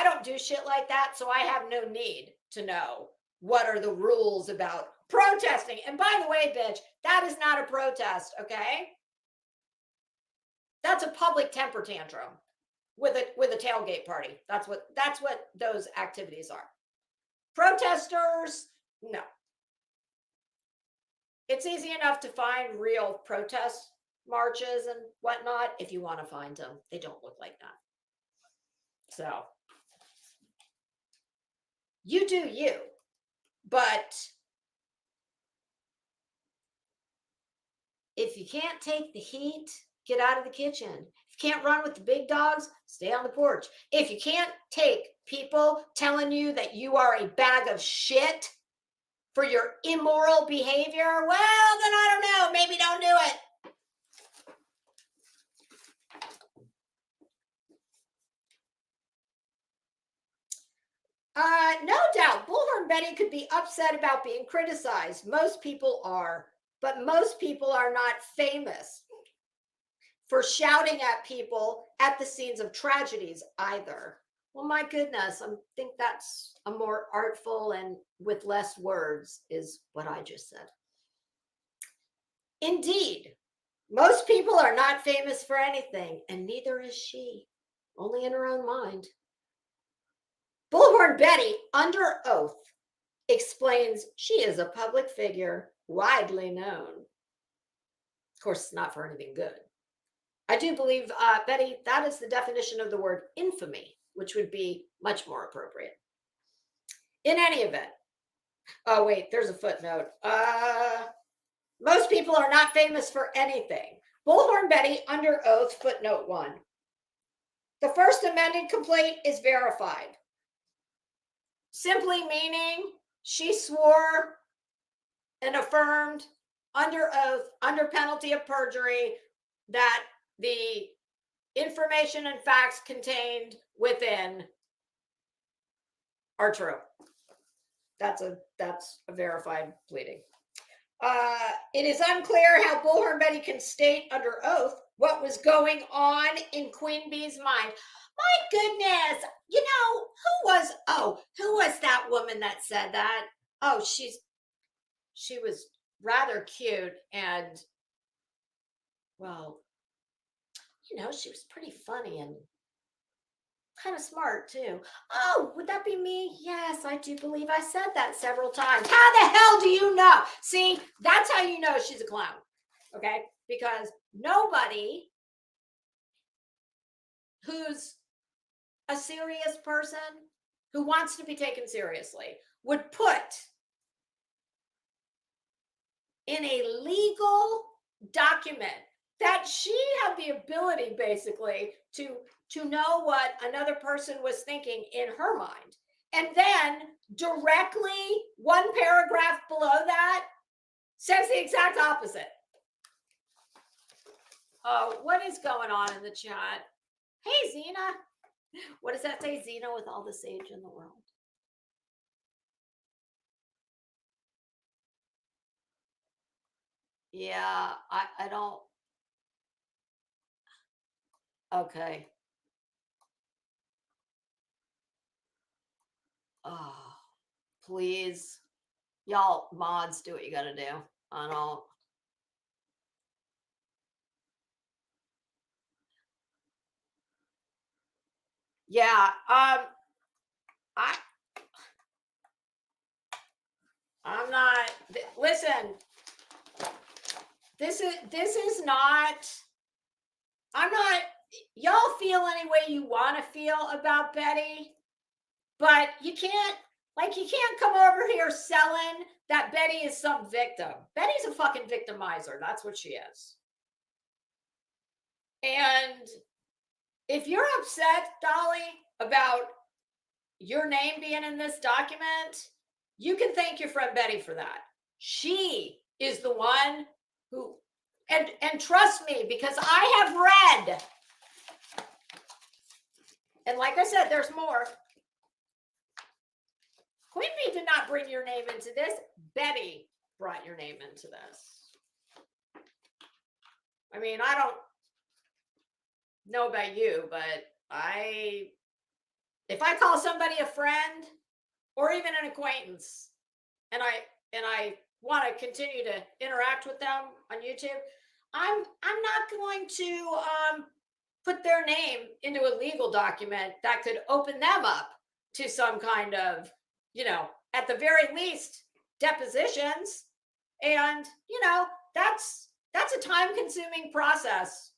don't do shit like that, so I have no need to know what are the rules about protesting. And by the way, bitch, that is not a protest, okay? That's a public temper tantrum with a tailgate party. That's what those activities are. Protesters, no. It's easy enough to find real protest marches and whatnot if you want to find them. They don't look like that. So you do you, but if you can't take the heat, get out of the kitchen. If you can't run with the big dogs, stay on the porch. If you can't take people telling you that you are a bag of shit for your immoral behavior, well, then I don't know, maybe don't do it. No doubt, Bullhorn Betty could be upset about being criticized. Most people are, but most people are not famous for shouting at people at the scenes of tragedies either. Well, my goodness, I think that's a more artful and with less words is what I just said. Indeed, most people are not famous for anything, and neither is she, only in her own mind. Bullhorn Betty, under oath, explains she is a public figure, widely known. Of course, it's not for anything good. I do believe, Betty, that is the definition of the word infamy, which would be much more appropriate. In any event, oh, wait, there's a footnote. Most people are not famous for anything. Bullhorn Betty, under oath, footnote 1. The first amended complaint is verified. Simply meaning she swore and affirmed under oath, under penalty of perjury, that the information and facts contained within are true. That's a verified pleading. It is unclear how Bullhorn Betty can state under oath what was going on in Queen Bee's mind. My goodness, who was that woman that said that? Oh, she was rather cute and, well, she was pretty funny and kind of smart too. Oh, would that be me? Yes, I do believe I said that several times. How the hell do you know? See, that's how you know she's a clown, okay? Because nobody who's a serious person who wants to be taken seriously would put in a legal document that she had the ability basically to know what another person was thinking in her mind. And then directly one paragraph below that says the exact opposite. Oh, what is going on in the chat? Hey, Zena. What does that say, Zena, with all the sage in the world? Yeah, I don't. Okay. Oh, please. Y'all mods, do what you gotta do. I don't. Yeah, I'm not, listen, this is not, I'm not, y'all feel any way you want to feel about Betty, but you can't come over here selling that Betty is some victim. Betty's a fucking victimizer. That's what she is. And if you're upset, Dolly, about your name being in this document, you can thank your friend Betty for that. She is the one who, and trust me, because I have read, and like I said, there's more. Queen Bee did not bring your name into this. Betty brought your name into this. I mean, I don't know about you, but if I call somebody a friend or even an acquaintance, and I want to continue to interact with them on YouTube, I'm not going to put their name into a legal document that could open them up to some kind of, at the very least, depositions. And, that's a time-consuming process,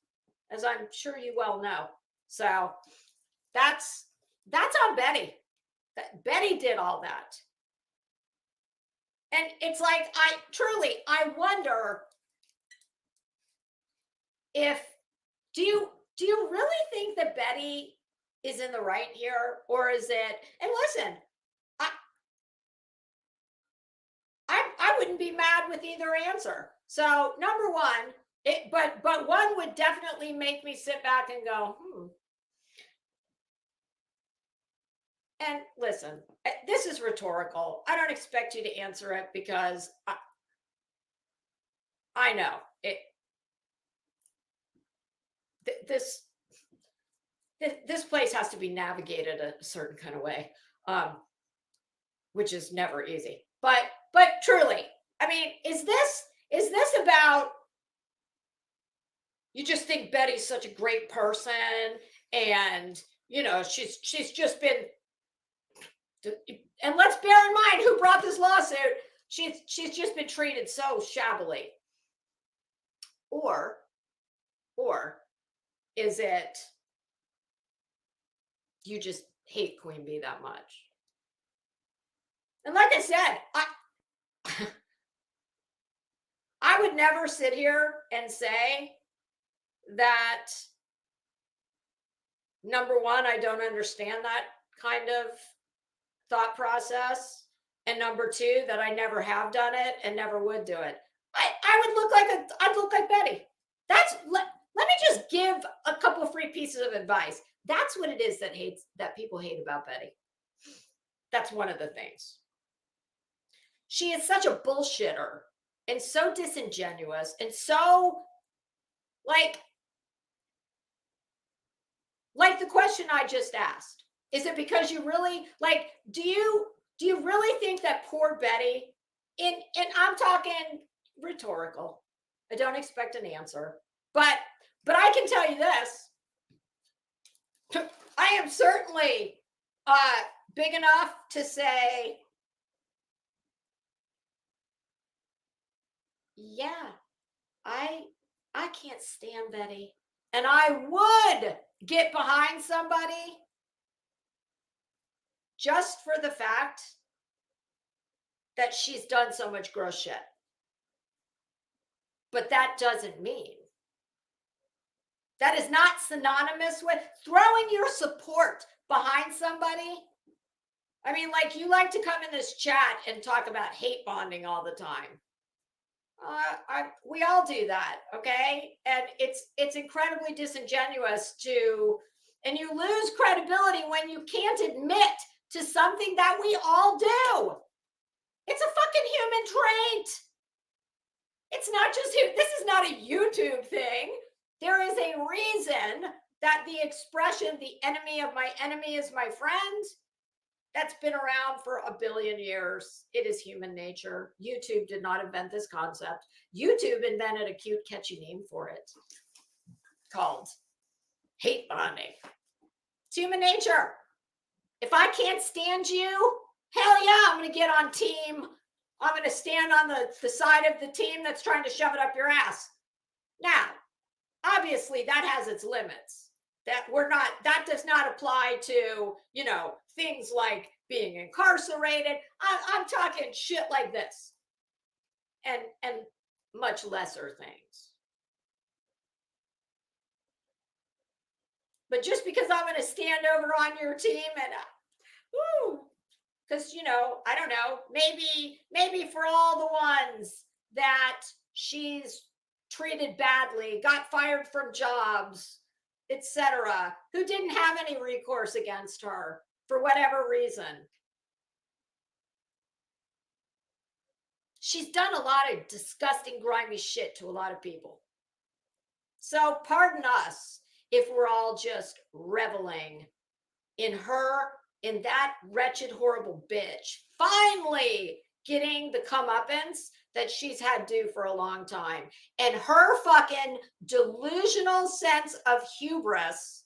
as I'm sure you well know. So that's on Betty. Betty did all that. And it's like, I wonder if, do you really think that Betty is in the right here? Or is it, and listen, I wouldn't be mad with either answer. So number one, but one would definitely make me sit back and go, And listen, this is rhetorical. I don't expect you to answer it because I know it. This place has to be navigated a certain kind of way, which is never easy. But truly, I mean, is this about, you just think Betty's such a great person, and she's just been, and let's bear in mind who brought this lawsuit. She's just been treated so shabbily. Or is it you just hate Queen Bee that much? And like I said, I would never sit here and say that, number one, I don't understand that kind of thought process, and number two, that I never have done it and never would do it. I would look like I'd look like Betty. Let me just give a couple of free pieces of advice. That's what it is that people hate about Betty. That's one of the things. She is such a bullshitter and so disingenuous and so like the question I just asked. Is it because you really do you really think that poor Betty, and I'm talking rhetorical, I don't expect an answer, but I can tell you this, I am certainly big enough to say, yeah, I can't stand Betty, and I would get behind somebody just for the fact that she's done so much gross shit. But that doesn't mean, that is not synonymous with throwing your support behind somebody. I mean, you like to come in this chat and talk about hate bonding all the time. We all do that, okay? And it's incredibly disingenuous and you lose credibility when you can't admit to something that we all do. It's a fucking human trait. It's not just here. This is not a YouTube thing. There is a reason that the expression, the enemy of my enemy is my friend, that's been around for 1 billion years. It is human nature. YouTube did not invent this concept. YouTube invented a cute, catchy name for it called hate bonding. It's human nature. If I can't stand you, hell yeah, I'm going to get on team. I'm going to stand on the side of the team that's trying to shove it up your ass. Now, obviously, that has its limits. That does not apply to, things like being incarcerated. I'm talking shit like this and much lesser things. But just because I'm going to stand over on your team and, because, I don't know, maybe for all the ones that she's treated badly, got fired from jobs, etc., who didn't have any recourse against her for whatever reason. She's done a lot of disgusting, grimy shit to a lot of people. So pardon us if we're all just reveling in that wretched, horrible bitch finally getting the comeuppance that she's had due for a long time. And her fucking delusional sense of hubris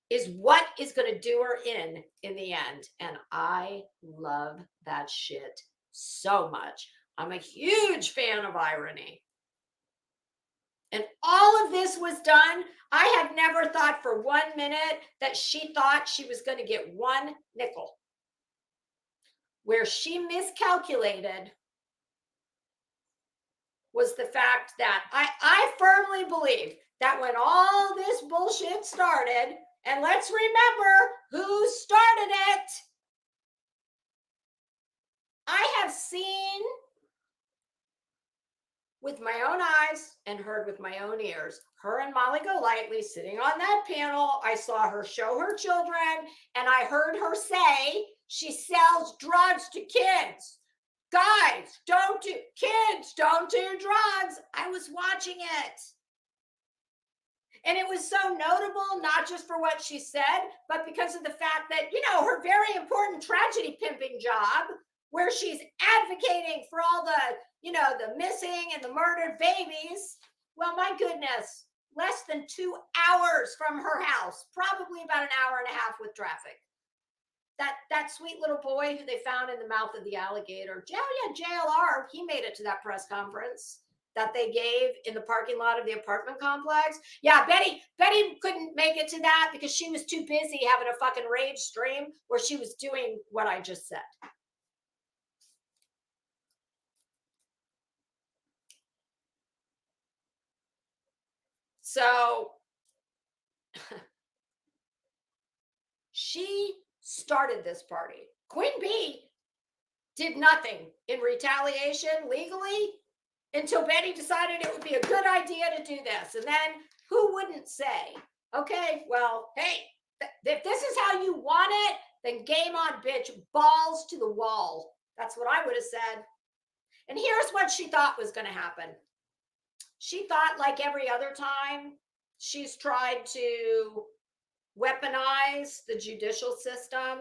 is what is going to do her in the end. And I love that shit so much. I'm a huge fan of irony. And all of this was done. I have never thought for 1 minute that she thought she was going to get one nickel. Where she miscalculated was the fact that I firmly believe that when all this bullshit started, and let's remember who started it. I have seen with my own eyes and heard with my own ears, her and Molly Golightly sitting on that panel. I saw her show her children, and I heard her say she sells drugs to kids. Guys, don't do drugs. I was watching it. And it was so notable, not just for what she said, but because of the fact that, her very important tragedy pimping job, where she's advocating for all the, the missing and the murdered babies. Well, my goodness, less than 2 hours from her house, probably about an hour and a half with traffic. That sweet little boy who they found in the mouth of the alligator, JLR, he made it to that press conference that they gave in the parking lot of the apartment complex. Yeah, Betty couldn't make it to that because she was too busy having a fucking rage stream where she was doing what I just said. So she started this party. Queen Bee did nothing in retaliation legally until Betty decided it would be a good idea to do this. And then who wouldn't say, okay, well, hey, if this is how you want it, then game on, bitch, balls to the wall. That's what I would have said. And here's what she thought was going to happen. She thought, like every other time she's tried to weaponize the judicial system.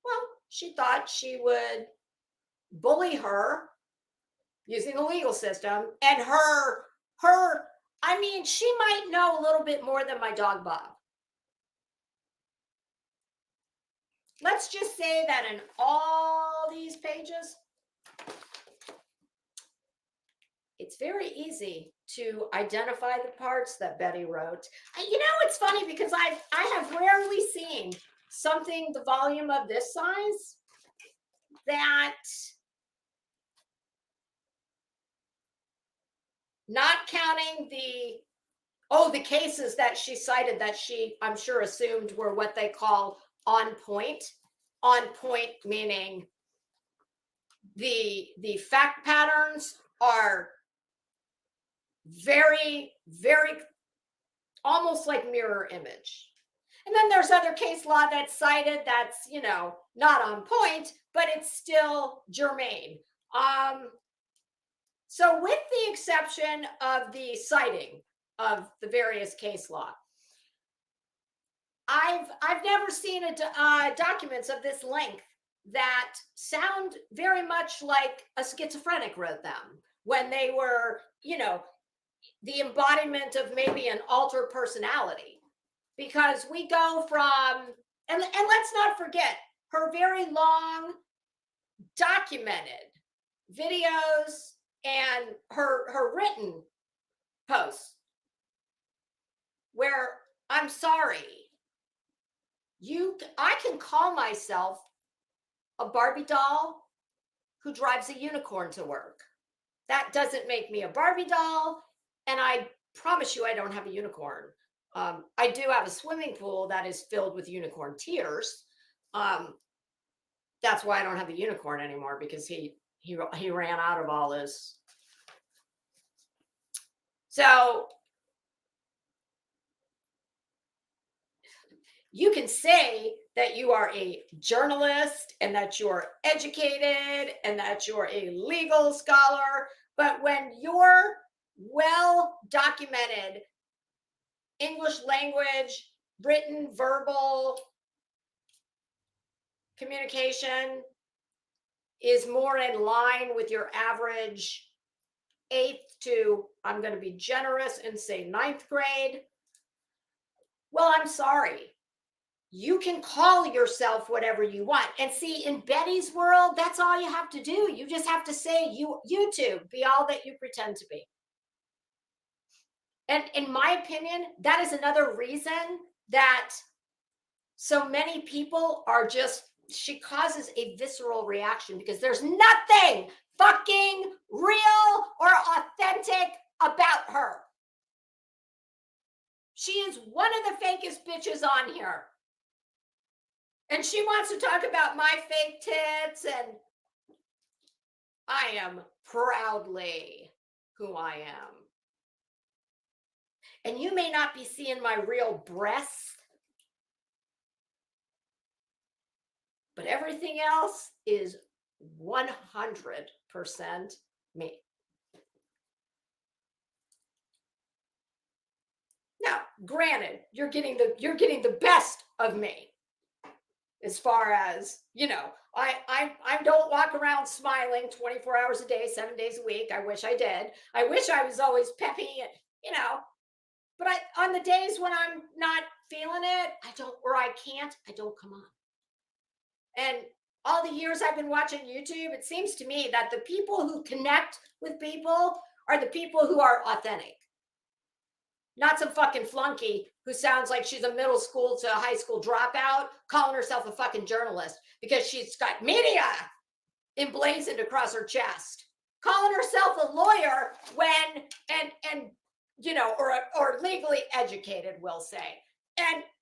Well, she thought she would bully her using the legal system, and she might know a little bit more than my dog Bob. Let's just say that in all these pages, it's very easy to identify the parts that Betty wrote. It's funny because I have rarely seen something the volume of this size that, not counting the cases that she cited that she, I'm sure, assumed were what they call on point. On point meaning the fact patterns are very, very almost like mirror image. And then there's other case law that's cited that's, not on point, but it's still germane. So with the exception of the citing of the various case law, I've never seen documents of this length that sound very much like a schizophrenic wrote them when they were, the embodiment of maybe an altered personality. Because we go from, and let's not forget, her very long documented videos and her written posts where, I'm sorry, I can call myself a Barbie doll who drives a unicorn to work. That doesn't make me a Barbie doll. And I promise you, I don't have a unicorn. I do have a swimming pool that is filled with unicorn tears. Um, that's why I don't have a unicorn anymore, because he ran out of all his. So you can say that you are a journalist and that you're educated and that you're a legal scholar, but when your well documented English language, written, verbal communication is more in line with your average eighth to, I'm going to be generous and say ninth grade, well, I'm sorry. You can call yourself whatever you want. And see, in Betty's world, that's all you have to do. You just have to say, YouTube, be all that you pretend to be. And in my opinion, that is another reason that so many people are just, she causes a visceral reaction because there's nothing fucking real or authentic about her. She is one of the fakest bitches on here. And she wants to talk about my fake tits, and I am proudly who I am. And you may not be seeing my real breasts, but everything else is 100% me. Now, granted, you're getting the best of me. As far as, I don't walk around smiling 24 hours a day, 7 days a week. I wish I did. I wish I was always peppy, but on the days when I'm not feeling it, I don't come on. And all the years I've been watching YouTube, it seems to me that the people who connect with people are the people who are authentic. Not some fucking flunky who sounds like she's a middle school to a high school dropout calling herself a fucking journalist because she's got media emblazoned across her chest. Calling herself a lawyer when, or legally educated, we'll say.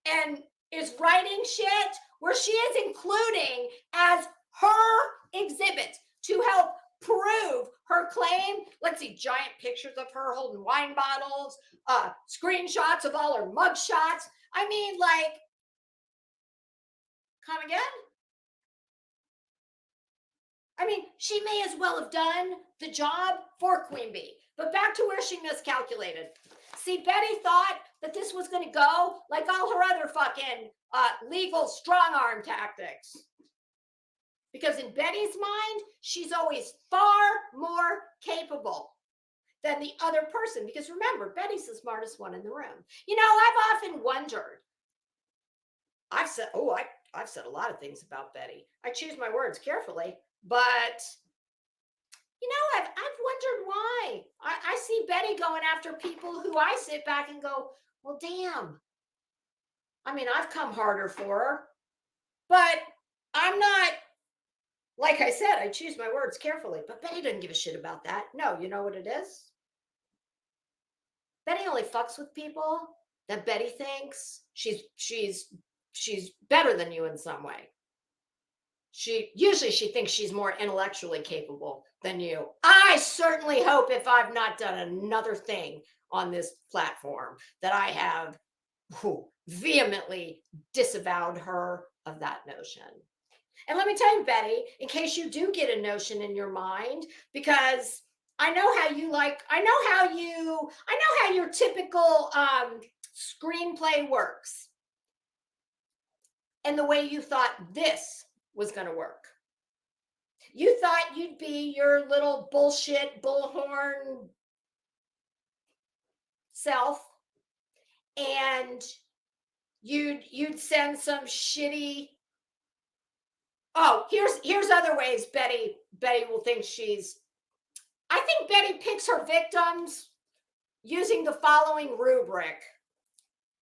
And is writing shit where she is including as her exhibit to help prove her claim. Let's see, giant pictures of her holding wine bottles, screenshots of all her mug shots. I mean, like, come again? I mean, she may as well have done the job for Queen Bee. But back to where she miscalculated. See, Betty thought that this was going to go like all her other fucking legal strong arm tactics. Because in Betty's mind, she's always far more capable than the other person. Because remember, Betty's the smartest one in the room. I've often wondered. I've said a lot of things about Betty. I choose my words carefully, but I've wondered why. I see Betty going after people who I sit back and go, well, damn. I mean, I've come harder for her, but I'm not. Like I said, I choose my words carefully, but Betty doesn't give a shit about that. No, you know what it is? Betty only fucks with people that Betty thinks she's better than you in some way. She thinks she's more intellectually capable than you. I certainly hope, if I've not done another thing on this platform, that I have vehemently disavowed her of that notion. And let me tell you, Betty, in case you do get a notion in your mind, because I know how your typical screenplay works, and the way you thought this was going to work. You thought you'd be your little bullshit bullhorn self, and you'd send some shitty. Oh, here's other ways Betty will think she's. I think Betty picks her victims using the following rubric.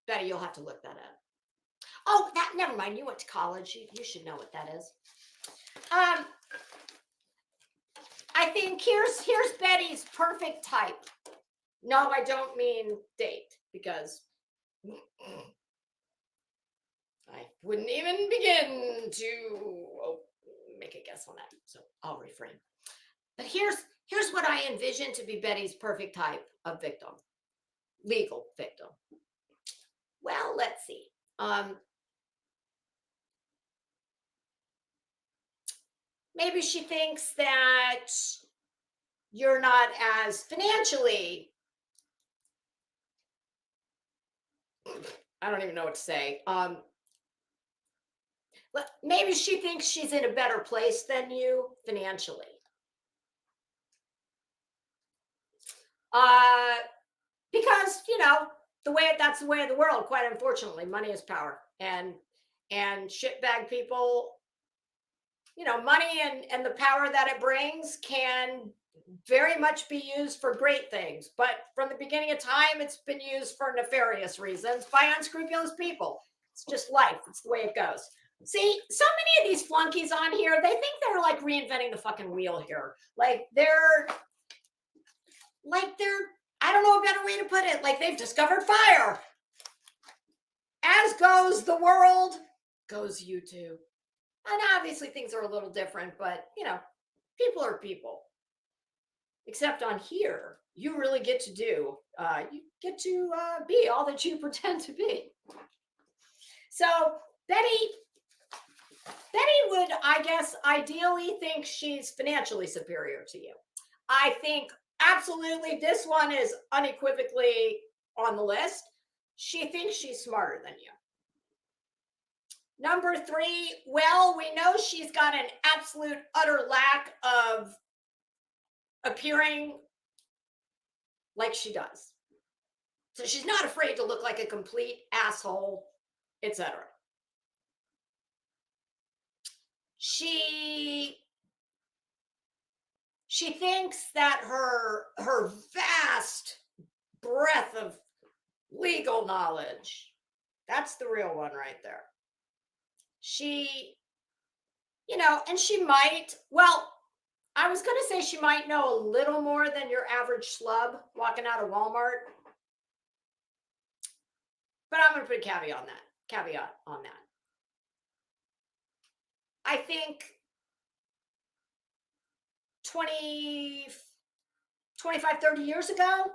Betty, you'll have to look that up. Oh, never mind. You went to college. You should know what that is. I think here's Betty's perfect type. No, I don't mean date, because I wouldn't even begin to make a guess on that. So I'll refrain. But here's what I envision to be Betty's perfect type of victim, legal victim. Well, let's see. Maybe she thinks that you're not as financially, I don't even know what to say. Maybe she thinks she's in a better place than you financially. Because that's the way of the world. Quite unfortunately, money is power, and shitbag people, money and the power that it brings can very much be used for great things. But from the beginning of time, it's been used for nefarious reasons by unscrupulous people. It's just life. It's the way it goes. See, so many of these flunkies on here, they think they're like reinventing the fucking wheel here. Like they're, I don't know a better way to put it. Like they've discovered fire. As goes the world, goes YouTube. And obviously things are a little different, but people are people. Except on here, you really get to do, you get to be all that you pretend to be. So Betty would, I guess, ideally think she's financially superior to you. I think absolutely this one is unequivocally on the list. She thinks she's smarter than you. Number 3, well, we know she's got an absolute utter lack of appearing like she does. So she's not afraid to look like a complete asshole, etc. She thinks that her vast breadth of legal knowledge, that's the real one right there. She, and she might, well, I was going to say she might know a little more than your average schlub walking out of Walmart. But I'm going to put a caveat on that. I think 25, 30 years ago,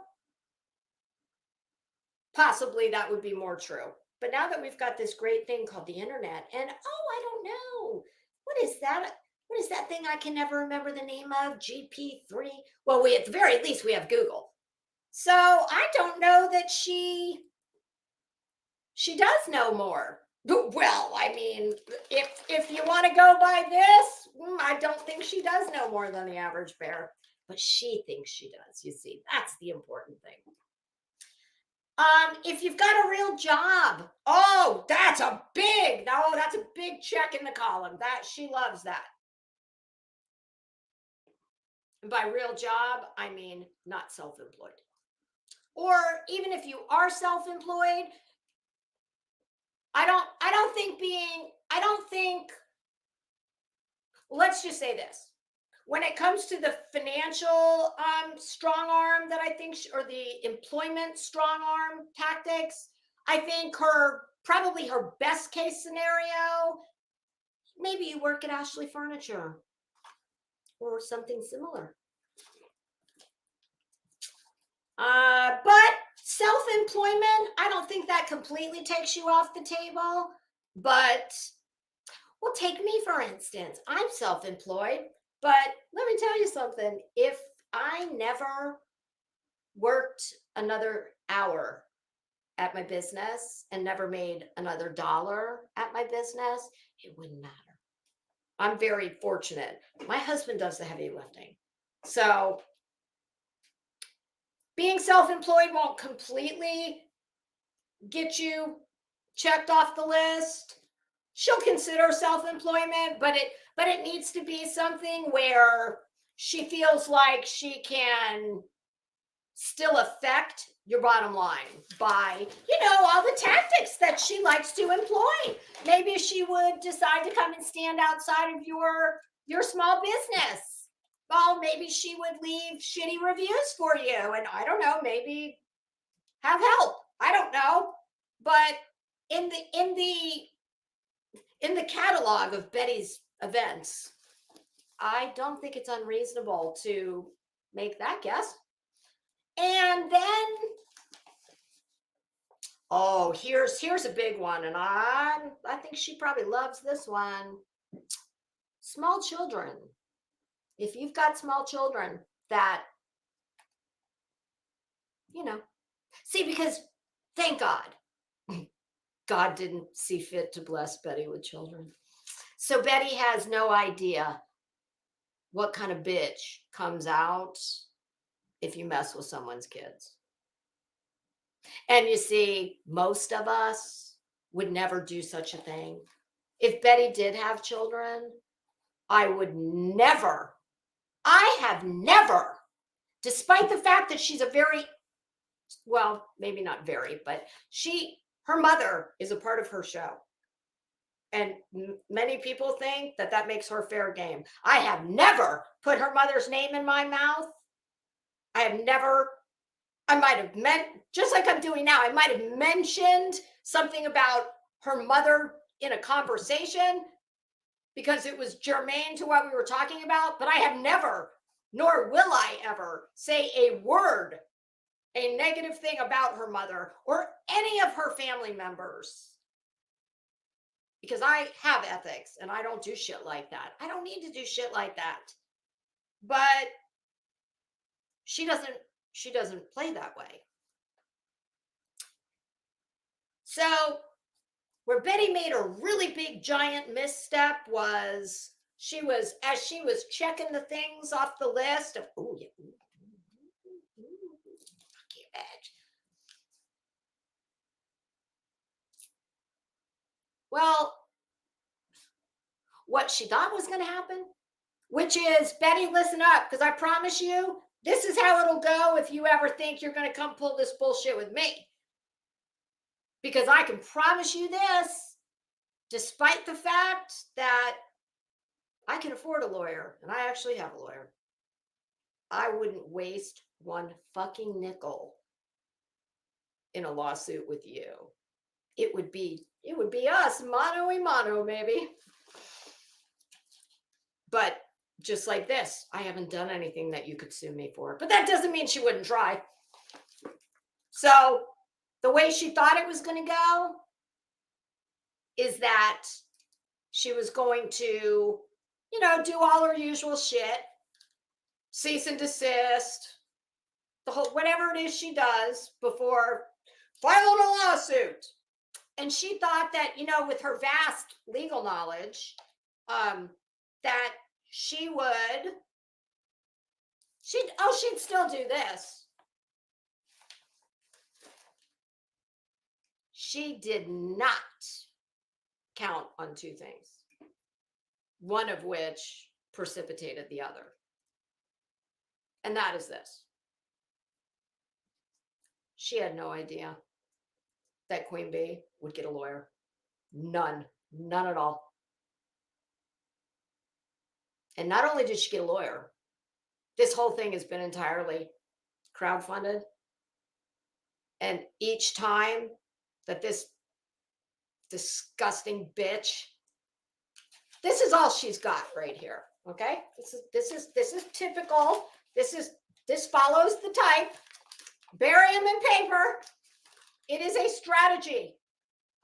possibly that would be more true. But now that we've got this great thing called the internet, and I don't know, what is that? What is that thing I can never remember the name of? GP3? Well, at the very least, we have Google. So I don't know that she does know more. Well, I mean, if you want to go by this, I don't think she does know more than the average bear. But she thinks she does. You see, that's the important thing. If you've got a real job, that's a big check in the column. That she loves that. And by real job, I mean not self-employed. Or even if you are self-employed, let's just say this. When it comes to the financial strong arm that I think, or the employment strong arm tactics, I think probably her best case scenario, maybe you work at Ashley Furniture or something similar. But self-employment, I don't think that completely takes you off the table. But, well, take me, for instance. I'm self-employed, but let me tell you something. If I never worked another hour at my business and never made another dollar at my business, it wouldn't matter. I'm very fortunate. My husband does the heavy lifting. So being self-employed won't completely get you checked off the list. She'll consider self-employment, but it needs to be something where she feels like she can still affect your bottom line by, all the tactics that she likes to employ. Maybe she would decide to come and stand outside of your small business well, maybe she would leave shitty reviews for you. And I don't know, maybe have help. I don't know. But in the catalog of Betty's events, I don't think it's unreasonable to make that guess. And then, oh, here's a big one, and I think she probably loves this one. Small children. If you've got small children that, see, because thank God, God didn't see fit to bless Betty with children. So Betty has no idea what kind of bitch comes out if you mess with someone's kids. And you see, most of us would never do such a thing. If Betty did have children, I have never, despite the fact that she's a very, well, maybe not very, but her mother is a part of her show. And many people think that makes her fair game. I have never put her mother's name in my mouth. I might have meant, just like I'm doing now, I might have mentioned something about her mother in a conversation because it was germane to what we were talking about, but I have never, nor will I ever, say a word, a negative thing about her mother or any of her family members. Because I have ethics and I don't do shit like that. I don't need to do shit like that. But she doesn't play that way. So where Betty made a really big giant misstep was as she was checking the things off the list of, oh yeah, well, what she thought was going to happen, which is, Betty, listen up, because I promise you, this is how it'll go if you ever think you're going to come pull this bullshit with me. Because I can promise you this, despite the fact that I can afford a lawyer, and I actually have a lawyer, I wouldn't waste one fucking nickel in a lawsuit with you. It would be us, mano a mano, baby. But just like this, I haven't done anything that you could sue me for. But that doesn't mean she wouldn't try. So the way she thought it was going to go is that she was going to, do all her usual shit, cease and desist, the whole, whatever it is she does before filing a lawsuit. And she thought that, with her vast legal knowledge, that she'd still do this. She did not count on two things, one of which precipitated the other. And that is this. She had no idea that Queen Bee would get a lawyer. None at all. And not only did she get a lawyer, this whole thing has been entirely crowdfunded. And each time that this disgusting bitch, this is all she's got right here. Okay? This is typical. This follows the type. Bury them in paper. It is a strategy.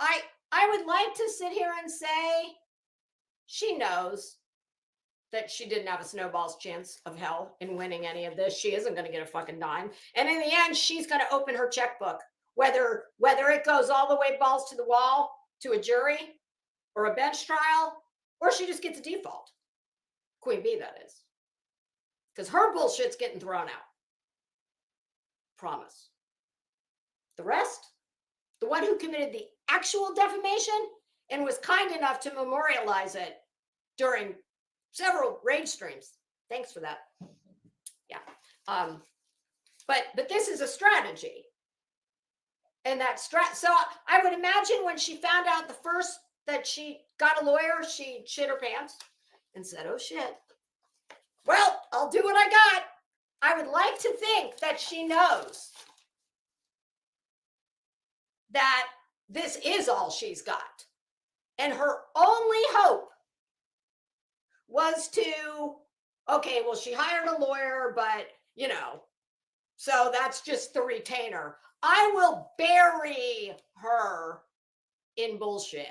I would like to sit here and say she knows that she didn't have a snowball's chance of hell in winning any of this. She isn't going to get a fucking dime. And in the end, she's going to open her checkbook, whether it goes all the way balls to the wall to a jury or a bench trial, or she just gets a default. Queen Bee, that is. Because her bullshit's getting thrown out. Promise. The rest, the one who committed the actual defamation and was kind enough to memorialize it during several rage streams. Thanks for that. Yeah. But this is a strategy. And so I would imagine when she found out the first that she got a lawyer, she shit her pants and said, oh shit. Well, I'll do I would like to think that she knows that this is all she's got. And her only hope was to, okay, well, she hired a lawyer, but, so that's just the retainer. I will bury her in bullshit.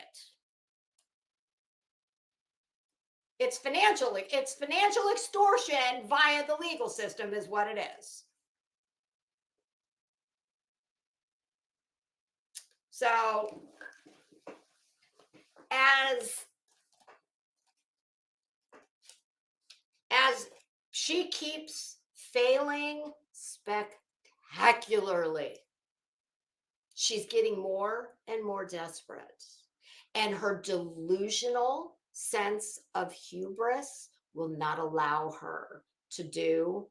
It's financial extortion via the legal system is what it is. So as she keeps failing spectacularly, she's getting more and more desperate. And her delusional sense of hubris will not allow her to do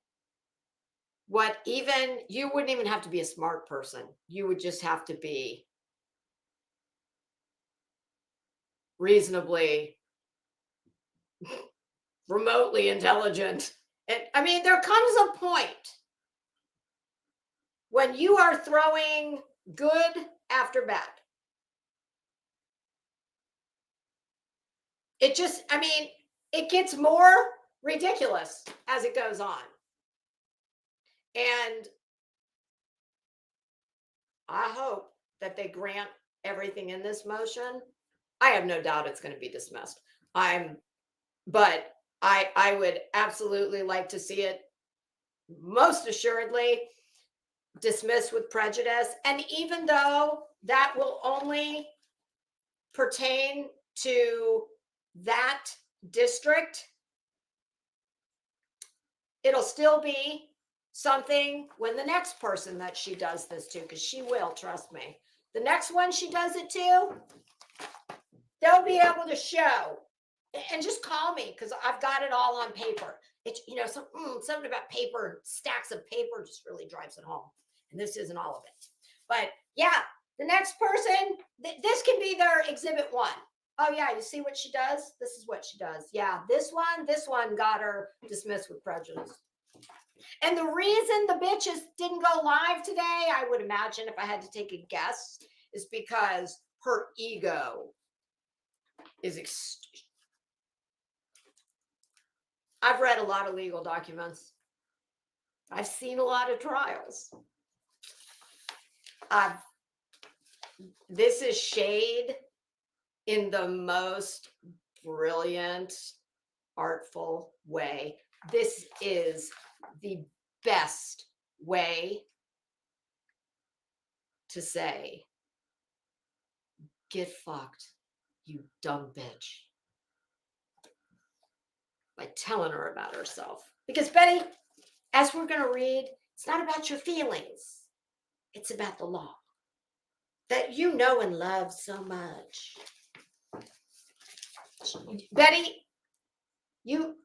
what even you wouldn't even have to be a smart person. You would just have to be reasonably remotely intelligent. And I mean, there comes a point when you are throwing good after bad. It just, I mean, it gets more ridiculous as it goes on. And I hope that they grant everything in this motion. I have no doubt it's going to be dismissed. But I would absolutely like to see it most assuredly dismissed with prejudice. And even though that will only pertain to that district, it'll still be something when the next person that she does this to, because she will, trust me, the next one she does it to, they'll be able to show. And just call me because I've got it all on paper. It's, something about paper, stacks of paper just really drives it home. And this isn't all of it. But yeah, the next person, this can be their exhibit 1. Oh yeah, you see what she does? This is what she does. Yeah, this one got her dismissed with prejudice. And the reason the bitches didn't go live today, I would imagine if I had to take a guess, is because her ego is I've read a lot of legal documents. I've seen a lot of trials. This is shade in the most brilliant, artful way. This is the best way to say, get fucked, you dumb bitch. By telling her about herself. Because Betty, as we're going to read, it's not about your feelings. It's about the law that you know and love so much. Betty,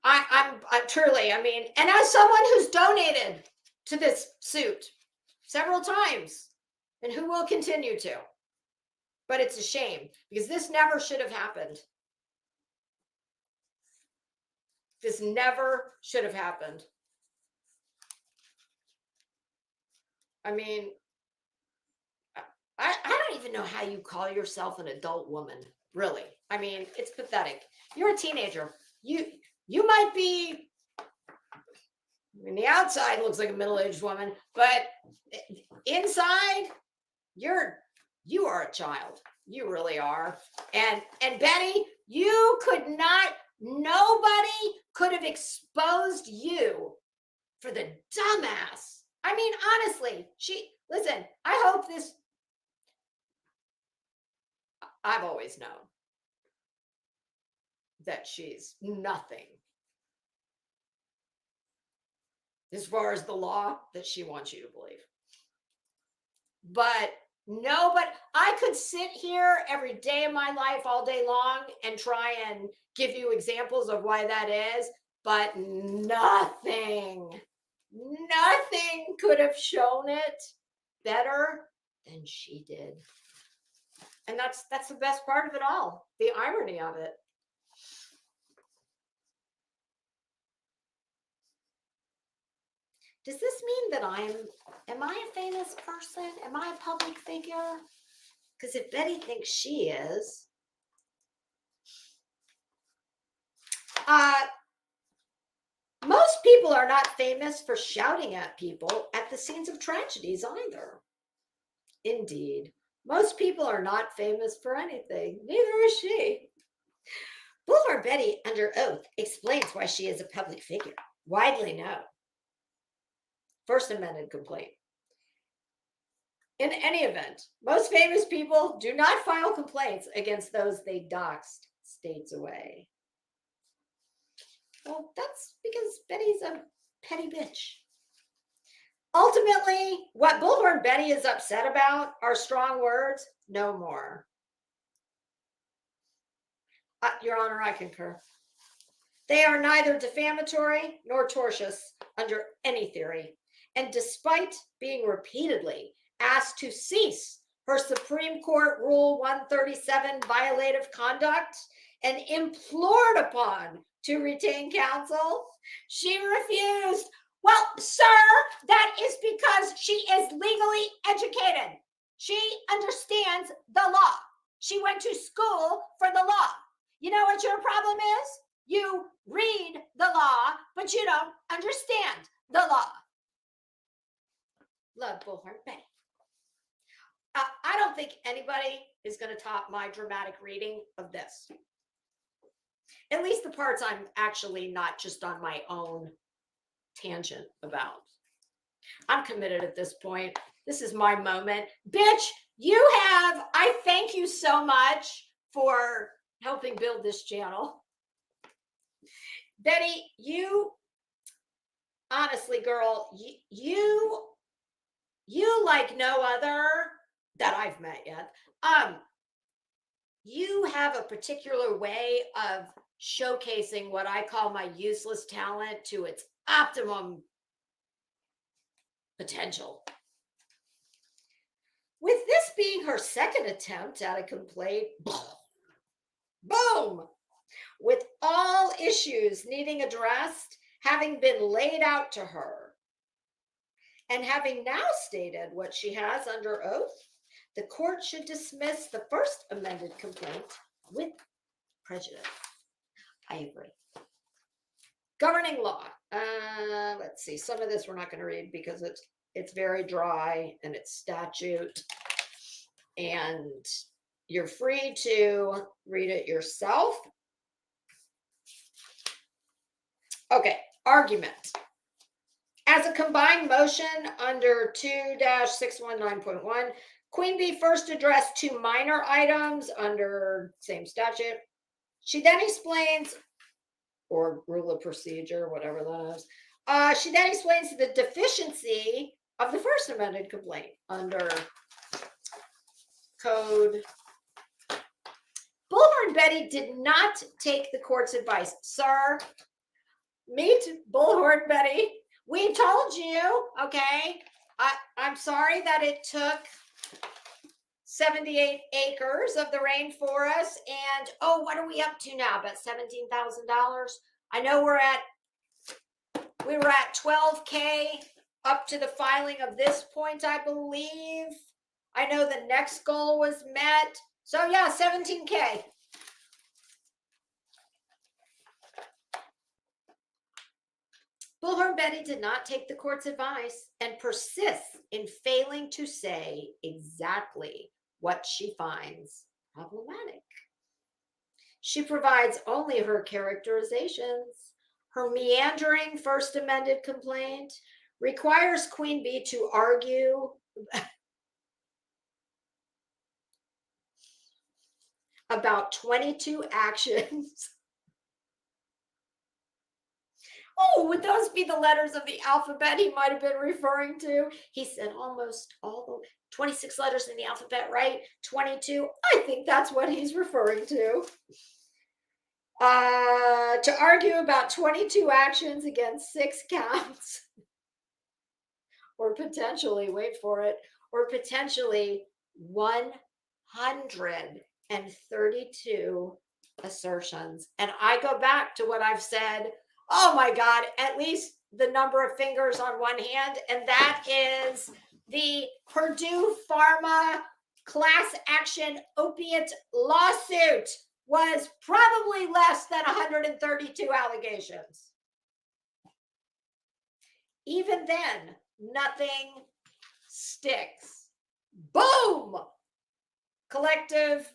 I'm truly, I mean, and as someone who's donated to this suit several times and who will continue to, but it's a shame because this never should have happened. This never should have happened. I mean, I don't even know how you call yourself an adult woman, really. I mean, it's pathetic. You're a teenager. You might be, I mean, the outside looks like a middle-aged woman, but inside, you are a child. You really are. And Betty, nobody could have exposed you for the dumbass. I mean, honestly, listen, I hope this, I've always known that she's nothing as far as the law that she wants you to believe. But I could sit here every day of my life all day long and try and give you examples of why that is, but nothing could have shown it better than she did. And that's the best part of it all, the irony of it. Does this mean that am I a famous person? Am I a public figure? Because if Betty thinks she is, most people are not famous for shouting at people at the scenes of tragedies either. Indeed, most people are not famous for anything. Neither is she. Boulevard Betty, under oath, explains why she is a public figure, widely known. First Amendment complaint. In any event, most famous people do not file complaints against those they doxed states away. Well, that's because Betty's a petty bitch. Ultimately, what Bullhorn Betty is upset about are strong words, no more. Your Honor, I concur. They are neither defamatory nor tortious under any theory. And despite being repeatedly asked to cease her Supreme Court Rule 137 violative conduct and implored upon to retain counsel, she refused. Well, sir, that is because she is legally educated. She understands the law. She went to school for the law. You know what your problem is? You read the law, but you don't understand the law. Love Bullhorn Betty. I don't think anybody is going to top my dramatic reading of this. At least the parts I'm actually not just on my own tangent about. I'm committed at this point. This is my moment. Bitch, I thank you so much for helping build this channel. Betty, honestly, girl, you like no other that I've met yet. You have a particular way of showcasing what I call my useless talent to its optimum potential. With this being her second attempt at a complaint, boom! With all issues needing addressed, having been laid out to her, and having now stated what she has under oath, the court should dismiss the first amended complaint with prejudice. I agree. Governing law. Let's see. Some of this we're not going to read because it's very dry and it's statute. And you're free to read it yourself. Okay, argument. As a combined motion under 2-619.1, Queen Bee first addressed two minor items under same statute. She then explains, or rule of procedure, whatever that is. She then explains the deficiency of the first amended complaint under code. Bullhorn Betty did not take the court's advice. Sir, meet Bullhorn Betty. We told you, okay? I'm sorry that it took 78 acres of the rainforest. And, what are we up to now? About $17,000? I know we were at 12K up to the filing of this point, I believe. I know the next goal was met. So yeah, 17K. Bullhorn Betty did not take the court's advice and persists in failing to say exactly what she finds problematic. She provides only her characterizations. Her meandering first amended complaint requires Queen Bee to argue about 22 actions. Would those be the letters of the alphabet he might have been referring to? He said almost all the 26 letters in the alphabet, right? 22. I think that's what he's referring to. To argue about 22 actions against 6 counts. Or potentially, wait for it, or potentially 132 assertions. And I go back to what I've said. Oh my God, at least the number of fingers on one hand, and that is the Purdue Pharma class action opiate lawsuit was probably less than 132 allegations. Even then, nothing sticks. Boom! Collective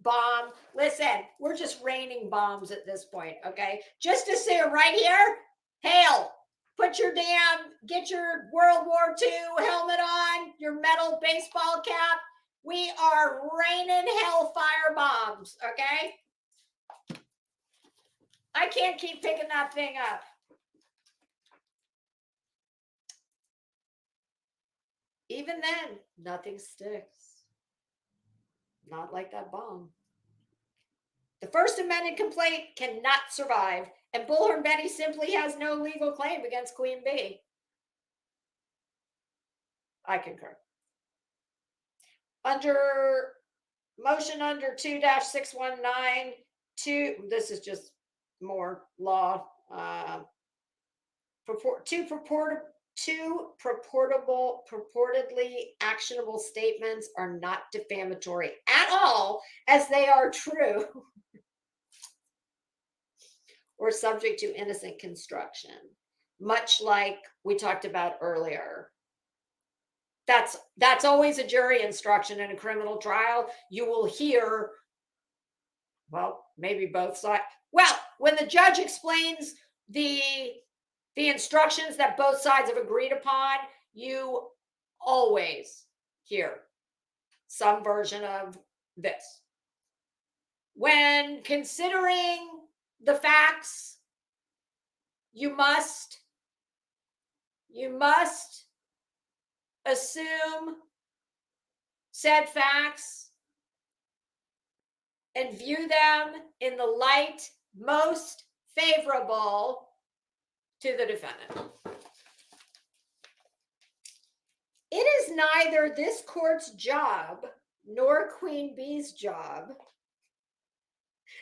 bomb. Listen, we're just raining bombs at this point, okay? Just assume right here, hail. Get your World War II helmet on, your metal baseball cap. We are raining hellfire bombs, okay? I can't keep picking that thing up. Even then, nothing sticks. Not like that bomb. The First Amendment complaint cannot survive, and Bullhorn Betty simply has no legal claim against Queen Bee. I concur. Motion under 2-619, this is just more law. Two purportedly actionable statements are not defamatory at all, as they are true or subject to innocent construction, much like we talked about earlier. That's always a jury instruction in a criminal trial. You will hear, well, maybe both sides. Well, when the judge explains the instructions that both sides have agreed upon, you always hear some version of this. When considering the facts, you must assume said facts and view them in the light most favorable to the defendant. It is neither this court's job nor Queen Bee's job.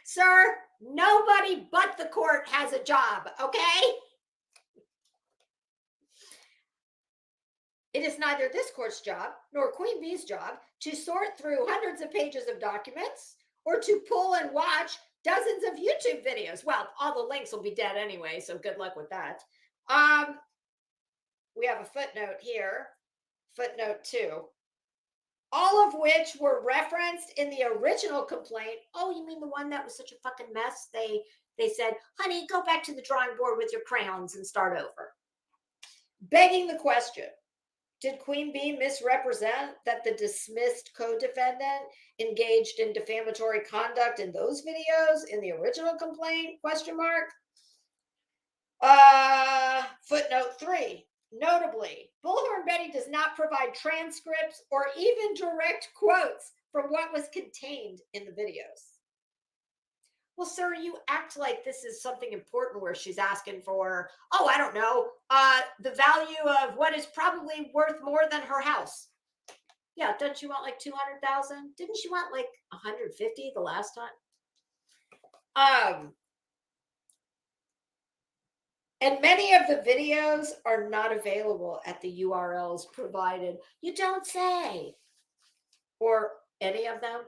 Sir, nobody but the court has a job, okay? It is neither this court's job nor Queen Bee's job to sort through hundreds of pages of documents or to pull and watch dozens of YouTube videos. Well, all the links will be dead anyway, so good luck with that. We have a footnote here, footnote 2, all of which were referenced in the original complaint. Oh, you mean the one that was such a fucking mess? They said, honey, go back to the drawing board with your crayons and start over. Begging the question, did Queen Bee misrepresent that the dismissed co-defendant engaged in defamatory conduct in those videos in the original complaint? Question mark. Footnote 3. Notably, Bullhorn Betty does not provide transcripts or even direct quotes from what was contained in the videos. Well, sir, you act like this is something important where she's asking for, oh, I don't know, the value of what is probably worth more than her house. Yeah, don't you want like 200,000? Didn't she want like 150 the last time? And many of the videos are not available at the URLs provided. You don't say. Or any of them.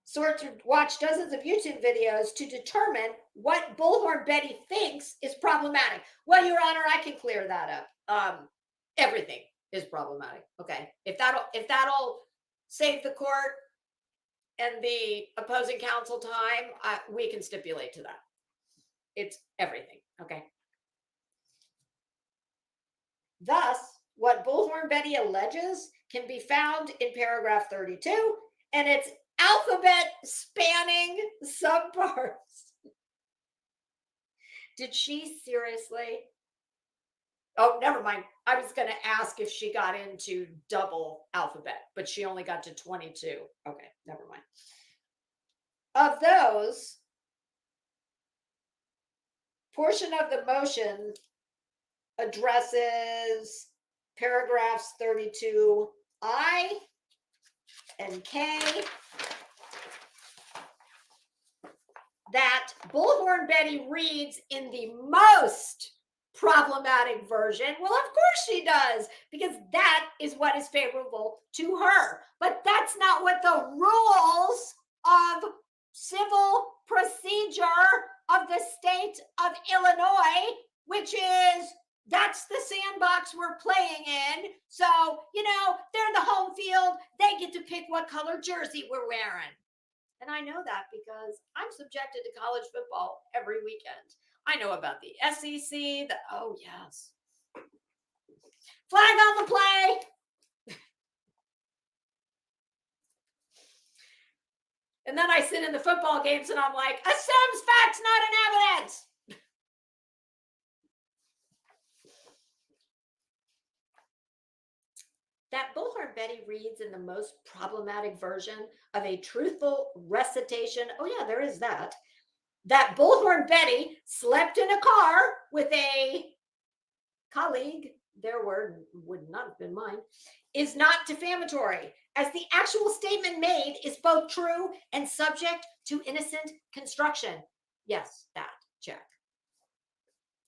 Sort to watch dozens of YouTube videos to determine what Bullhorn Betty thinks is problematic. Well, Your Honor, I can clear that up. Everything is problematic. Okay. If that'll save the court and the opposing counsel time, we can stipulate to that. It's everything. Okay. Thus, what Bullhorn Betty alleges can be found in paragraph 32, and it's alphabet spanning subparts. Did she seriously? Oh, never mind. I was going to ask if she got into double alphabet, but she only got to 22. Okay, never mind. Of those, portion of the motion addresses paragraphs 32I and K. that Bullhorn Betty reads in the most problematic version? Well, of course she does, because that is what is favorable to her. But that's not what the rules of civil procedure of the state of Illinois, which is that's the sandbox we're playing in. So, they're the home field. They get to pick what color jersey we're wearing. And I know that because I'm subjected to college football every weekend. I know about the SEC, oh yes. Flag on the play. And then I sit in the football games and I'm like, assumes facts, not an evidence. That Bullhorn Betty reads in the most problematic version of a truthful recitation. Oh yeah, there is that. That Bullhorn Betty slept in a car with a colleague, their word would not have been mine, is not defamatory, as the actual statement made is both true and subject to innocent construction. Yes, that, check.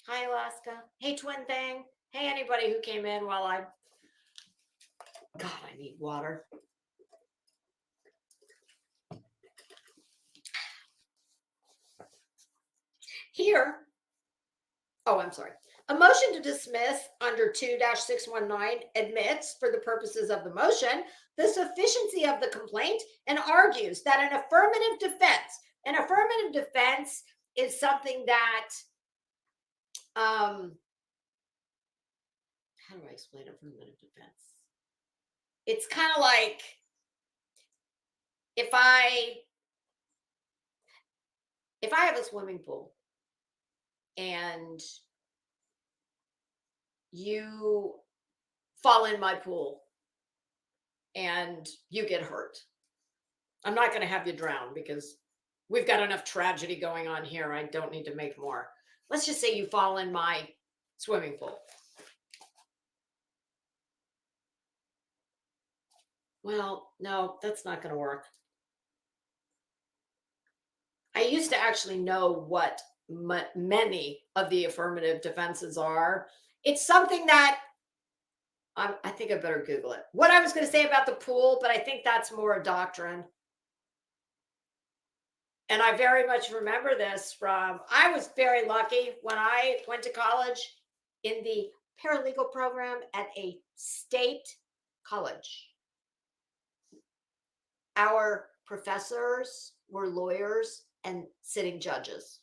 Hi, Alaska. Hey, Twin Thing. Hey, anybody who came in while God, I need water. Here, I'm sorry. A motion to dismiss under 2-619 admits, for the purposes of the motion, the sufficiency of the complaint and argues that an affirmative defense is something that, how do I explain affirmative defense? It's kind of like if I have a swimming pool and you fall in my pool and you get hurt, I'm not going to have you drown because we've got enough tragedy going on here. I don't need to make more. Let's just say you fall in my swimming pool. Well, no, that's not going to work. I used to actually know what many of the affirmative defenses are. It's something that I think I better Google it. What I was going to say about the pool, but I think that's more a doctrine. And I very much remember this I was very lucky when I went to college in the paralegal program at a state college. Our professors were lawyers and sitting judges,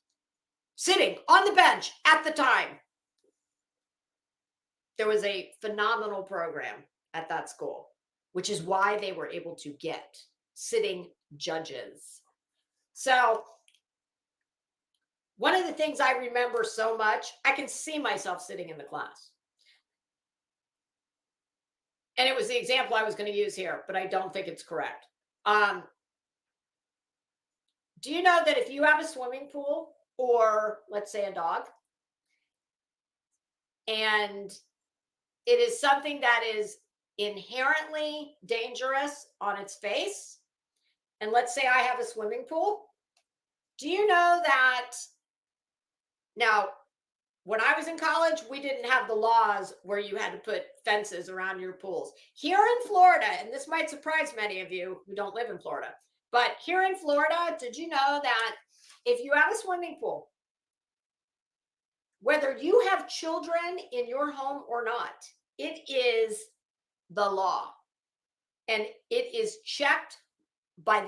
sitting on the bench at the time. There was a phenomenal program at that school, which is why they were able to get sitting judges. So one of the things I remember so much, I can see myself sitting in the class. And it was the example I was going to use here, but I don't think it's correct. Do you know that if you have a swimming pool or let's say a dog, and it is something that is inherently dangerous on its face, and let's say I have a swimming pool, do you know that now, when I was in college, we didn't have the laws where you had to put fences around your pools. Here in Florida, and this might surprise many of you who don't live in Florida, but here in Florida, did you know that if you have a swimming pool, whether you have children in your home or not, it is the law. And it is checked by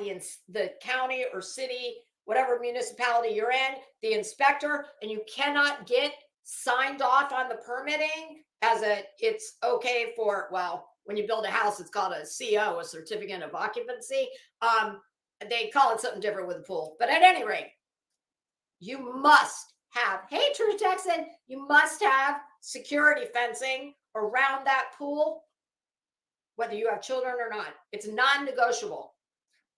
the county or city, whatever municipality you're in, the inspector, and you cannot get signed off on the permitting it's okay for, well, when you build a house, it's called a CO, a certificate of occupancy. They call it something different with a pool. But at any rate, you must have, hey, True Texan, you must have security fencing around that pool, whether you have children or not. It's non-negotiable.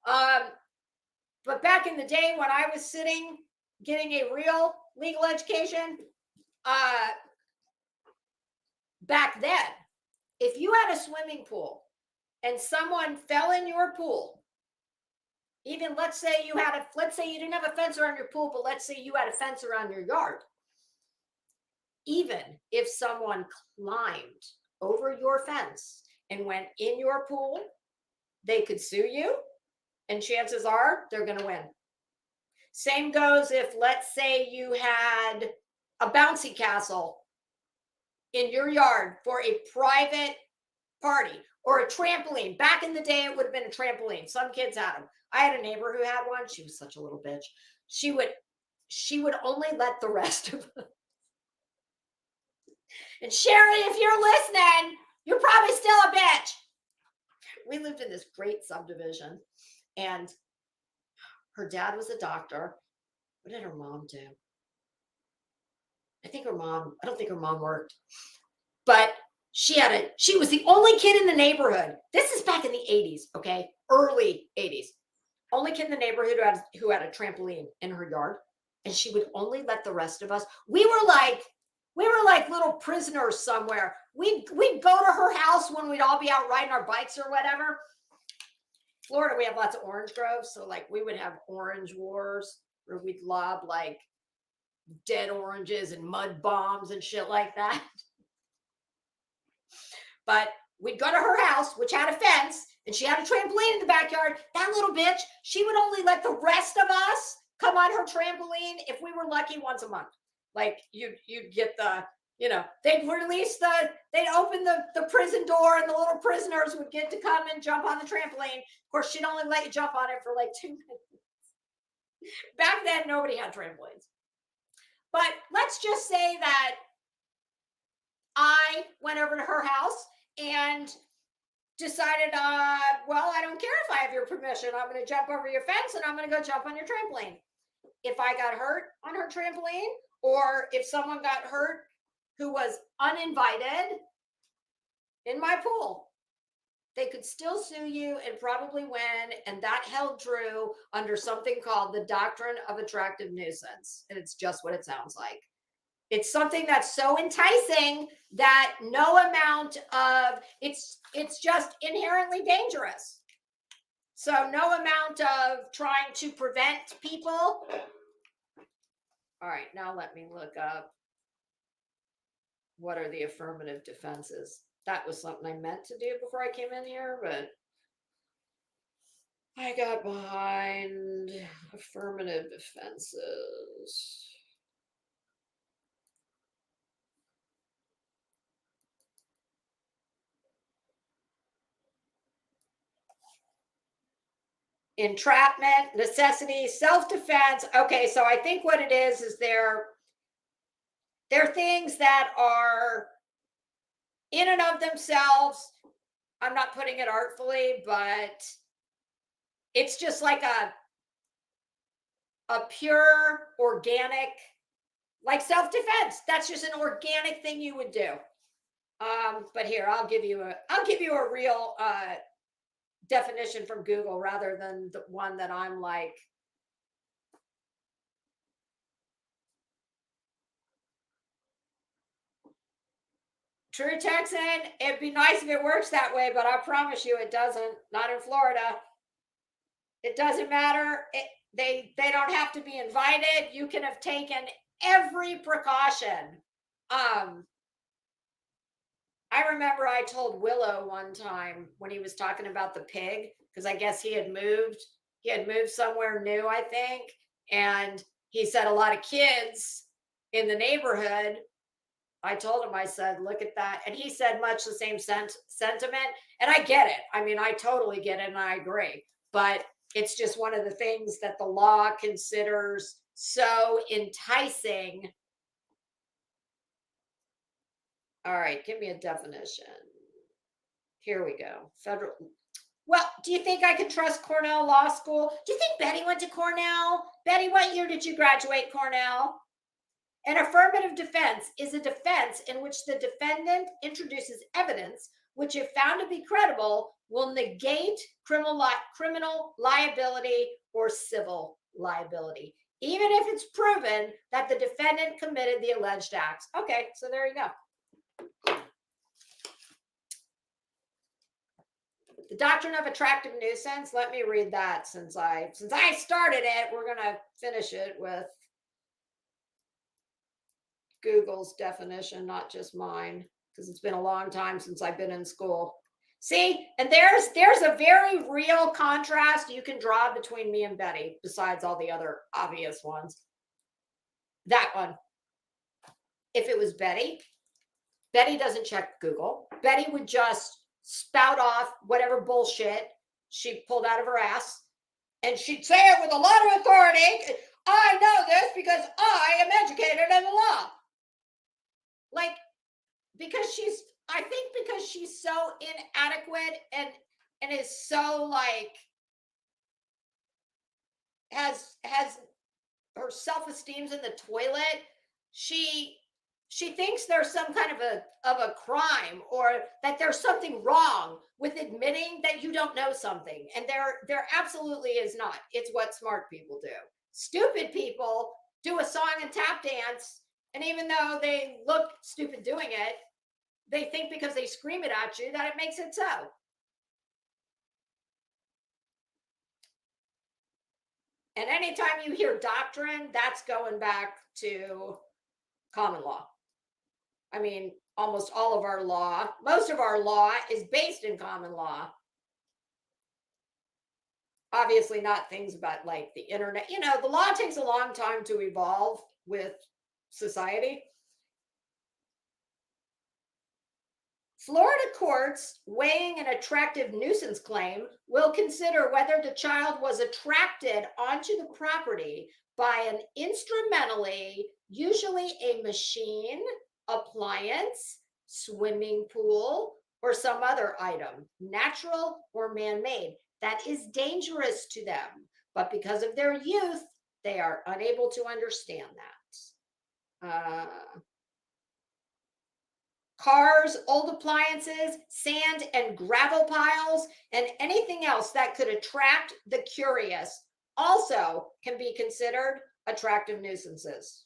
But back in the day when I was sitting, getting a real legal education, back then, if you had a swimming pool and someone fell in your pool Even let's say you didn't have a fence around your pool, but let's say you had a fence around your yard. Even if someone climbed over your fence and went in your pool, they could sue you, and chances are they're going to win. Same goes if, let's say, you had a bouncy castle in your yard for a private party, or a trampoline. Back in the day, it would have been a trampoline. Some kids had them. I had a neighbor who had one. She was such a little bitch. She would only let the rest of us. And Sherry, if you're listening, you're probably still a bitch. We lived in this great subdivision, and her dad was a doctor. What did her mom do? I don't think her mom worked, but she was the only kid in the neighborhood. This is back in the 80s, okay? Early 80s. Only kid in the neighborhood who had a trampoline in her yard, and she would only let the rest of us. We were like little prisoners somewhere. We'd go to her house when we'd all be out riding our bikes or whatever. Florida, we have lots of orange groves, so like we would have orange wars where we'd lob like dead oranges and mud bombs and shit like that. But we'd go to her house, which had a fence, and she had a trampoline in the backyard. That little bitch, she would only let the rest of us come on her trampoline if we were lucky once a month. Like you'd get the, they'd open the prison door, and the little prisoners would get to come and jump on the trampoline. Of course, she'd only let you jump on it for like 2 minutes. Back then, nobody had trampolines. But let's just say that I went over to her house and decided, well, I don't care if I have your permission. I'm going to jump over your fence and I'm going to go jump on your trampoline. If I got hurt on her trampoline, or if someone got hurt who was uninvited in my pool, they could still sue you and probably win. And that held true under something called the doctrine of attractive nuisance. And it's just what it sounds like. It's something that's so enticing that no amount of it's just inherently dangerous. So no amount of trying to prevent people. All right, now let me look up what are the affirmative defenses. That was something I meant to do before I came in here, but I got behind affirmative defenses. Entrapment, necessity, self-defense. Okay, so I think what it is they're things that are in and of themselves. I'm not putting it artfully, but it's just like a pure organic, like self-defense. That's just an organic thing you would do. But here, I'll give you a real definition from Google rather than the one that I'm like. True Texan, it'd be nice if it works that way, but I promise you it doesn't. Not in Florida. It doesn't matter. They don't have to be invited. You can have taken every precaution. I remember I told Willow one time when he was talking about the pig, because I guess he had moved somewhere new, I think. And he said a lot of kids in the neighborhood. I told him, I said, look at that. And he said much the same sentiment. And I get it. I mean, I totally get it and I agree. But it's just one of the things that the law considers so enticing. All right, give me a definition. Here we go. Federal. Well, do you think I could trust Cornell Law School? Do you think Betty went to Cornell? Betty, what year did you graduate Cornell? An affirmative defense is a defense in which the defendant introduces evidence which, if found to be credible, will negate criminal liability or civil liability, even if it's proven that the defendant committed the alleged acts. Okay, so there you go. The doctrine of attractive nuisance. Let me read that since I started it. We're gonna finish it with Google's definition, not just mine, because it's been a long time since I've been in school. See, and there's a very real contrast you can draw between me and Betty, besides all the other obvious ones. That one. If it was Betty doesn't check Google. Betty would just spout off whatever bullshit she pulled out of her ass, and she'd say it with a lot of authority. I know this because I am educated in the law. Like, I think because she's so inadequate and is so like has her self-esteem's in the toilet. She thinks there's some kind of a crime, or that there's something wrong with admitting that you don't know something. And there absolutely is not. It's what smart people do. Stupid people do a song and tap dance, and even though they look stupid doing it, they think because they scream it at you that it makes it so. And anytime you hear doctrine, that's going back to common law. I mean, almost all of our law, most of our law is based in common law. Obviously not things about like the internet. You know, the law takes a long time to evolve with society. Florida courts weighing an attractive nuisance claim will consider whether the child was attracted onto the property by an instrumentally, usually a machine, appliance, swimming pool, or some other item, natural or man-made, that is dangerous to them. But because of their youth, they are unable to understand that. Cars, old appliances, sand and gravel piles, and anything else that could attract the curious also can be considered attractive nuisances.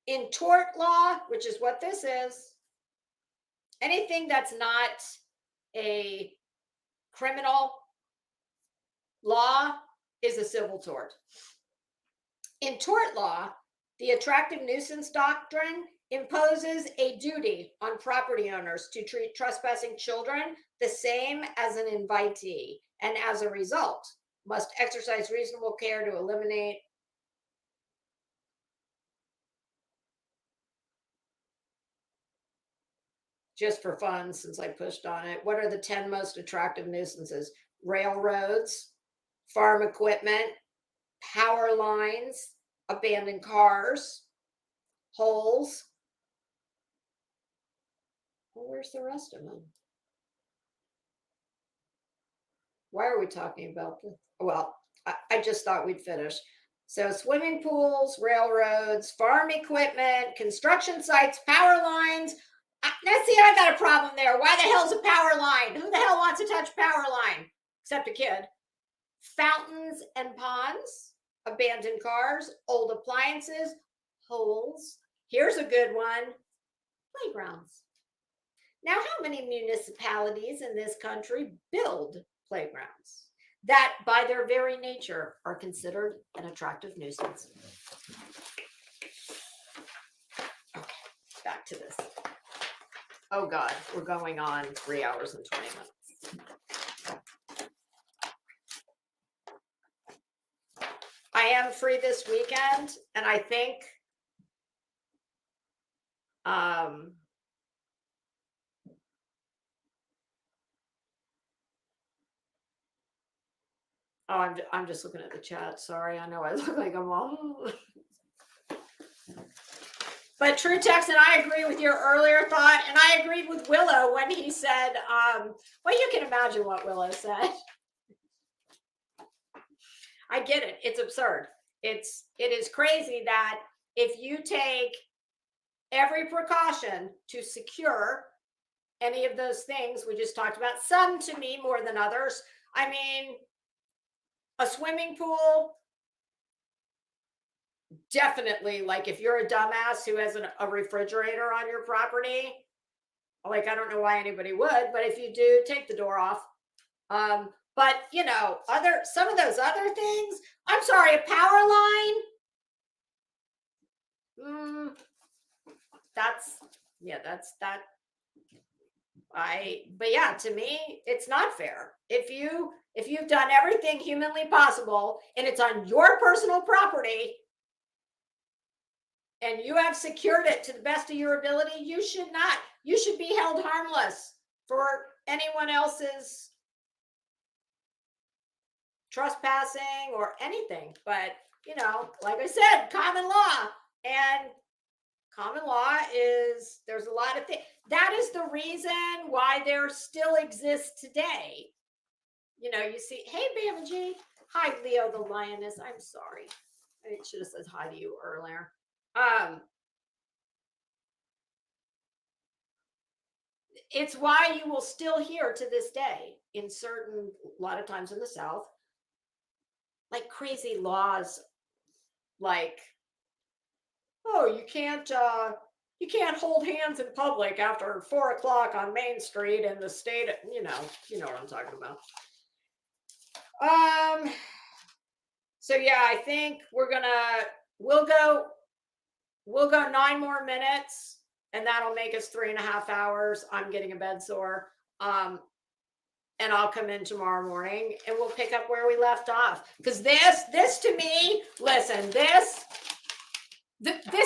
In tort law, which is what this is, anything that's not a criminal law is a civil tort. In tort law, the attractive nuisance doctrine imposes a duty on property owners to treat trespassing children the same as an invitee, and as a result, must exercise reasonable care to eliminate just for fun, since I pushed on it. What are the 10 most attractive nuisances? Railroads, farm equipment, power lines, abandoned cars, holes. Well, where's the rest of them? Why are we talking about this? Well, I just thought we'd finish. So swimming pools, railroads, farm equipment, construction sites, power lines. Now see, I got a problem there. Why the hell's a power line? Who the hell wants to touch power line? Except a kid. Fountains and ponds, abandoned cars, old appliances, holes. Here's a good one. Playgrounds. Now, how many municipalities in this country build playgrounds that by their very nature are considered an attractive nuisance? Okay, back to this. Oh God, we're going on 3 hours and 20 minutes. I am free this weekend, and I think oh, I'm just looking at the chat. Sorry, I know I look like I'm all. But True Text and I agree with your earlier thought, and I agreed with Willow when he said, well, you can imagine what Willow said. I get it. It's absurd. It is crazy that if you take every precaution to secure any of those things we just talked about, some to me more than others. I mean, a swimming pool, definitely, like if you're a dumbass who has a refrigerator on your property, Like, I don't know why anybody would, but if you do, take the door off. But you know, some of those other things, I'm sorry, a power line. That's that. But yeah, to me, it's not fair. If you've done everything humanly possible and it's on your personal property and you have secured it to the best of your ability, you should be held harmless for anyone else's trespassing or anything. But you know, like I said, common law, and common law is, there's a lot of things. That is the reason why there still exists today. You know, you see, hey, Bama G. Hi, Leo the Lioness. I'm sorry. I should have said hi to you earlier. It's why you will still hear to this day in certain, a lot of times in the South, like crazy laws, like, oh, you can't hold hands in public after 4 o'clock on Main Street in the state. You know what I'm talking about. So yeah, I think we'll go 9 more minutes, and that'll make us 3.5 hours. I'm getting a bed sore. And I'll come in tomorrow morning and we'll pick up where we left off. Because this to me, listen, this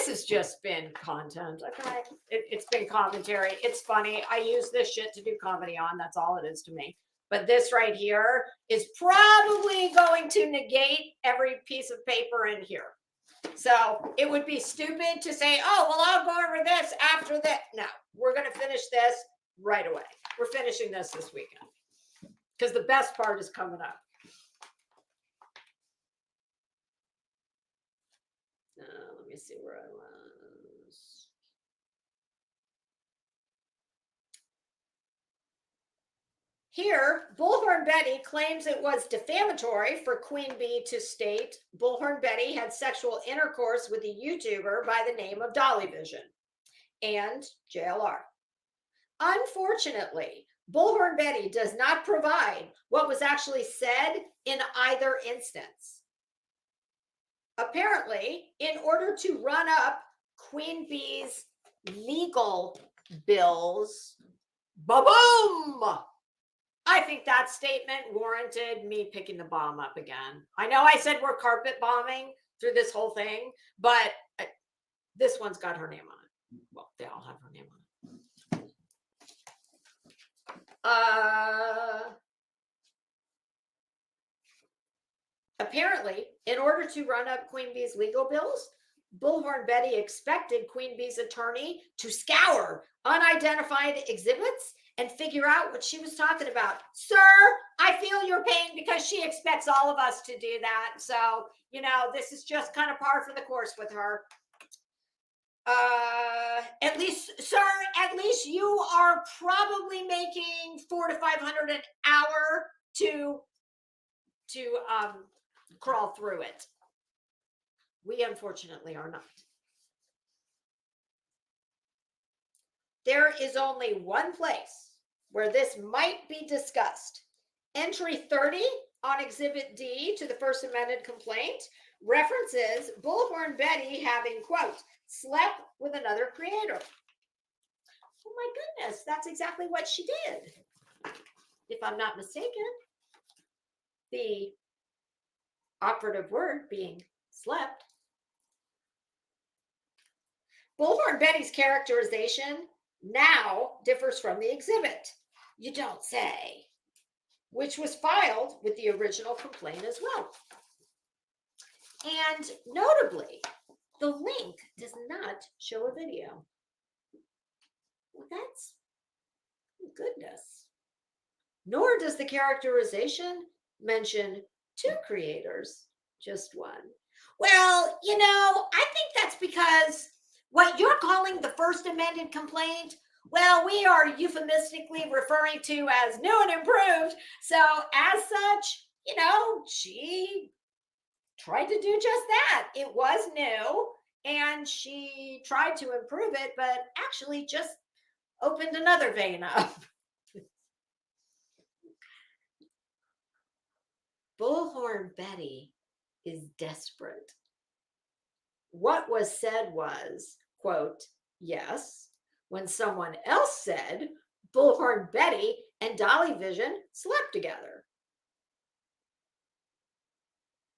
has just been content. Okay, it's been commentary. It's funny. I use this shit to do comedy on. That's all it is to me. But this right here is probably going to negate every piece of paper in here. So it would be stupid to say, oh, well, I'll go over this after that. No, we're going to finish this right away. We're finishing this weekend because the best part is coming up. Let me see where I was. Here, Bullhorn Betty claims it was defamatory for Queen Bee to state Bullhorn Betty had sexual intercourse with a YouTuber by the name of Dolly Vision and JLR. Unfortunately, Bullhorn Betty does not provide what was actually said in either instance. Apparently, in order to run up Queen Bee's legal bills, ba-boom! I think that statement warranted me picking the bomb up again. I know I said we're carpet bombing through this whole thing, but this one's got her name on it. Well, they all have her name on it. Apparently, in order to run up Queen Bee's legal bills, Bullhorn Betty expected Queen Bee's attorney to scour unidentified exhibits and figure out what she was talking about. Sir, I feel your pain because she expects all of us to do that. So, you know, this is just kind of par for the course with her. At least, sir, at least you are probably making $400 to $500 an hour to crawl through it. We unfortunately are not. There is only one place where this might be discussed. Entry 30 on Exhibit D to the First Amendment complaint references Bullhorn Betty having, quote, slept with another creator. Oh my goodness, that's exactly what she did. If I'm not mistaken, the operative word being slept. Bullhorn Betty's characterization now differs from the exhibit. You don't say, which was filed with the original complaint as well. And notably, the link does not show a video. Well, that's goodness. Nor does the characterization mention 2 creators, just one. Well, you know, I think that's because what you're calling the First Amendment complaint, well, we are euphemistically referring to as new and improved. So as such, you know, she tried to do just that. It was new and she tried to improve it, but actually just opened another vein up. Bullhorn Betty is desperate. What was said was, quote, yes, when someone else said Bullhorn Betty and Dolly Vision slept together.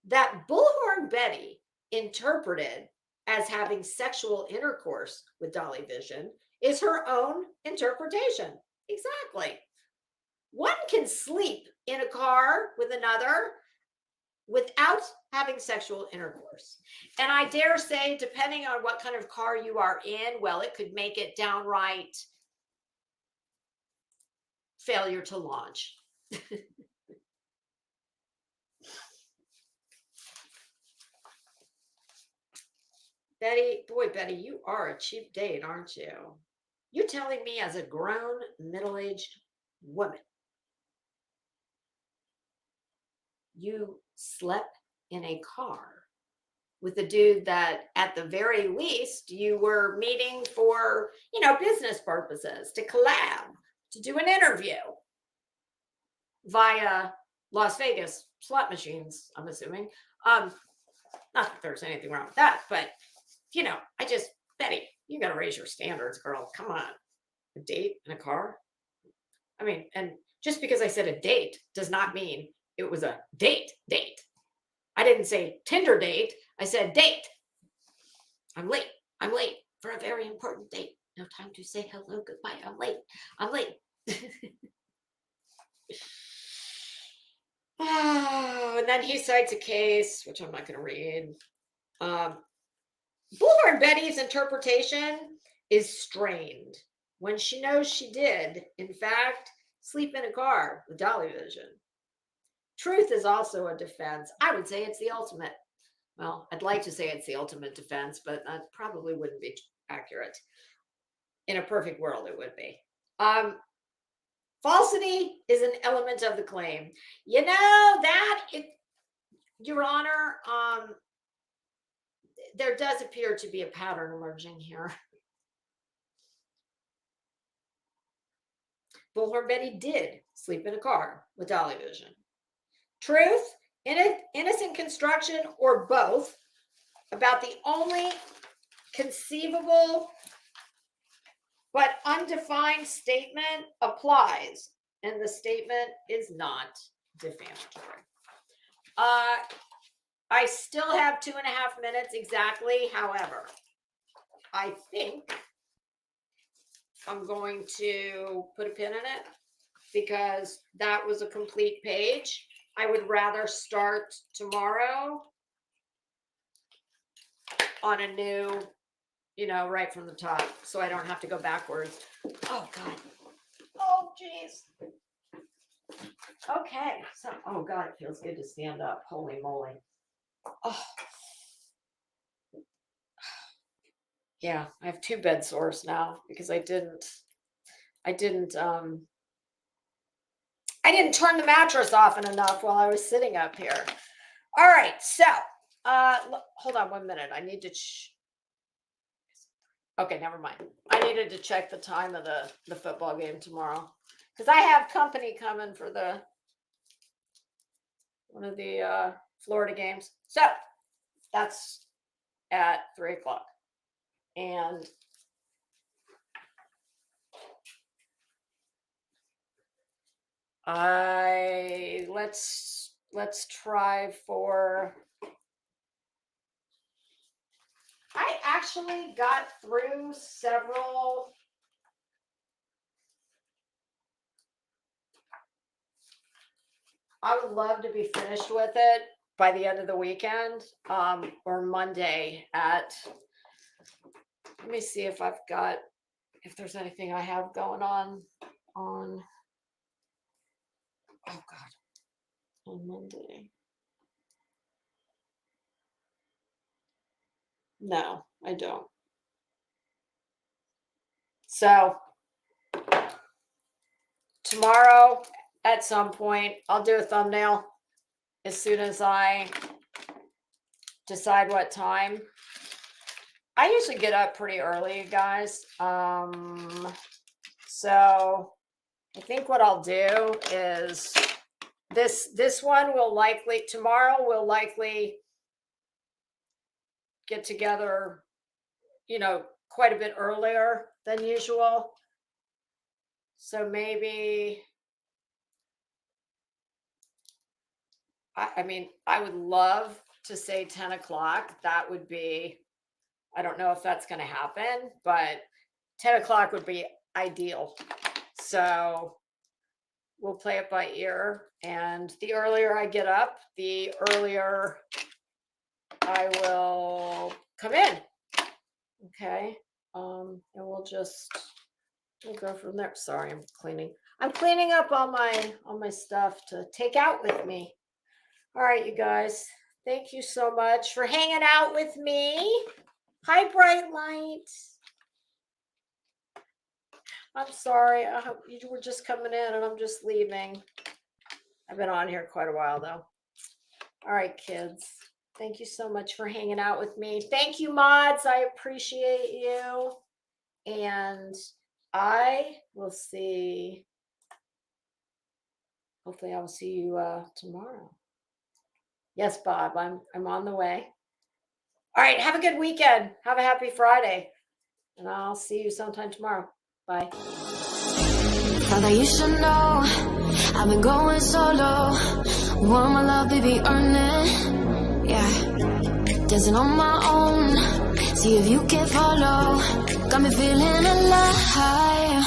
That Bullhorn Betty interpreted as having sexual intercourse with Dolly Vision is her own interpretation. Exactly. One can sleep in a car with another without having sexual intercourse. And I dare say, depending on what kind of car you are in, well, it could make it downright failure to launch. Betty, boy, Betty, you are a cheap date, aren't you? You're telling me as a grown, middle-aged woman, you slept in a car with a dude that at the very least you were meeting for, business purposes, to collab, to do an interview via Las Vegas slot machines, I'm assuming. Not that there's anything wrong with that, but Betty, you got to raise your standards, girl. Come on. A date in a car? I mean, and just because I said a date does not mean it was a date. I didn't say Tinder date. I said date. I'm late for a very important date. No time to say hello, goodbye. I'm late. Oh, and then he cites a case, which I'm not going to read. Bullhorn Betty's interpretation is strained when she knows she did, in fact, sleep in a car with Dolly Vision. Truth is also a defense. I would say it's the ultimate. Well, I'd like to say it's the ultimate defense, but that probably wouldn't be accurate. In a perfect world, it would be. Falsity is an element of the claim. Your Honor, there does appear to be a pattern emerging here. Bullhorn Betty did sleep in a car with Dolly Vision. Truth, innocent construction, or both, about the only conceivable but undefined statement applies, and the statement is not defamatory. I still have 2.5 minutes exactly. However, I think I'm going to put a pin in it because that was a complete page. I would rather start tomorrow on a new, right from the top, so I don't have to go backwards. Oh, God. Oh, geez. Okay. So, oh, God, it feels good to stand up. Holy moly. Oh. Yeah, I have 2 bed sores now because I didn't turn the mattress often enough while I was sitting up here. All right, so hold on 1 minute. I need to okay, never mind. I needed to check the time of the football game tomorrow because I have company coming for one of the Florida games. So that's at 3:00. And let's try for. I actually got through several. I would love to be finished with it by the end of the weekend, or Monday at. Let me see if there's anything I have going on. Oh God, on Monday. No, I don't. So tomorrow at some point, I'll do a thumbnail as soon as I decide what time. I usually get up pretty early, guys. So I think what I'll do is this one will likely, tomorrow we'll likely get together, quite a bit earlier than usual. So maybe, I would love to say 10 o'clock. That would be, I don't know if that's going to happen, but 10 o'clock would be ideal. So we'll play it by ear. And the earlier I get up, the earlier I will come in. Okay. And we'll go from there. Sorry, I'm cleaning up all my stuff to take out with me. All right, you guys. Thank you so much for hanging out with me. Hi, Bright Light. I'm sorry. I hope you were just coming in and I'm just leaving. I've been on here quite a while though. All right, kids. Thank you so much for hanging out with me. Thank you, mods. I appreciate you. And I will see. Hopefully I will see you tomorrow. Yes, Bob, I'm on the way. All right, have a good weekend. Have a happy Friday. And I'll see you sometime tomorrow. Bye.
Father, you should know I've been going solo. Want my love, baby, earn it. Yeah, dancing on my own. See if you can follow. Got me feeling alive.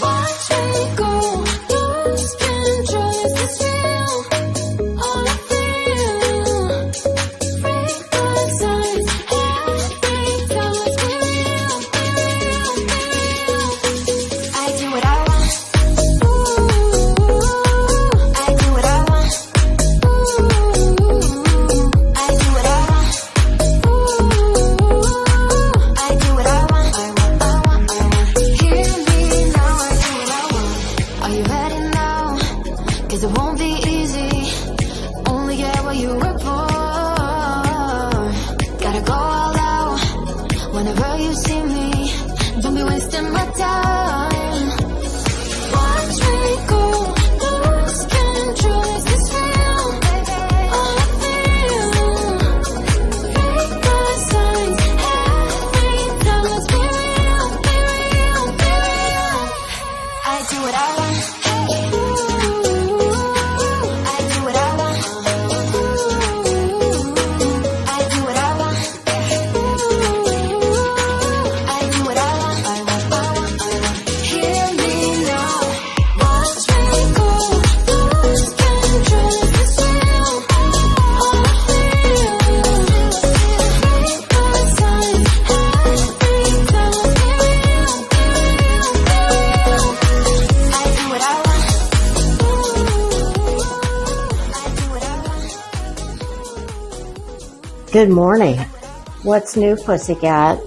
Watch me go. Lose control. Is this real? All I feel. Break the signs. Every time it's real. I do what I want. I do what I want. I do what I want. I do what I want. Hear me now. I do what I want. Are you ready now? 'Cause it won't be easy. Only get what you work for. Gotta go all out whenever you see me. Don't be wasting my time. Watch me go. Lose control. Is this real? All I feel. Break the signs. Every time let's be real. Be real. Be real. I do what I want. I do what I want. I do what I want. I do what I want. Hear me now. Watch me go. Lose control. Is this real? All I feel. Break the signs. Every time let's be real. Be real. Be real. I do what I want. I do what I want.
Good morning. What's new, pussycat?